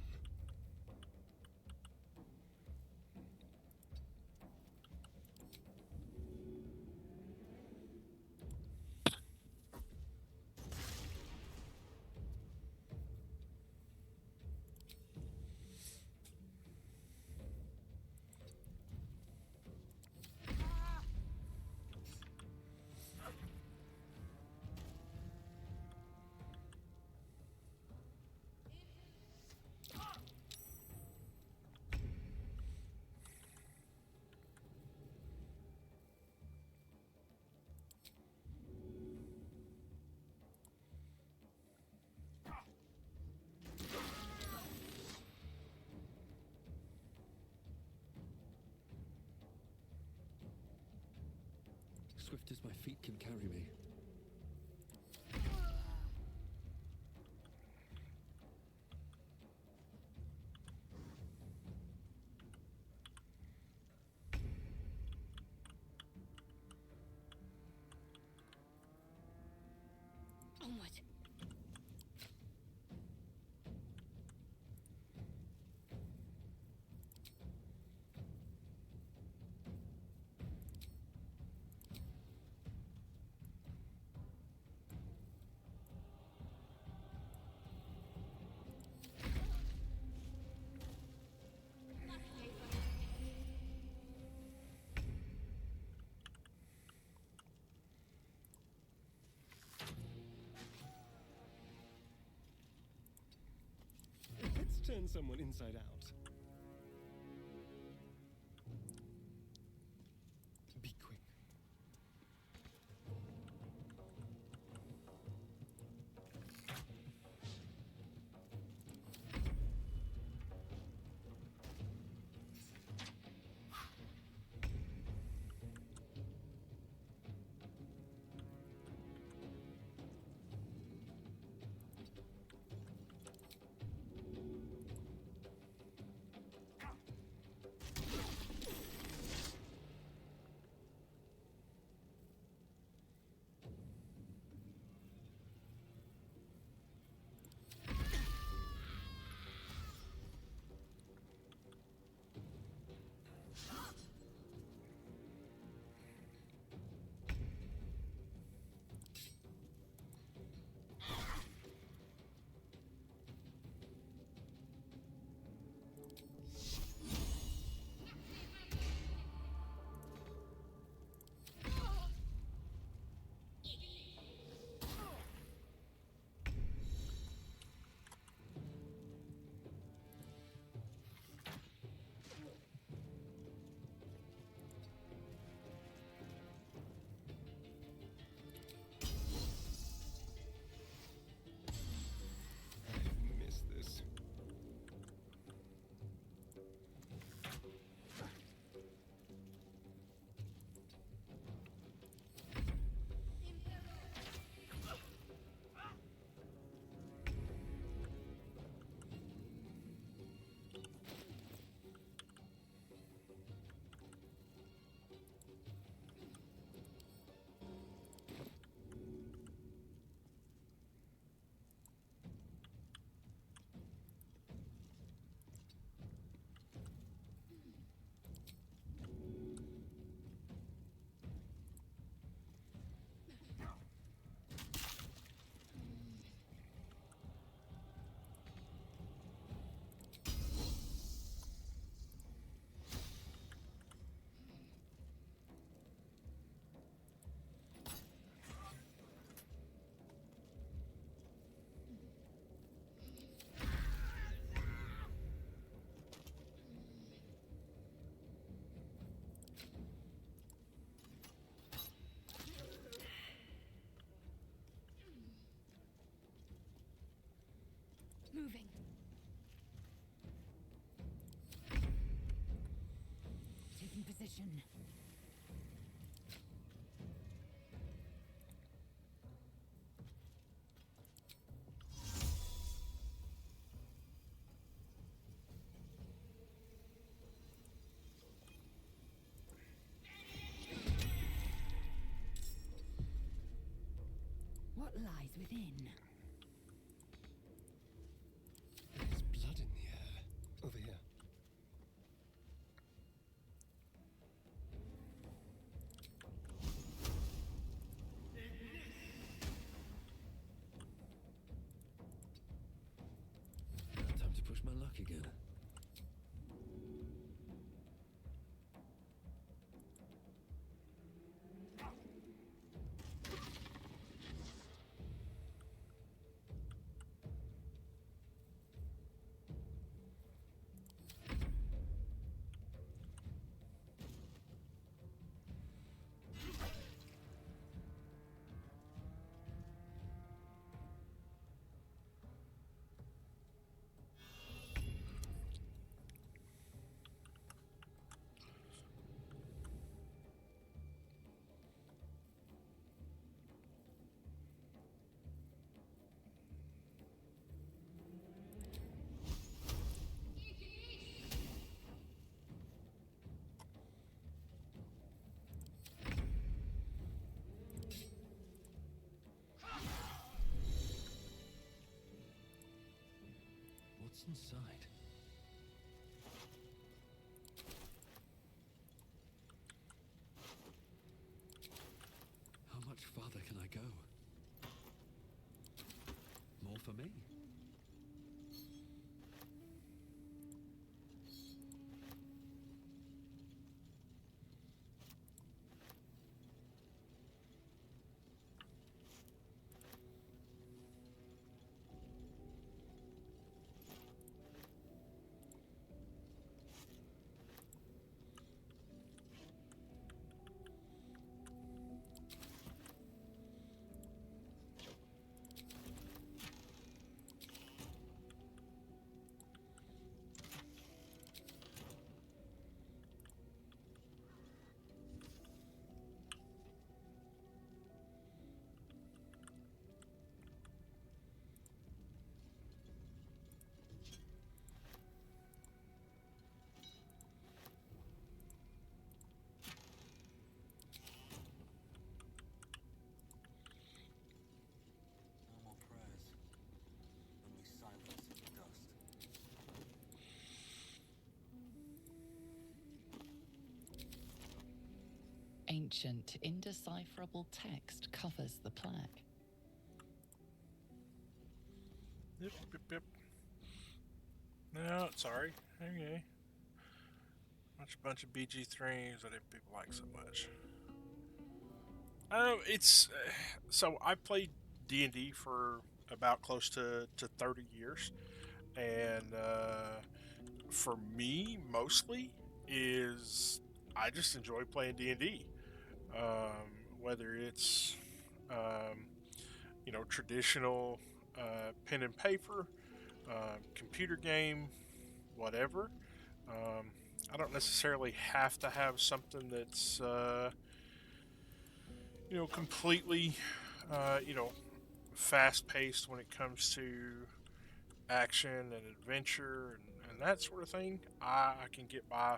Swift as my feet can carry me. Onward. Let's turn someone inside out. Be quick. Miss this. Moving. Taking position. What lies within? There's blood in the air. Over here. Time to push my luck again. What's inside? How much farther can I go? More for me. No more prayers. Only silence and dust. Ancient, indecipherable text covers the plaque. Yep, yep, yep. No, sorry. Okay. Watch a bunch of BG3s that people like so much. It's so I played D&D for about close to 30 years, and for me, mostly is I just enjoy playing D&D. Whether it's um, traditional pen and paper, computer game, whatever. Um, I don't necessarily have to have something that's completely fast paced when it comes to action and adventure and that sort of thing. I can get by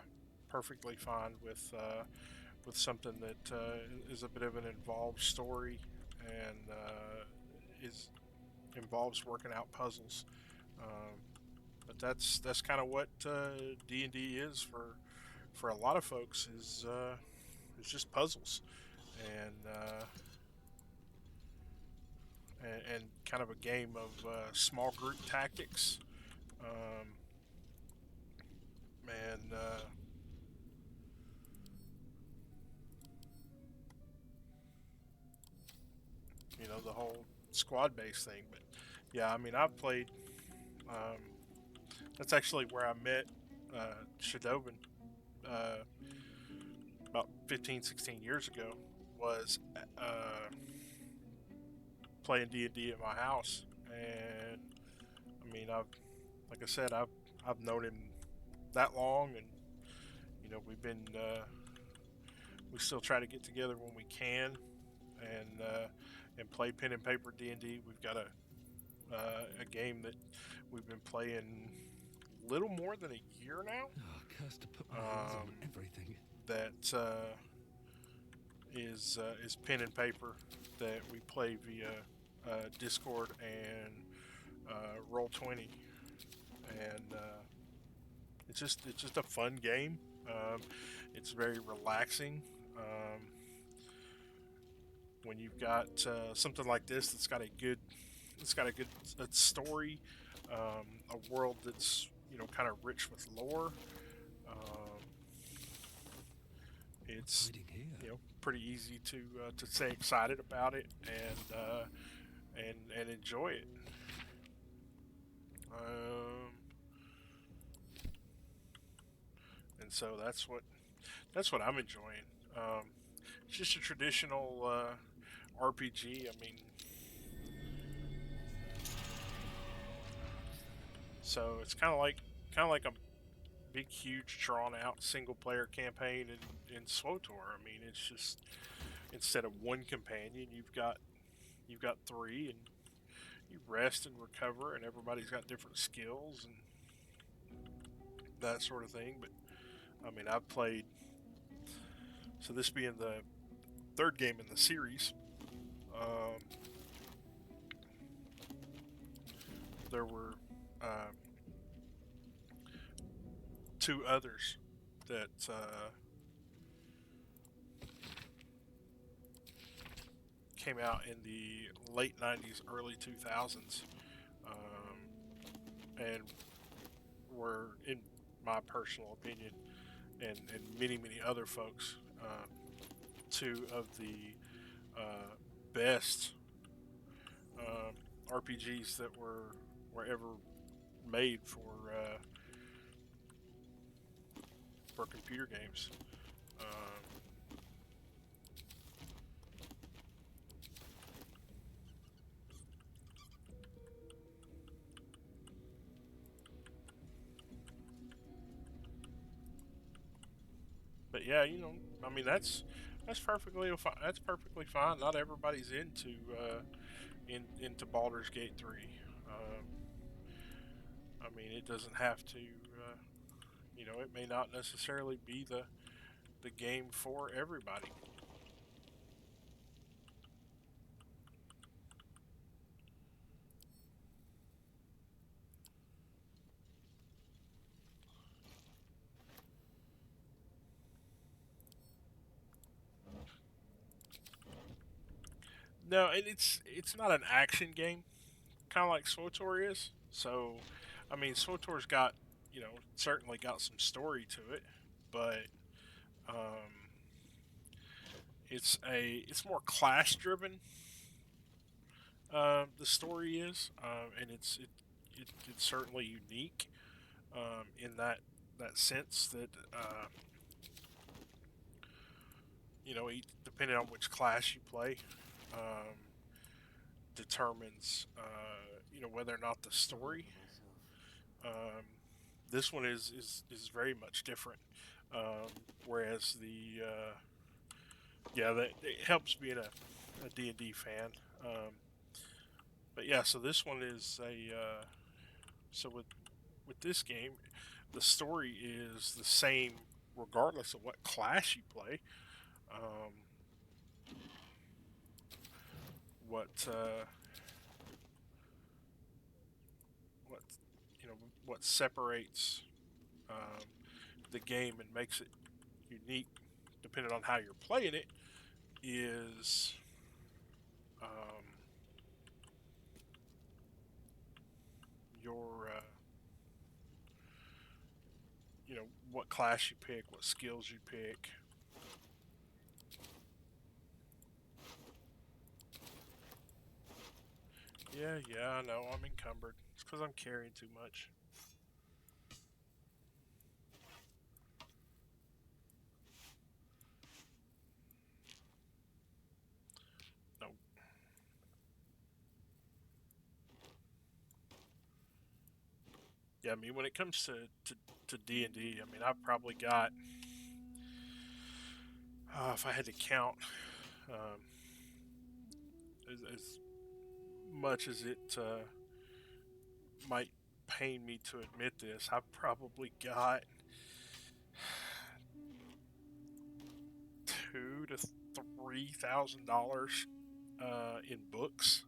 perfectly fine with something that is a bit of an involved story and is involves working out puzzles. Um, but that's kind of what D&D is for a lot of folks is it's just puzzles and, and kind of a game of small group tactics. Um, and the whole squad based thing. But yeah, I mean, I've played. Um, that's actually where I met Shadowban uh, about 15, 16 years ago. Was playing D&D at my house, and I mean, like I said, I've known him that long, and we still try to get together when we can, and play pen and paper D&D. We've got a game that we've been playing little more than a year now. Oh, cursed to put my hands on everything. That is pen and paper that we play via Discord and Roll20, and it's just a fun game. It's very relaxing. When you've got something like this that's got a good story, a world that's kind of rich with lore. Um, it's pretty easy to stay excited about it and enjoy it. And so that's what I'm enjoying. It's just a traditional RPG. I mean, so it's kind of like a big, huge, drawn out single player campaign in SWOTOR. I mean, it's just instead of one companion, you've got three, and you rest and recover, and everybody's got different skills and that sort of thing. But I mean, I've played. So this being the third game in the series, there were two others that came out in the late 90s, early 2000s, and were, in my personal opinion, and many, many other folks, two of the best RPGs that were ever made for computer games. But yeah, I mean that's perfectly fine. Not everybody's into Baldur's Gate 3. I mean, it doesn't have to. It may not necessarily be the game for everybody. No, and it's not an action game, kind of like SWTOR is. So, I mean, SWTOR's got certainly got some story to it, but um, it's more class driven. The story is, and it's certainly unique in that sense that depending on which class you play, um, determines whether or not the story. Um, this one is very much different. Whereas that it helps being a D&D fan. But yeah, so this one is so with this game, the story is the same regardless of what class you play. Um, what what what separates the game and makes it unique, depending on how you're playing it, is your what class you pick, what skills you pick. Yeah, I know. I'm encumbered. It's because I'm carrying too much. No. Yeah, I mean, when it comes to D&D, I mean, I've probably got, if I had to count, um, as much as it might pain me to admit this, I've probably got $2,000 to $3,000 in books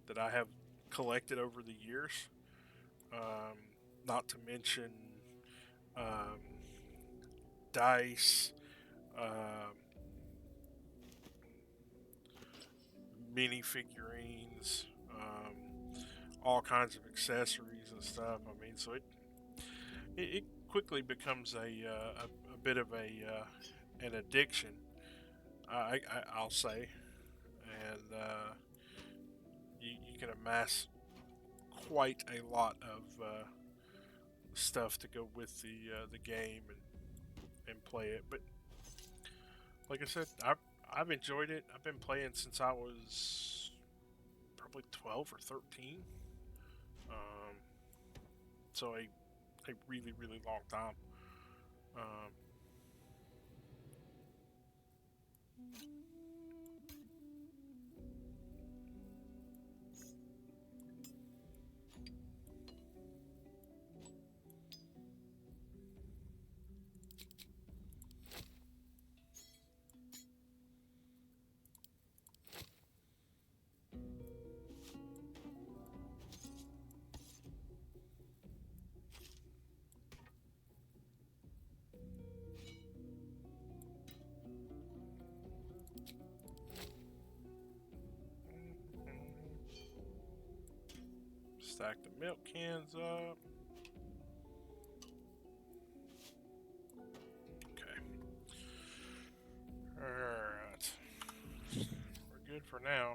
that I have collected over the years. Not to mention um, dice, um, mini figurines, all kinds of accessories and stuff. I mean, so it quickly becomes a bit of an addiction. I'll say, and you can amass quite a lot of stuff to go with the game and play it. But like I said, I've enjoyed it. I've been playing since I was probably 12 or 13. Um, so a really, really long time. Um, Stack the milk cans up. Okay. Alright. We're good for now.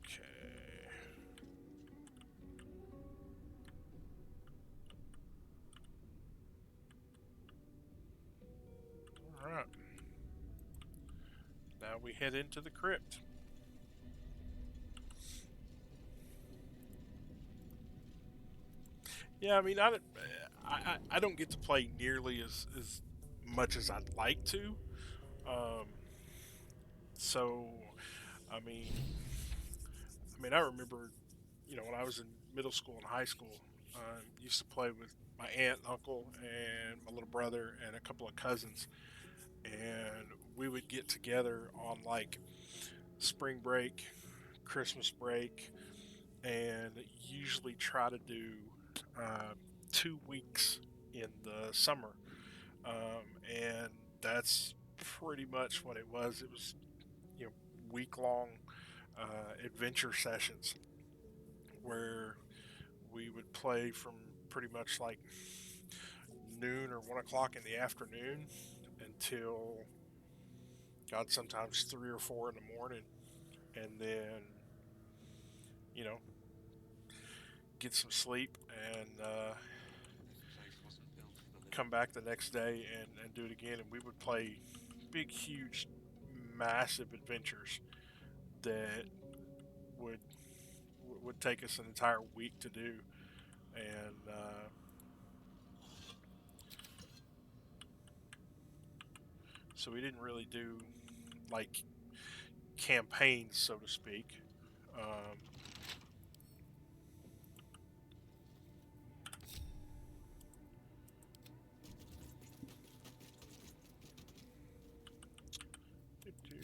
Okay. Alright. Now we head into the crypt. Yeah, I mean, I don't get to play nearly as much as I'd like to. Um, so, I mean, I remember, when I was in middle school and high school, used to play with my aunt, uncle, and my little brother, and a couple of cousins, and we would get together on like spring break, Christmas break, and usually try to do 2 weeks in the summer. And that's pretty much what it was. It was, you know, week long adventure sessions where we would play from pretty much like noon or 1 o'clock in the afternoon until God, sometimes 3 or 4 in the morning, and then you know get some sleep and come back the next day and do it again. And we would play big, huge, massive adventures that would would take us an entire week to do. And so we didn't really do like campaigns, so to speak. Um,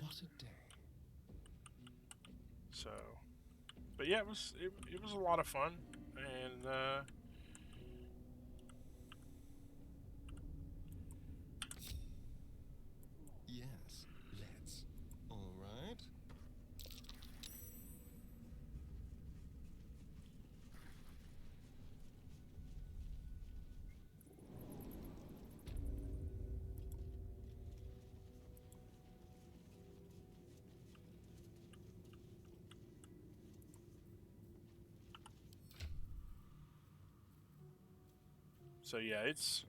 What a day. so, but yeah, it was a lot of fun, and Yes, let's. All right. so yeah, it's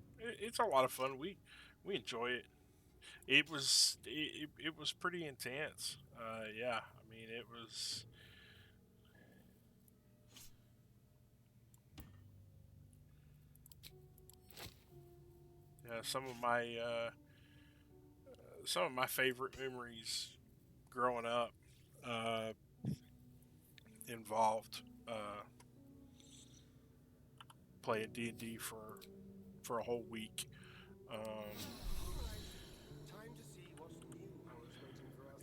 a lot of fun. We enjoy it. It was pretty intense. Yeah, I mean it was. Yeah, some of my favorite memories growing up uh, involved playing D&D for a whole week. Um,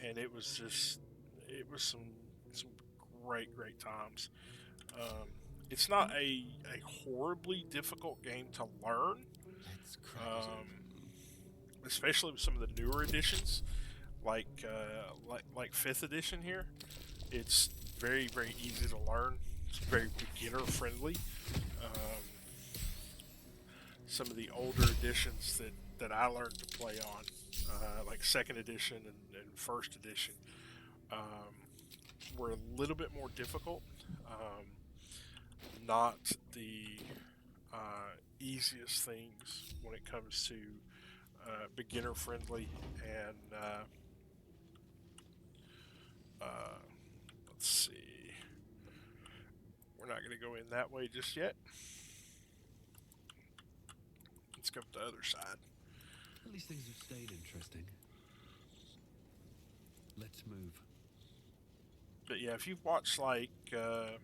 and it was just some great times. It's not a horribly difficult game to learn, Let's crack it um, open. especially with some of the newer editions, like fifth edition here. It's very easy to learn. It's very beginner friendly. Um, some of the older editions that I learned to play on, like second edition and first edition, um, were a little bit more difficult. Um, not the easiest things when it comes to beginner friendly and let's see. We're not going to go in that way just yet. Let's go to the other side. At least things have stayed interesting. Let's move. But yeah, if you've watched like uh,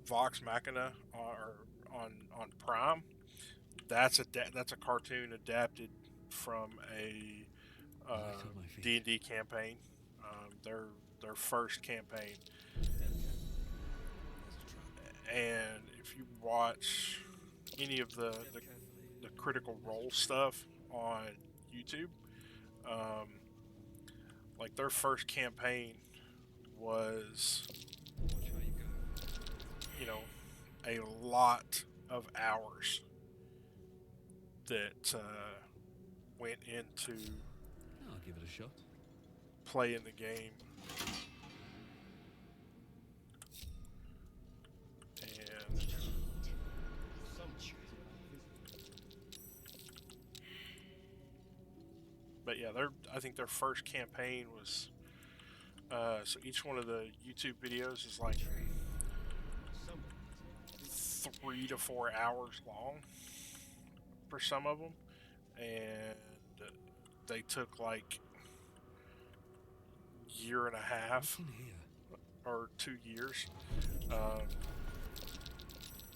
Vox Machina or on Prime, that's a cartoon adapted from a D&D campaign. Their first campaign, and if you watch any of the Critical Role stuff on YouTube, um, like their first campaign was, you know, a lot of hours that went into I'll give it a shot. playing the game. And but yeah, I think their first campaign was so each one of the YouTube videos is like 3 to 4 hours long for some of them, and they took like year and a half or 2 years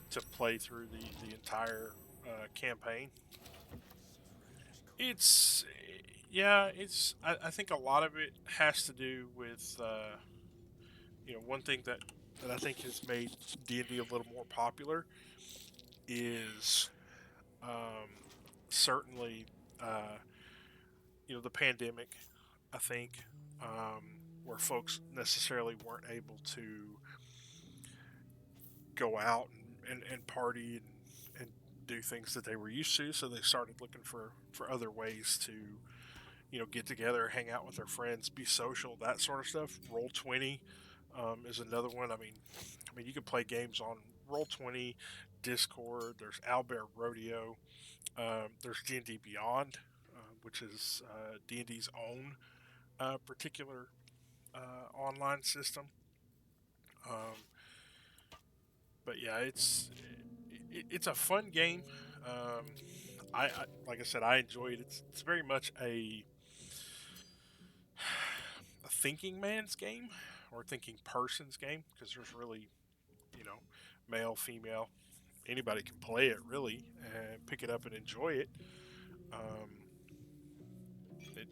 to play through the entire campaign. It's I think a lot of it has to do with one thing that I think has made D&D a little more popular is certainly the pandemic. I think where folks necessarily weren't able to go out and party and do things that they were used to, so they started looking for other ways to get together, hang out with their friends, be social, that sort of stuff. Roll20 is another one. I mean, you can play games on Roll20, Discord. There's Owlbear Rodeo. There's D&D Beyond, which is D&D's own particular online system. But yeah, it's a fun game. I like I said, I enjoy it. It's very much a thinking man's game or thinking person's game, because there's really, male, female, anybody can play it really and pick it up and enjoy it. Um,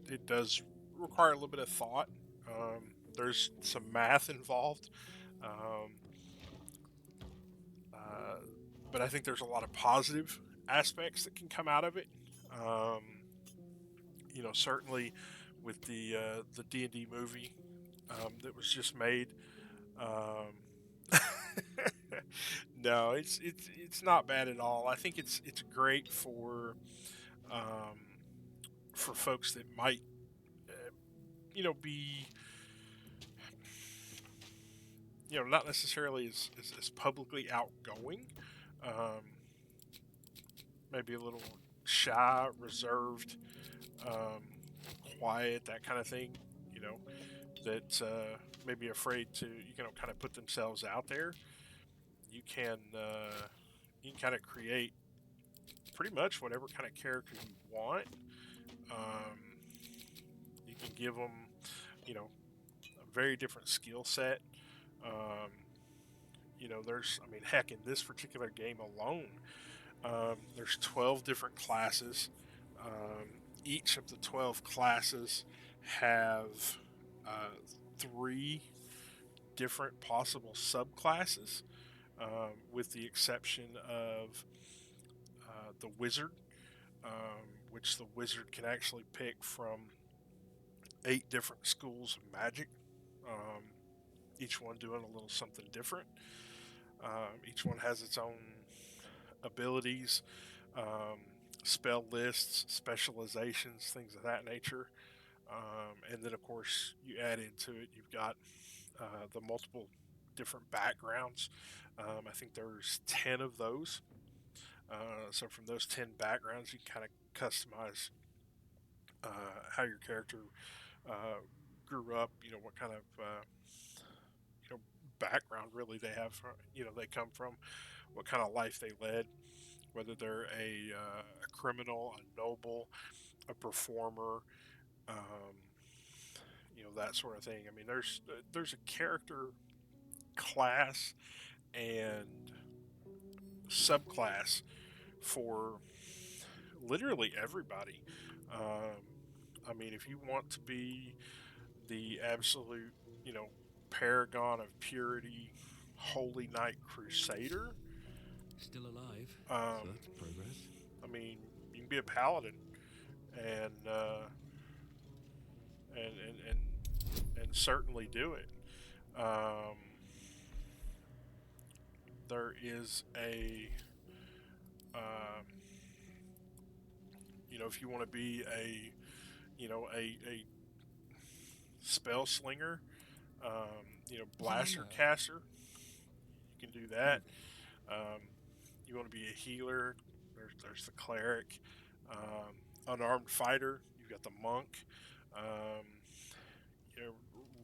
it does require a little bit of thought. There's some math involved. Um, but I think there's a lot of positive aspects that can come out of it. Um, certainly with the D&D movie that was just made. No, it's not bad at all. I think it's great for folks that might be not necessarily as publicly outgoing, um, maybe a little shy, reserved, um, quiet, that kind of thing. That maybe afraid to kind of put themselves out there. You can kind of create pretty much whatever kind of character you want. You can give them a very different skill set. Um, heck, in this particular game alone, there's 12 different classes. Each of the 12 classes have three different possible subclasses, with the exception of the wizard, which the wizard can actually pick from 8 different schools of magic, um, each one doing a little something different. Each one has its own abilities, spell lists, specializations, things of that nature. And then, of course, you add into it, you've got the multiple different backgrounds. I think there's 10 of those. So from those 10 backgrounds, you can kind of customize how your character grew up, what kind of background really they have, they come from, what kind of life they led, whether they're a criminal, a noble, a performer, um, that sort of thing. I mean, there's a character class and subclass for literally everybody. I mean, if you want to be the absolute, paragon of purity, holy knight crusader, Still alive. um, So that's progress. I mean, you can be a paladin, and and and certainly do it. Um, there is a um, if you want to be a spell slinger, blaster caster, you can do that. Um, you want to be a healer, there's the cleric, unarmed fighter. You've got the monk, um,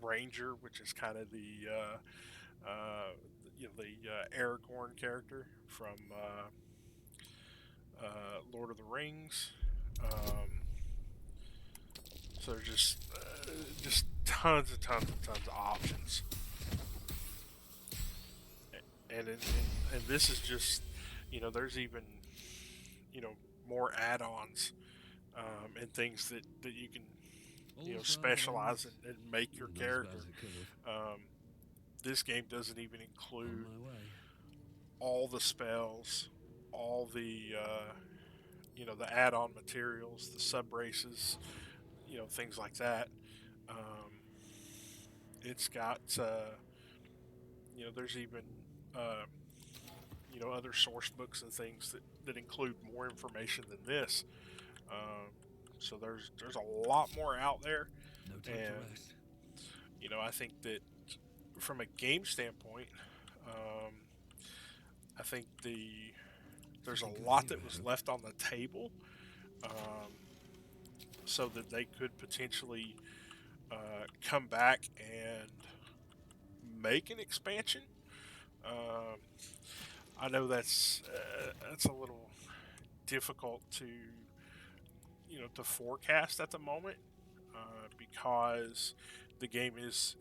ranger, which is kind of the Aragorn character from Lord of the Rings. Um, so there's just tons and tons and tons of options, and this is just there's even more add-ons and things that you can specialize and make your character. Um, this game doesn't even include all the spells, all the add-on materials, the sub races, things like that. It's got there's even uh, other source books and things that include more information than this. So there's a lot more out there, and I think that from a game standpoint, um, I think there's a lot that was left on the table, um, so that they could potentially come back and make an expansion. Um, I know that's a little difficult to forecast at the moment because the game is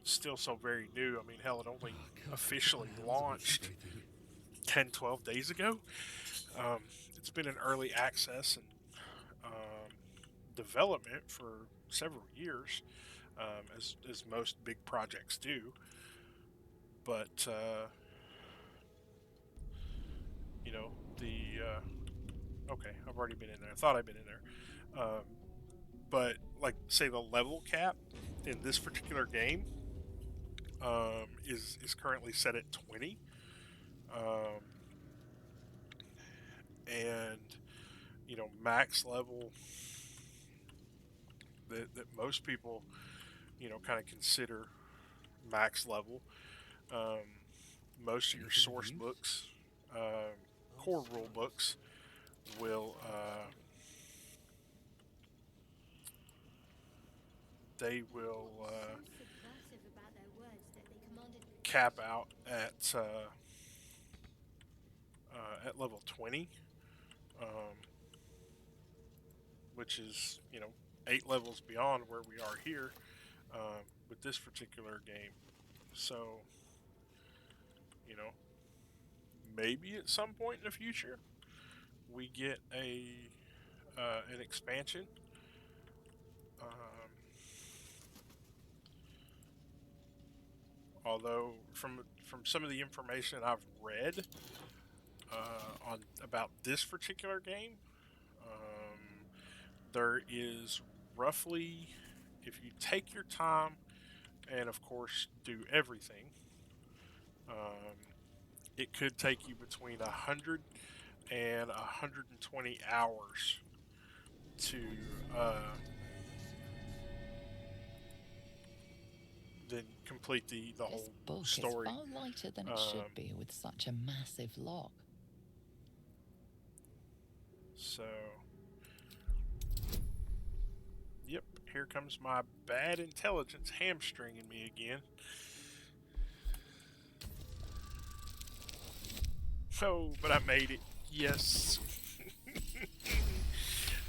still so very new. I mean, hell, it only officially launched 10, 12 days ago. It's been in early access and development for several years, as most big projects do. But okay, I've already been in there. I thought I'd been in there. But like, say the level cap in this particular game is currently set at 20, um, and max level that most people kind of consider max level. Um, most of your source books, core rule books, will they will cap out at level 20, um, which is 8 levels beyond where we are here with this particular game. So maybe at some point in the future we get an expansion. Although from some of the information I've read on about this particular game, there is roughly, if you take your time and of course do everything, it could take you between 100 and 120 hours to then complete the whole book story. is far lighter than it should be with such a massive lock. So, yep, here comes my bad intelligence hamstringing me again. Oh, but I made it. Yes.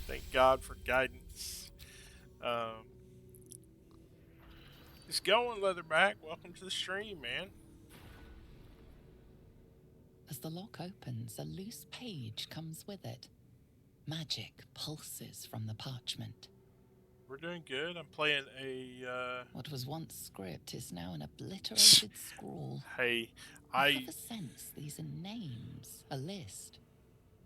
Thank God for guidance. It's going, Leatherback. Welcome to the stream, man. As the lock opens, a loose page comes with it. Magic pulses from the parchment. We're doing good. I'm playing a... What was once script is now an obliterated scrawl. Hey, I have a sense these are names, a list.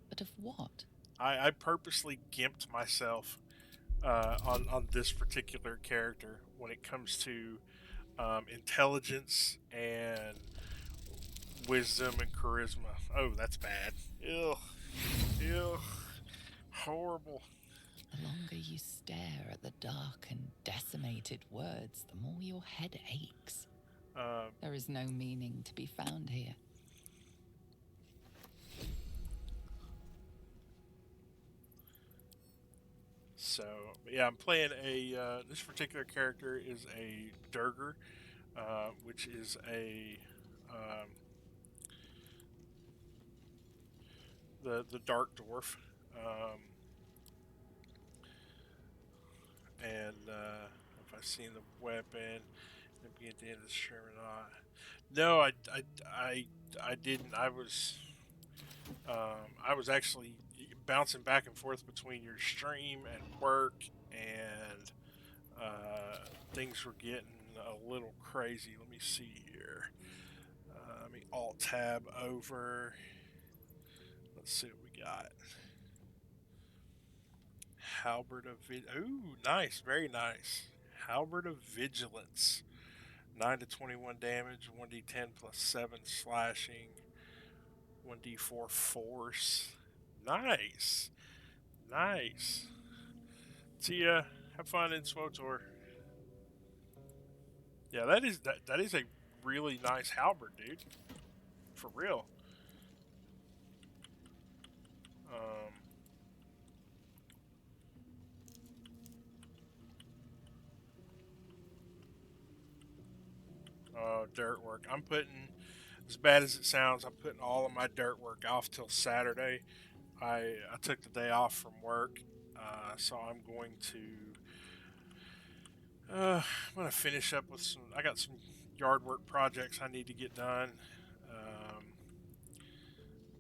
But of what? I purposely gimped myself on this particular character when it comes to intelligence and wisdom and charisma. Oh, that's bad. Ew, ew, horrible. The longer you stare at the dark and decimated words, the more your head aches. There is no meaning to be found here. So yeah, I'm playing a. This particular character is a Durger, which is a the dark dwarf, and if I've seen the weapon, it'd be at the end of the stream or not. No, I didn't. I was actually bouncing back and forth between your stream and work, and things were getting a little crazy. Let me see here. Let me alt tab over. Let's see what we got. Halberd of Ooh, nice, very nice. Halberd of Vigilance. 9 to 21 damage, 1d10 plus 7 slashing, 1d4 force. Nice. Nice. See ya. Have fun in SWOTOR. Yeah, that is a really nice halberd, dude. For real. Dirt work. I'm putting, as bad as it sounds, I'm putting all of my dirt work off till Saturday. I took the day off from work, so I'm going to finish up with some. I got some yard work projects I need to get done,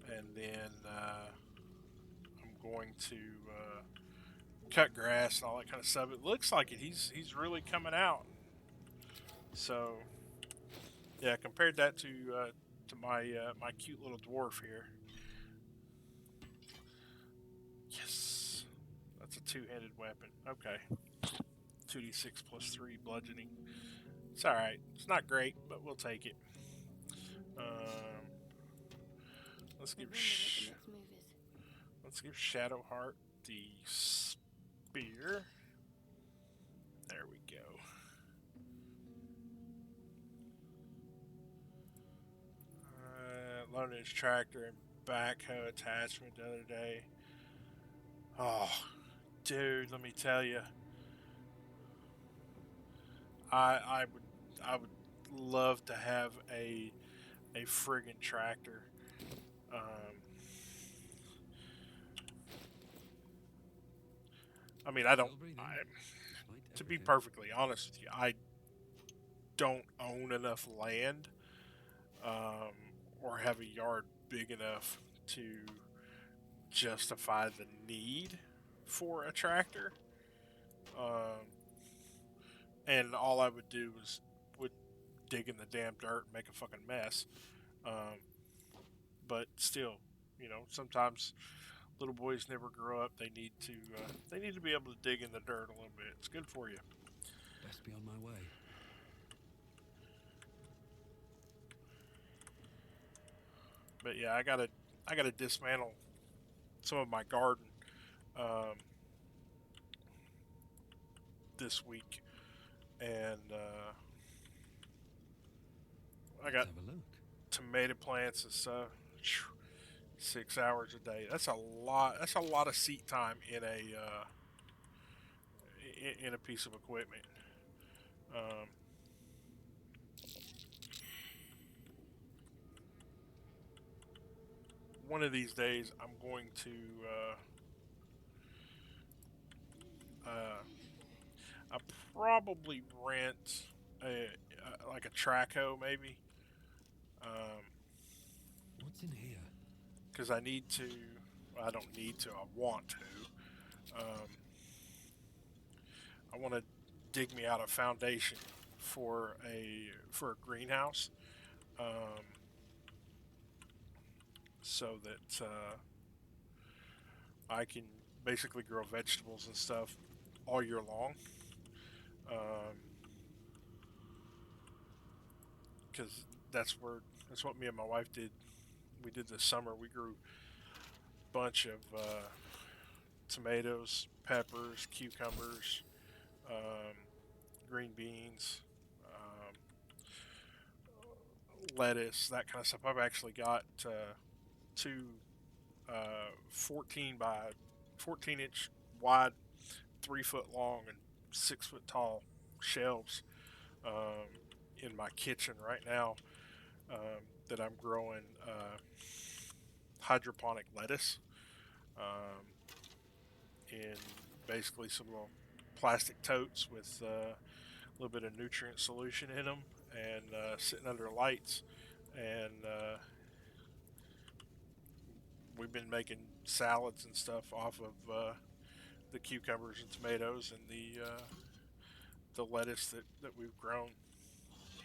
and then I'm going to cut grass and all that kind of stuff. It looks like it. He's really coming out. So yeah, compared that to my cute little dwarf here. Yes, that's a two-handed weapon. Okay, 2d6 plus 3 bludgeoning. It's all right. It's not great, but we'll take it. Let's give Shadowheart the spear. There we go. Loaned his tractor and backhoe attachment the other day. Oh, dude, let me tell you, I would love to have a friggin' tractor. I mean, I don't. To be perfectly honest with you, I don't own enough land or have a yard big enough to justify the need for a tractor. And all I would do would dig in the damn dirt and make a fucking mess. But still, sometimes little boys never grow up. They need to be able to dig in the dirt a little bit. It's good for you. Best be on my way. But yeah, I gotta dismantle some of my garden this week, and I got tomato plants and stuff. 6 hours a day. That's a lot. That's a lot of seat time in a piece of equipment. One of these days, I'm going to. I probably rent like a traco maybe. What's in here? Because I need to. Well, I don't need to. I want to. I want to dig me out a foundation for a greenhouse, so that I can basically grow vegetables and stuff all year long. Because that's what me and my wife did. We did this summer. We grew a bunch of tomatoes, peppers, cucumbers, um, green beans, lettuce, that kind of stuff. I've actually got two 14 by 14-inch wide, 3 foot long, and 6 foot tall shelves in my kitchen right now that I'm growing hydroponic lettuce in basically some little plastic totes with a little bit of nutrient solution in them and sitting under lights. And we've been making salads and stuff off of the cucumbers and tomatoes and the lettuce that we've grown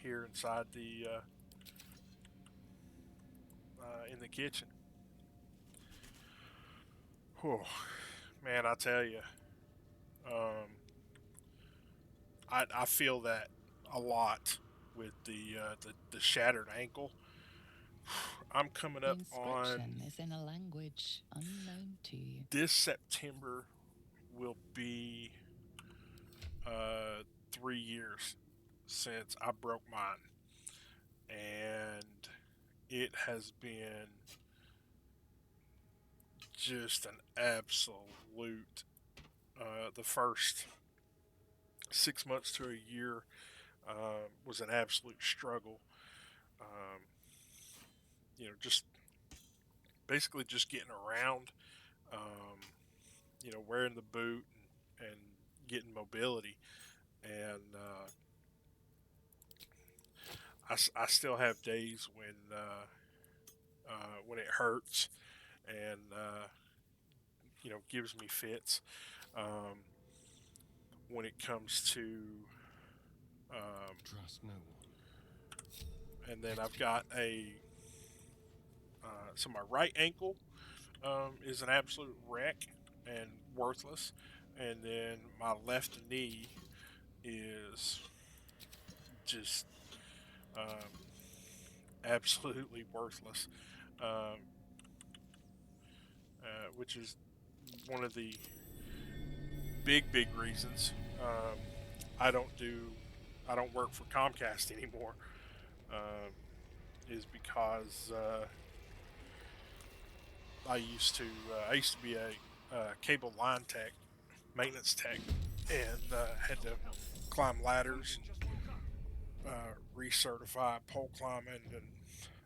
here inside the in the kitchen. Whew, man, I tell you, um, I feel that a lot with the shattered ankle. I'm coming The up on inscription is in a language unknown to you. this September will be 3 years since I broke mine, and it has been just an absolute the first 6 months to a year was an absolute struggle. Um, just basically just getting around, um, wearing the boot and getting mobility. And I still have days when it hurts and gives me fits. Um, when it comes to Trust no one. and then I've got so my right ankle is an absolute wreck and worthless, and then my left knee is just absolutely worthless, um, which is one of the big reasons I don't do I don't work for Comcast anymore. Is because I used to be a cable line tech, maintenance tech, and had to climb ladders, recertify pole climbing, and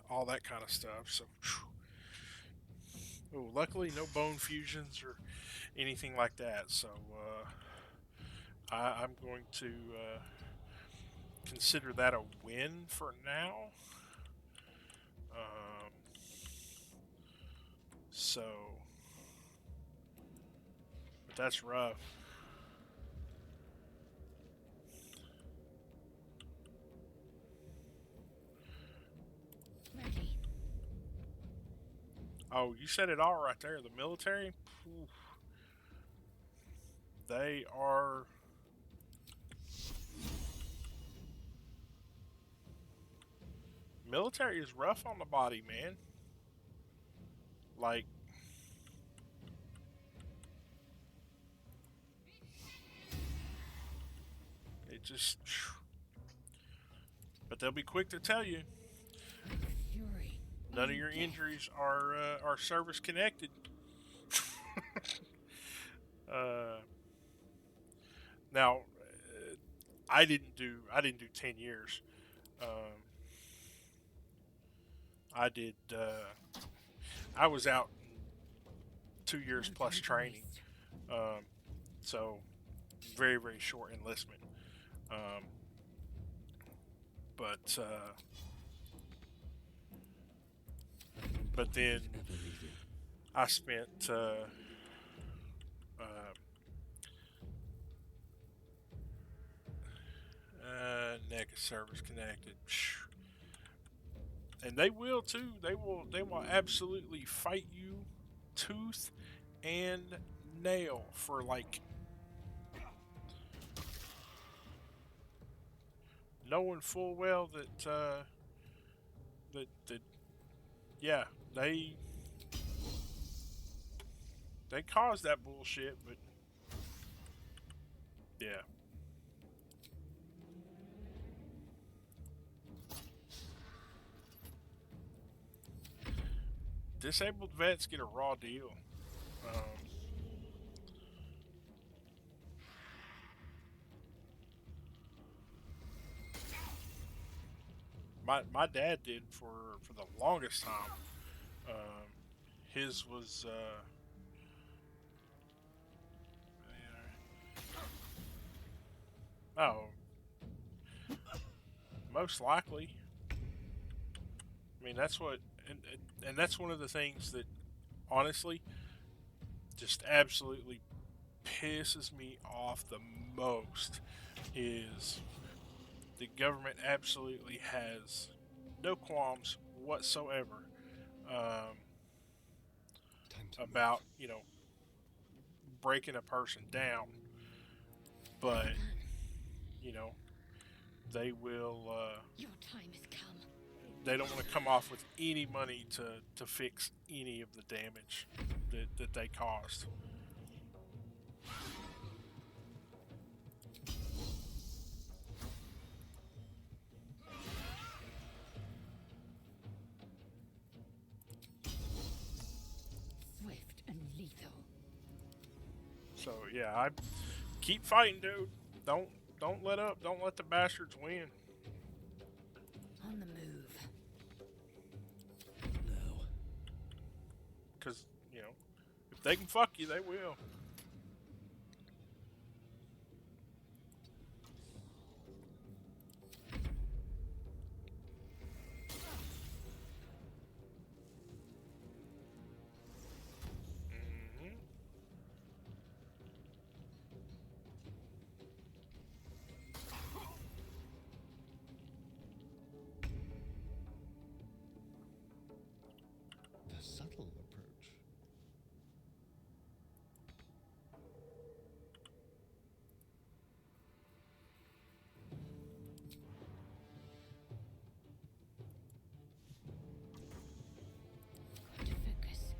all that kind of stuff. So, luckily, no bone fusions or anything like that. So, I'm going to consider that a win for now. So, but that's rough. Ready. Oh, you said it all right there. The military, oof, they are. Military is rough on the body, man. Like, it just. But they'll be quick to tell you Fury. none of your injuries are service connected. uh, Now, I didn't do 10 years. Um, I did. I was out 2 years plus training. Um, so very short enlistment. Um, but then I spent neck service connected, and they will too. They will absolutely fight you tooth and nail for like knowing full well that that yeah, they caused that bullshit, but yeah. Disabled vets get a raw deal. My dad did for the longest time. His was oh, most likely. I mean, that's what, and that's one of the things that honestly just absolutely pisses me off the most is the government absolutely has no qualms whatsoever um, about breaking a person down, but you know they will. Your time has come. They don't want to come off with any money to fix any of the damage that they caused. Swift and lethal. So yeah, I keep fighting, dude. Don't let up. Don't let the bastards win. On the move. No. Because if they can fuck you, they will. Mhm. The subtle approach. Got to focus.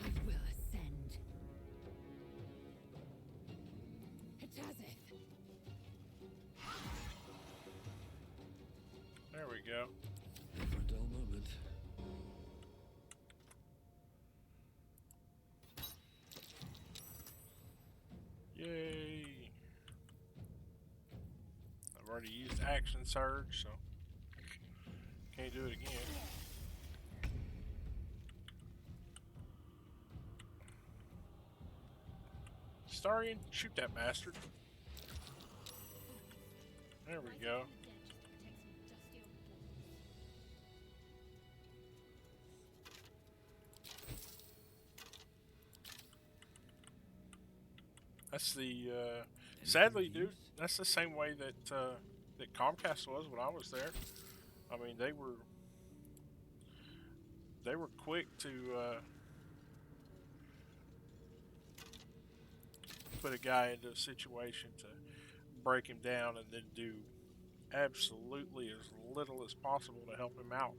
I will ascend. Hatazeth. There we go. Never a dull moment. Yay! I've already used action surge, so can't do it again. Starian, shoot that bastard. There we go. That's the sadly, dude. That's the same way that Comcast was when I was there. I mean, they were quick to put a guy into a situation to break him down and then do absolutely as little as possible to help him out.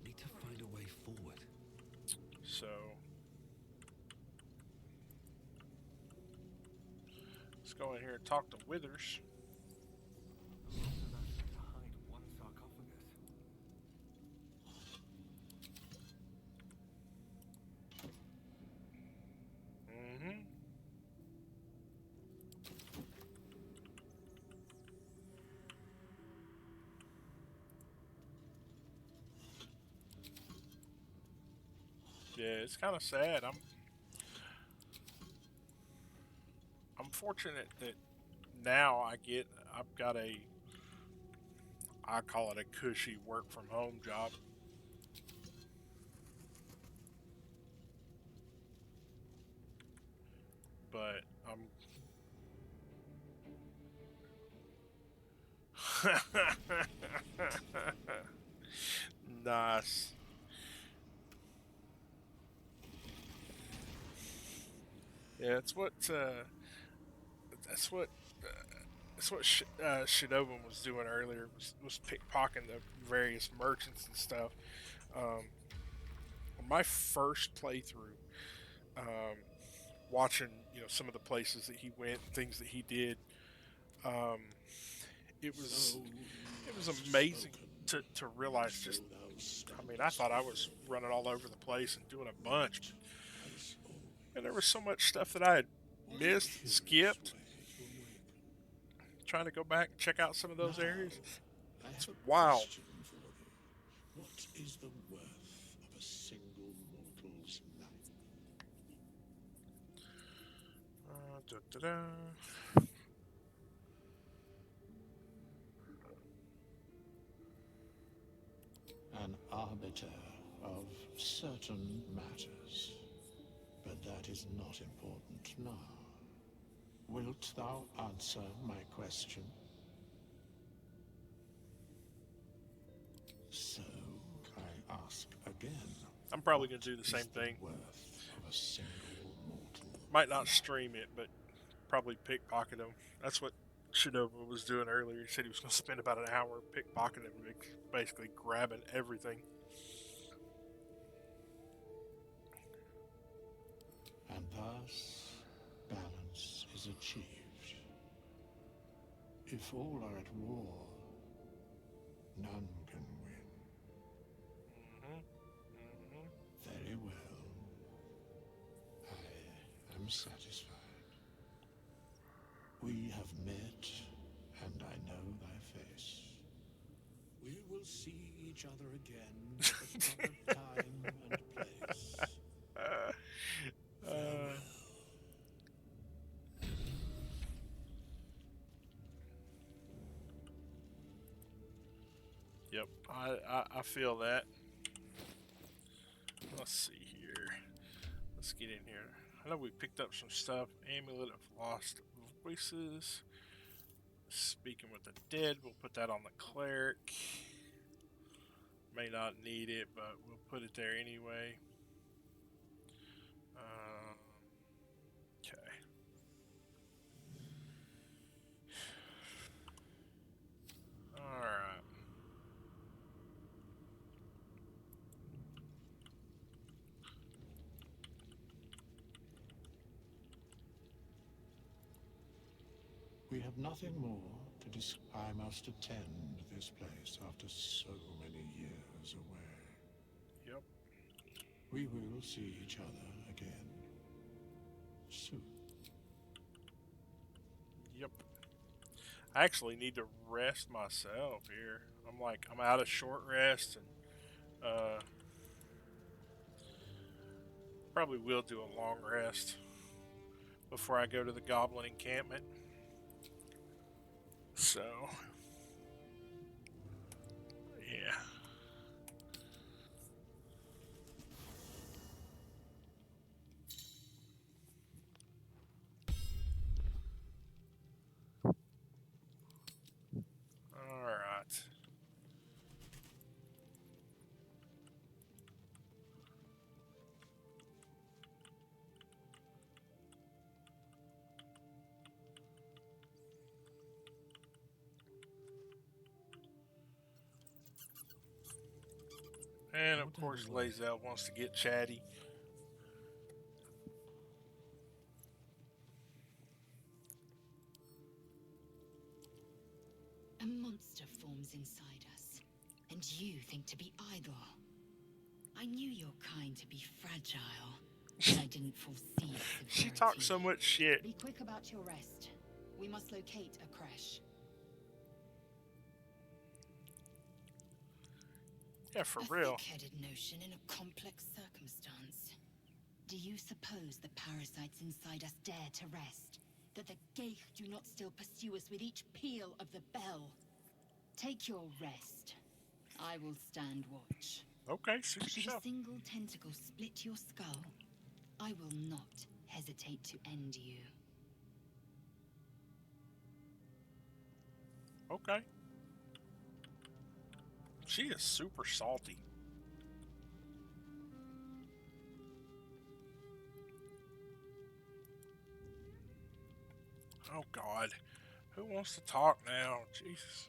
Need to find a way forward. So let's go in here and talk to Withers. To hide one sarcophagus. Mm-hmm. Yeah, it's kind of sad. I'm fortunate that now I've got I call it a cushy work from home job. Yeah, that's what Shadowin was doing earlier, was pickpocketing the various merchants and stuff. On my first playthrough, um, watching some of the places that he went, things that he did, um, it was it was amazing to realize just. I mean, I thought I was running all over the place and doing a bunch, but and there was so much stuff that I had missed and skipped. Trying to go back and check out some of those areas. I It's have a wild. question for you. What is the worth of a single mortal's life? Da-da-da. An arbiter of certain matters. But that is not important now. Wilt thou answer my question? So, I ask again. I'm probably going to do the same thing. Worth of a single mortal. Might not stream it, but probably pickpocket him. That's what Shinobu was doing earlier. He said he was going to spend about an hour pickpocketing him, basically grabbing everything. And thus, balance is achieved. If all are at war, none can win. Very well. I am satisfied. We have met, and I know thy face. We will see each other again at the proper time and place. Farewell. Yep, I feel that. Let's see here. Let's get in here. I know we picked up some stuff. Amulet of Lost Voices. Speaking with the Dead. We'll put that on the Cleric. May not need it, but we'll put it there anyway. Okay. Alright. We have nothing more to discuss. I must attend this place after so many years away. Yep. We will see each other again soon. Yep. I actually need to rest myself here. I'm out of short rest, and probably will do a long rest before I go to the Goblin encampment. So, yeah. All right. And of course, Lazel wants to get chatty. A monster forms inside us, and you think to be idle. I knew your kind to be fragile, but I didn't foresee its She talks so much shit. Be quick about your rest. We must locate a crash. Yeah, for a real. Thick-headed notion in a complex circumstance. Do you suppose the parasites inside us dare to rest? That the Geich do not still pursue us with each peal of the bell? Take your rest. I will stand watch. Okay, suit Should yourself. a single tentacle split your skull, I will not hesitate to end you. Okay. She is super salty. God. Who wants to talk now? Jesus.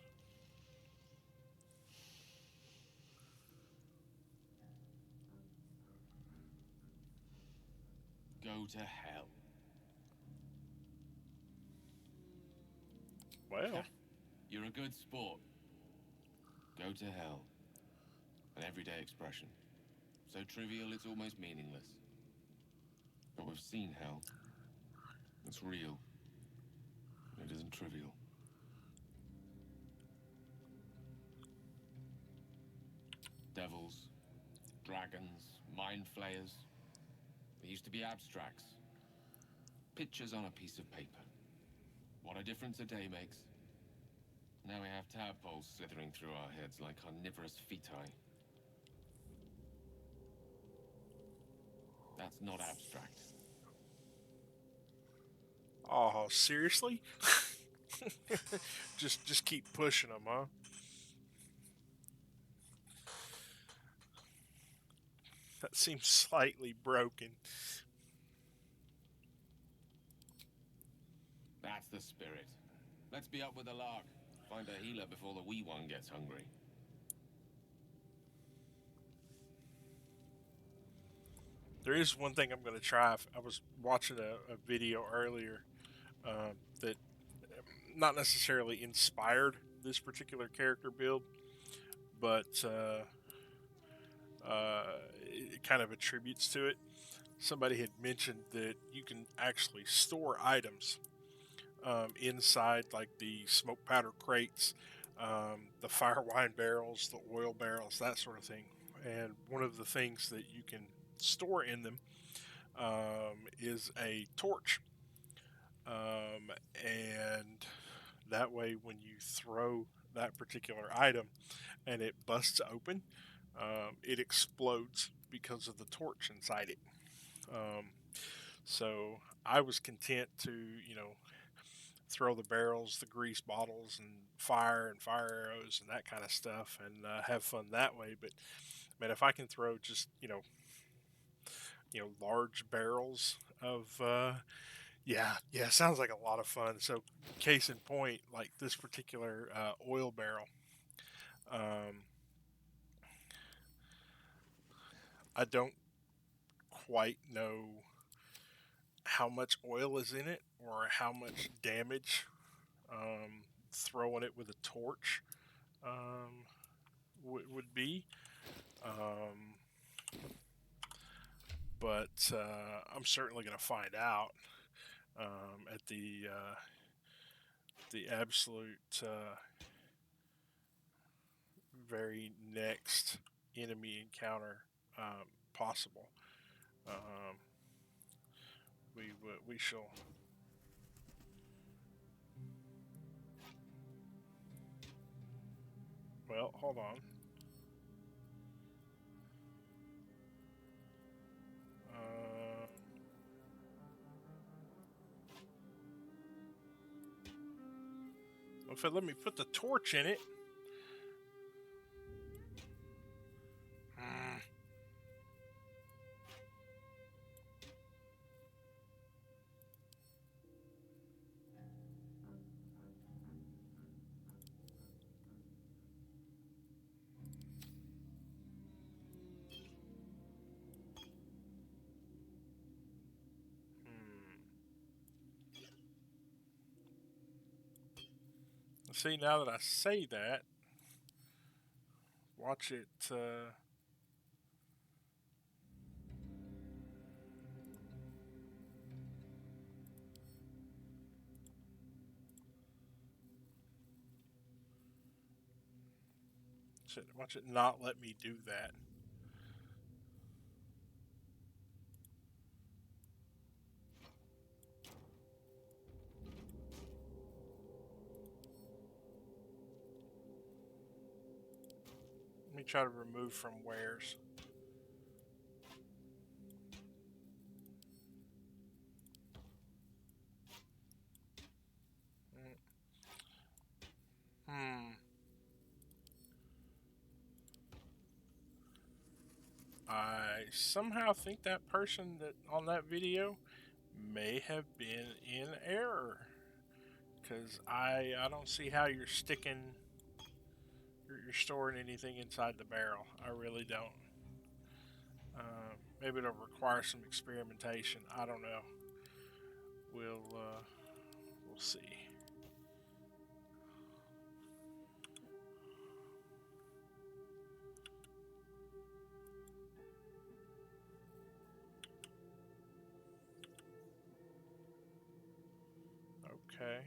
Go to hell. Well. You're a good sport. Go to hell. An everyday expression. So trivial it's almost meaningless. But we've seen hell. It's real. It isn't trivial. Devils, dragons, mind flayers. They used to be abstracts. Pictures on a piece of paper. What a difference a day makes. Now we have tadpoles slithering through our heads like carnivorous feti. That's not abstract. Oh, seriously? just keep pushing them, huh? That seems slightly broken. That's the spirit. Let's be up with the lark. Find a healer before the wee one gets hungry. There is one thing I'm going to try. I was watching a video earlier that not necessarily inspired this particular character build, but it kind of attributes to it. Somebody had mentioned that you can actually store items inside, like the smoke powder crates, the fire wine barrels, the oil barrels, that sort of thing. And one of the things that you can store in them is a torch. And that way, when you throw that particular item and it busts open, it explodes because of the torch inside it. So I was content to, throw the barrels, the grease bottles, and fire arrows and that kind of stuff, and have fun that way. But man, if I can throw just large barrels of yeah, sounds like a lot of fun. So case in point, like this particular oil barrel, um, I don't quite know how much oil is in it or how much damage throwing it with a torch would be. Um, but I'm certainly going to find out at the absolute very next enemy encounter possible. Um, we shall. Well, hold on. If it let me put the torch in it. See, now that I say that, watch it. Watch it not let me do that. Let me try to remove from wares. I somehow think that person that on that video may have been in error. Because I don't see how you're sticking, you're storing anything inside the barrel. I really don't. Maybe it'll require some experimentation. I don't know. We'll see. Okay.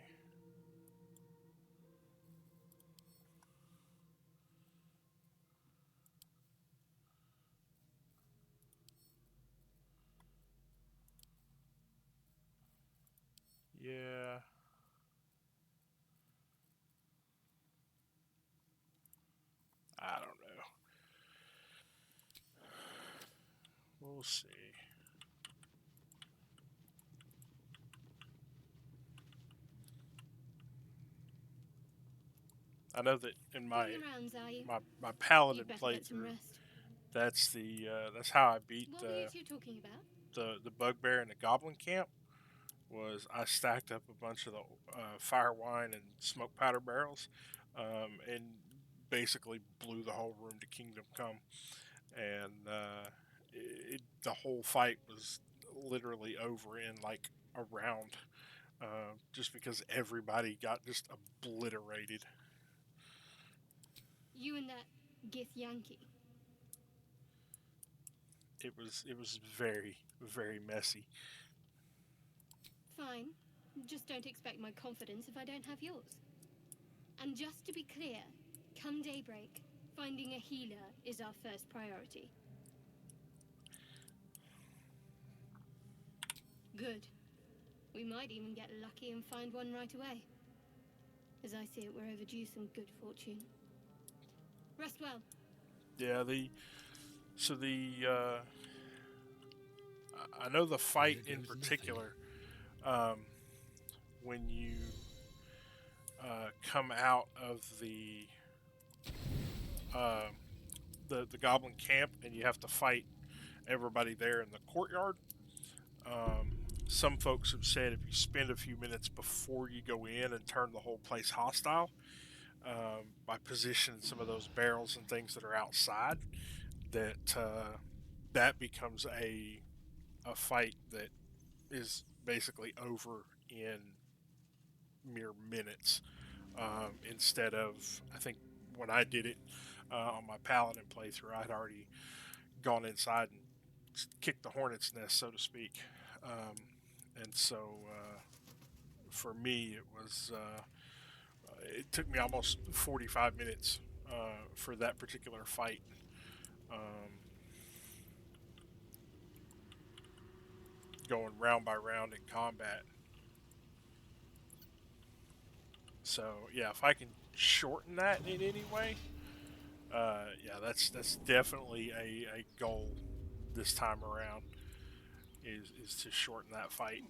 Yeah. I don't know. We'll see. I know that in my Doing the rounds, are you? my paladin You'd better get some playthrough, rest. that's how I beat What were you two talking about? the bugbear in the goblin camp. Was I stacked up a bunch of the fire wine and smoke powder barrels, and basically blew the whole room to kingdom come, and the whole fight was literally over in like a round, just because everybody got just obliterated. You and that Gith Yankee. It was very very messy. Fine. Just don't expect my confidence if I don't have yours. And just to be clear, come daybreak, finding a healer is our first priority. Good. We might even get lucky and find one right away. As I see it, we're overdue some good fortune. Rest well. Yeah, I know the fight in particular, um, when you come out of uh, the goblin camp and you have to fight everybody there in the courtyard. Some folks have said if you spend a few minutes before you go in and turn the whole place hostile, by positioning some of those barrels and things that are outside, that that becomes a fight that is basically over in mere minutes. Instead of, I think when I did it on my paladin playthrough, I'd already gone inside and kicked the hornet's nest, so to speak. And so for me, it took me almost 45 minutes for that particular fight. Um, Going round by round in combat. So yeah, if I can shorten that in any way, yeah, that's definitely a goal this time around. Is to shorten that fight.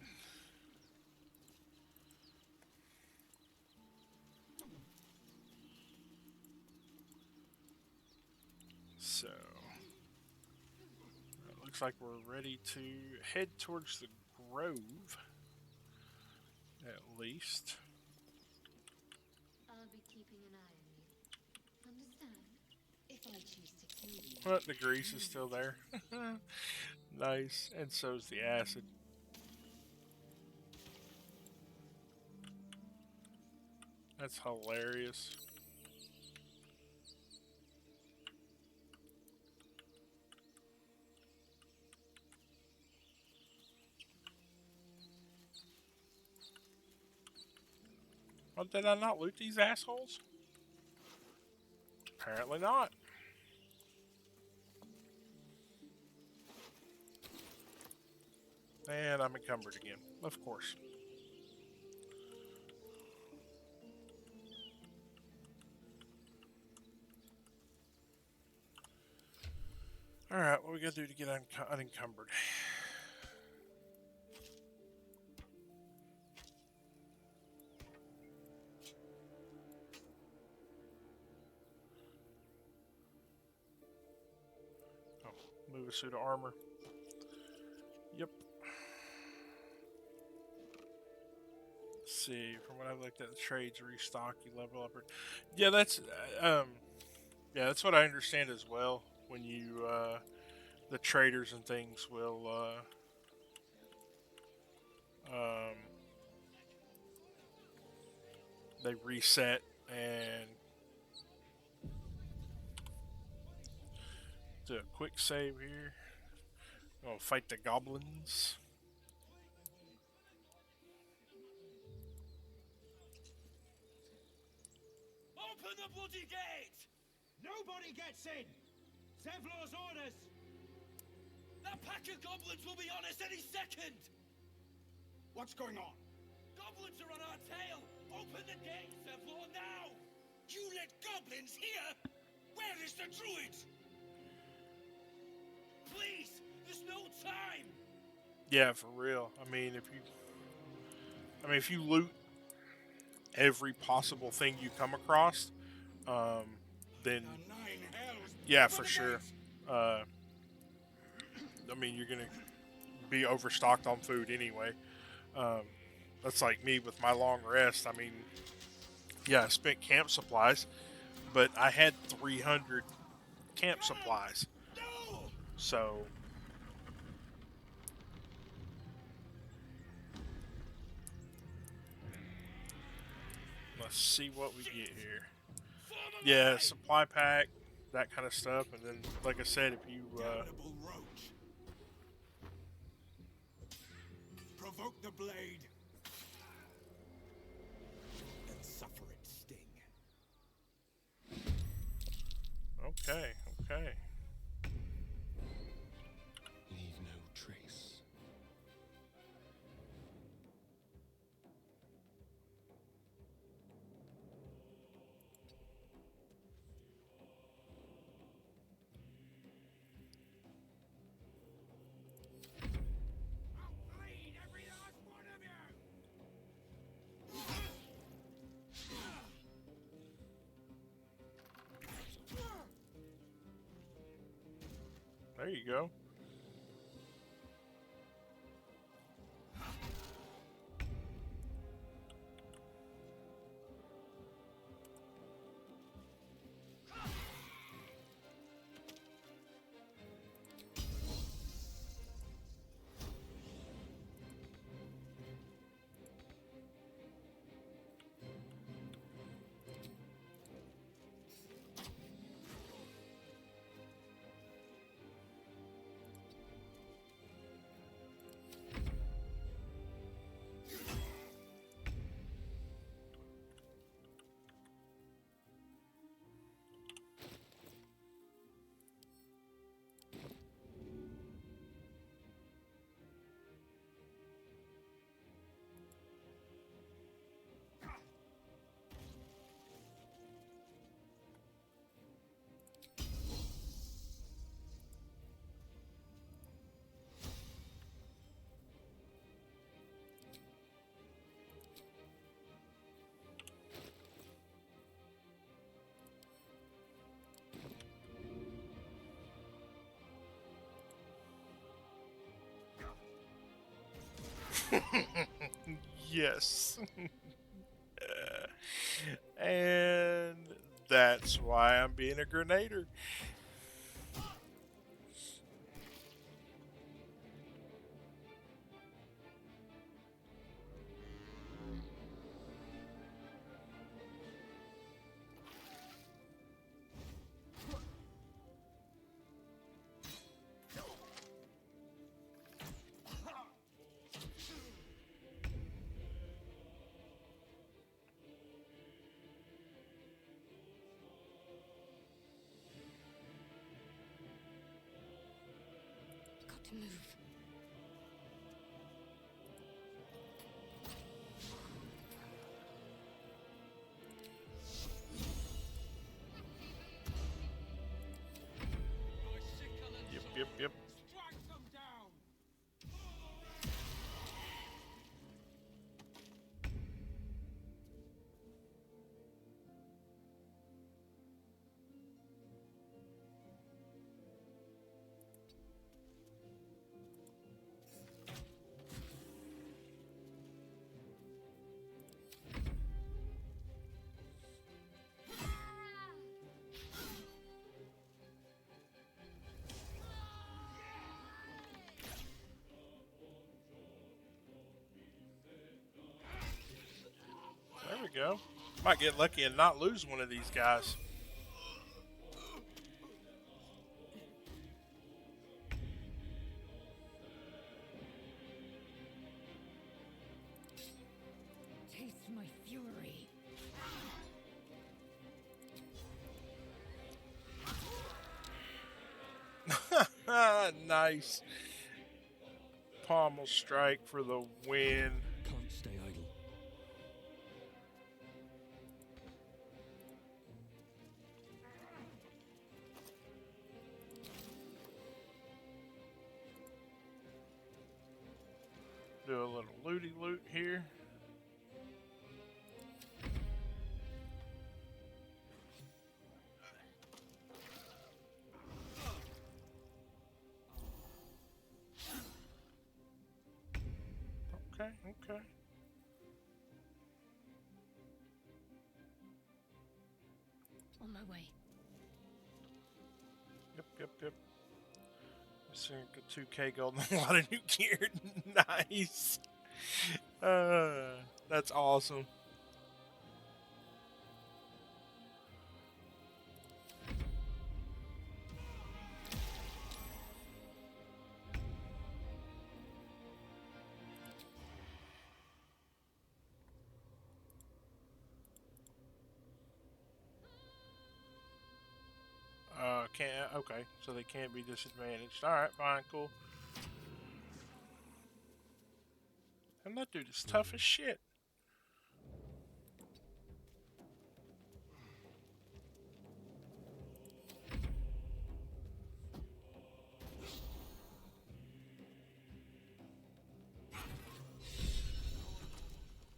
So it looks like we're ready to head towards the grove, at least. I'll be keeping an eye on you. Understand? If I choose to kill you. But the grease is still there. Nice, and so's the acid. That's hilarious. Well, did I not loot these assholes? Apparently not. And I'm encumbered again, of course. Alright, what we gotta do to get unencumbered? Oh, move a suit of armor. Yep. see. From what I've looked at, the trades restock, you level up. Yeah, um, yeah, that's what I understand as well. When you the traders and things will they reset and do a quick save here. Gonna fight the goblins. Open the bloody gate! Nobody gets in! Zevlor's orders! That pack of goblins will be on us any second! What's going on? Goblins are on our tail! Open the gate, Zevlor, now! You let goblins here? Where is the druid? Please, there's no time! Yeah, for real. If you loot every possible thing you come across, then yeah, for sure. You're gonna be overstocked on food anyway. That's like me with my long rest. Yeah, I spent camp supplies, but I had 300 camp supplies. So let's see what we get here. Yeah, supply pack, that kind of stuff, and then, like I said, if you provoke the blade and suffer its sting. okay. Leave no trace. There you go. Yes. And that's why I'm being a grenader. Got to move. Yep. Might get lucky and not lose one of these guys. Taste my fury. Nice. Pommel strike for the win. Can't stay idle. Do a little looty loot here. Okay, okay. On my way. Yep. So 2K gold and a lot of new gear. Nice. That's awesome. Can't. Okay, so they can't be disadvantaged. All right, fine, cool. And that dude is tough as shit.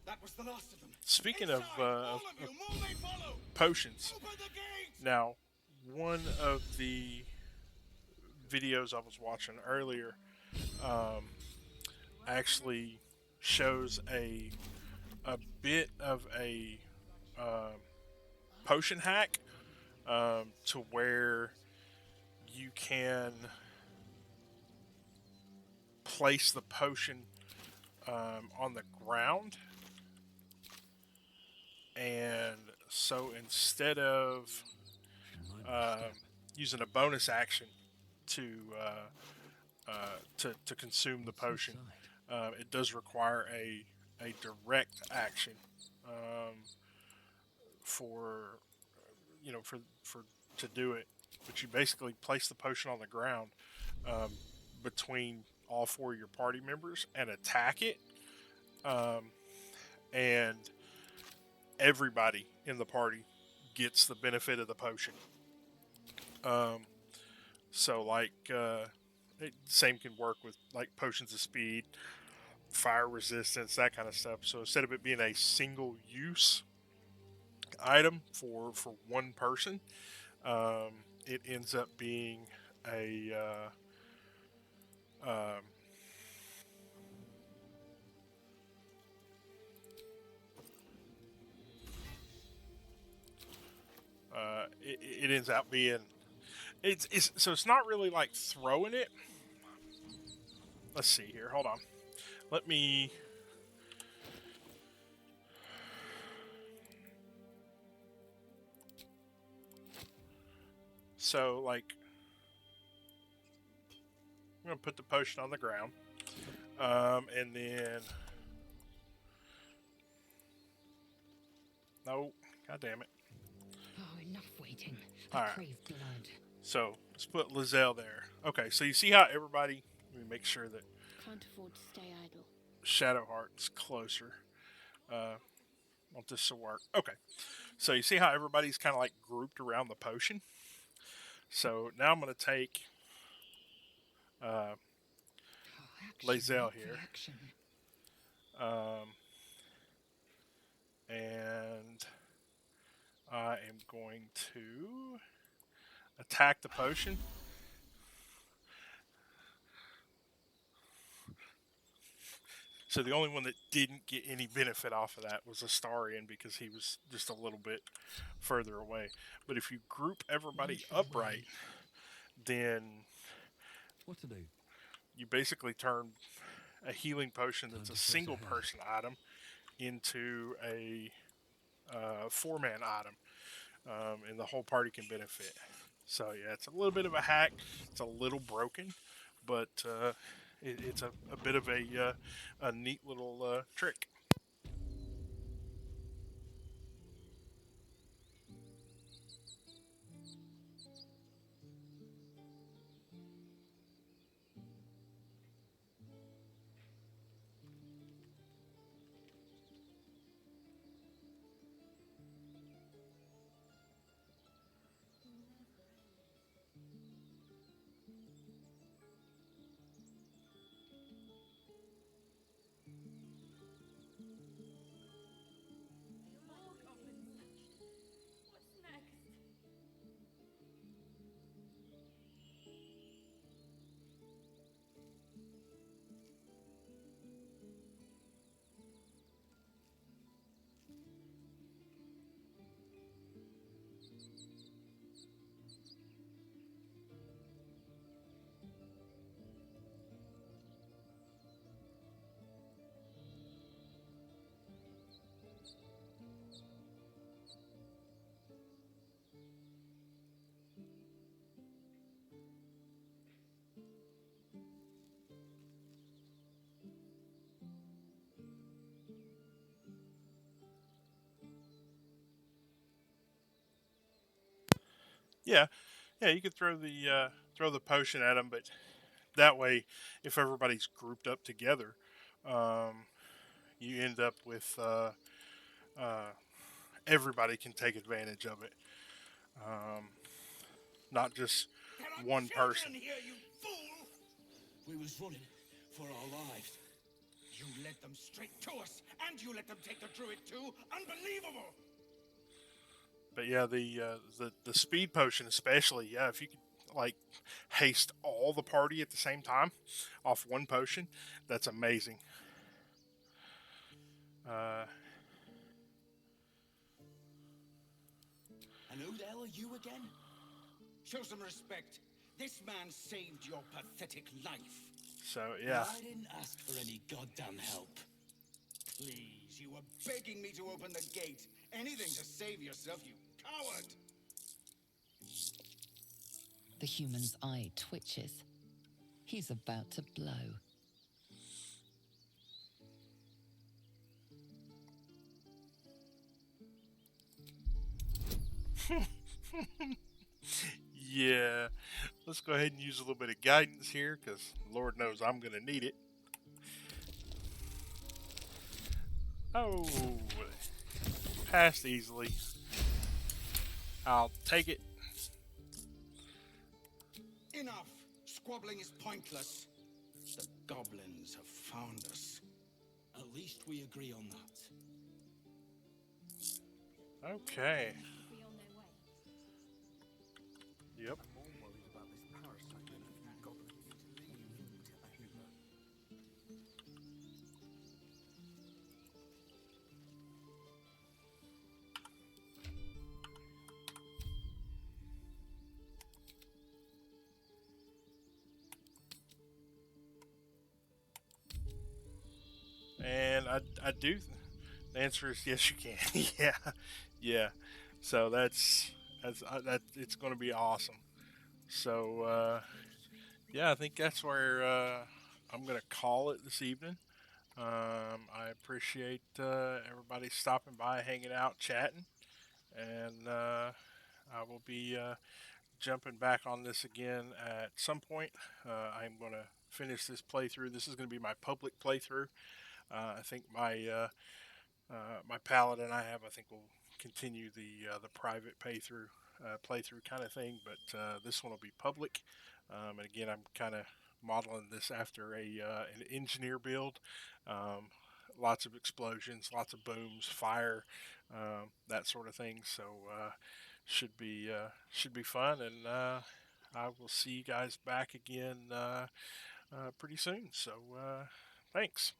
That was the last of them. Speaking Inside, of all of you, more may follow. potions, Open the gates. now one of the videos I was watching earlier actually shows a bit of a potion hack to where you can place the potion on the ground, and so instead of using a bonus action to to consume the potion, it does require a direct action for for to do it. But you basically place the potion on the ground between all four of your party members and attack it, and everybody in the party gets the benefit of the potion. So like same can work with like potions of speed, fire resistance, that kind of stuff. So instead of it being a single use item for one person, it ends up being a it ends up being it's so it's not really like throwing it. Let's see here. Hold on. Let me. So like, I'm gonna put the potion on the ground, and then no, god damn it. Oh, enough waiting. All I right. crave blood. So let's put Lizelle there. Okay, so you see how everybody. Let me make sure that Can't afford to stay idle. Shadowheart's closer. Want this to work? Okay. So you see how everybody's kind of like grouped around the potion. So now I'm going to take Lizelle here, and I am going to attack the potion. So the only one that didn't get any benefit off of that was Astarion, because he was just a little bit further away. But if you group everybody upright, then what to do? You basically turn a healing potion that's a single person item into a 4-man item, and the whole party can benefit. So yeah, it's a little bit of a hack. It's a little broken, but it's a bit of a neat little trick. More goblins. What's next? Yeah, yeah, you could throw the potion at them, but that way, if everybody's grouped up together, um, you end up with uh, everybody can take advantage of it, um, not just There are one person. children here, you fool! We was running for our lives. You led them straight to us, and you let them take the druid too? Unbelievable! But yeah, the speed potion especially. Yeah, if you could like haste all the party at the same time off one potion, that's amazing. Uh, And who the hell are you again? Show some respect. This man saved your pathetic life. so yeah, I didn't ask for any goddamn help. Please, you were begging me to open the gate. Anything to save yourself, you coward! The human's eye twitches. He's about to blow. yeah. Let's go ahead and use a little bit of guidance here, because Lord knows I'm gonna need it. Oh, passed easily. I'll take it. Enough! Squabbling is pointless. The goblins have found us. At least we agree on that. Okay. Be on their way. Yep. I'm more worried about this parasite than a few goblins leaning into the humour. And I do. The answer is yes, you can. yeah, yeah. So that it's going to be awesome. So yeah, I think that's where I'm going to call it this evening. I appreciate everybody stopping by, hanging out, chatting, and I will be jumping back on this again at some point. I'm going to finish this playthrough. This is going to be my public playthrough. I think my palette and I think we'll continue the private playthrough kind of thing, but this one will be public. And again, I'm kind of modeling this after an engineer build. Um, Lots of explosions, lots of booms, fire, that sort of thing. So should be fun, and I will see you guys back again pretty soon. So thanks.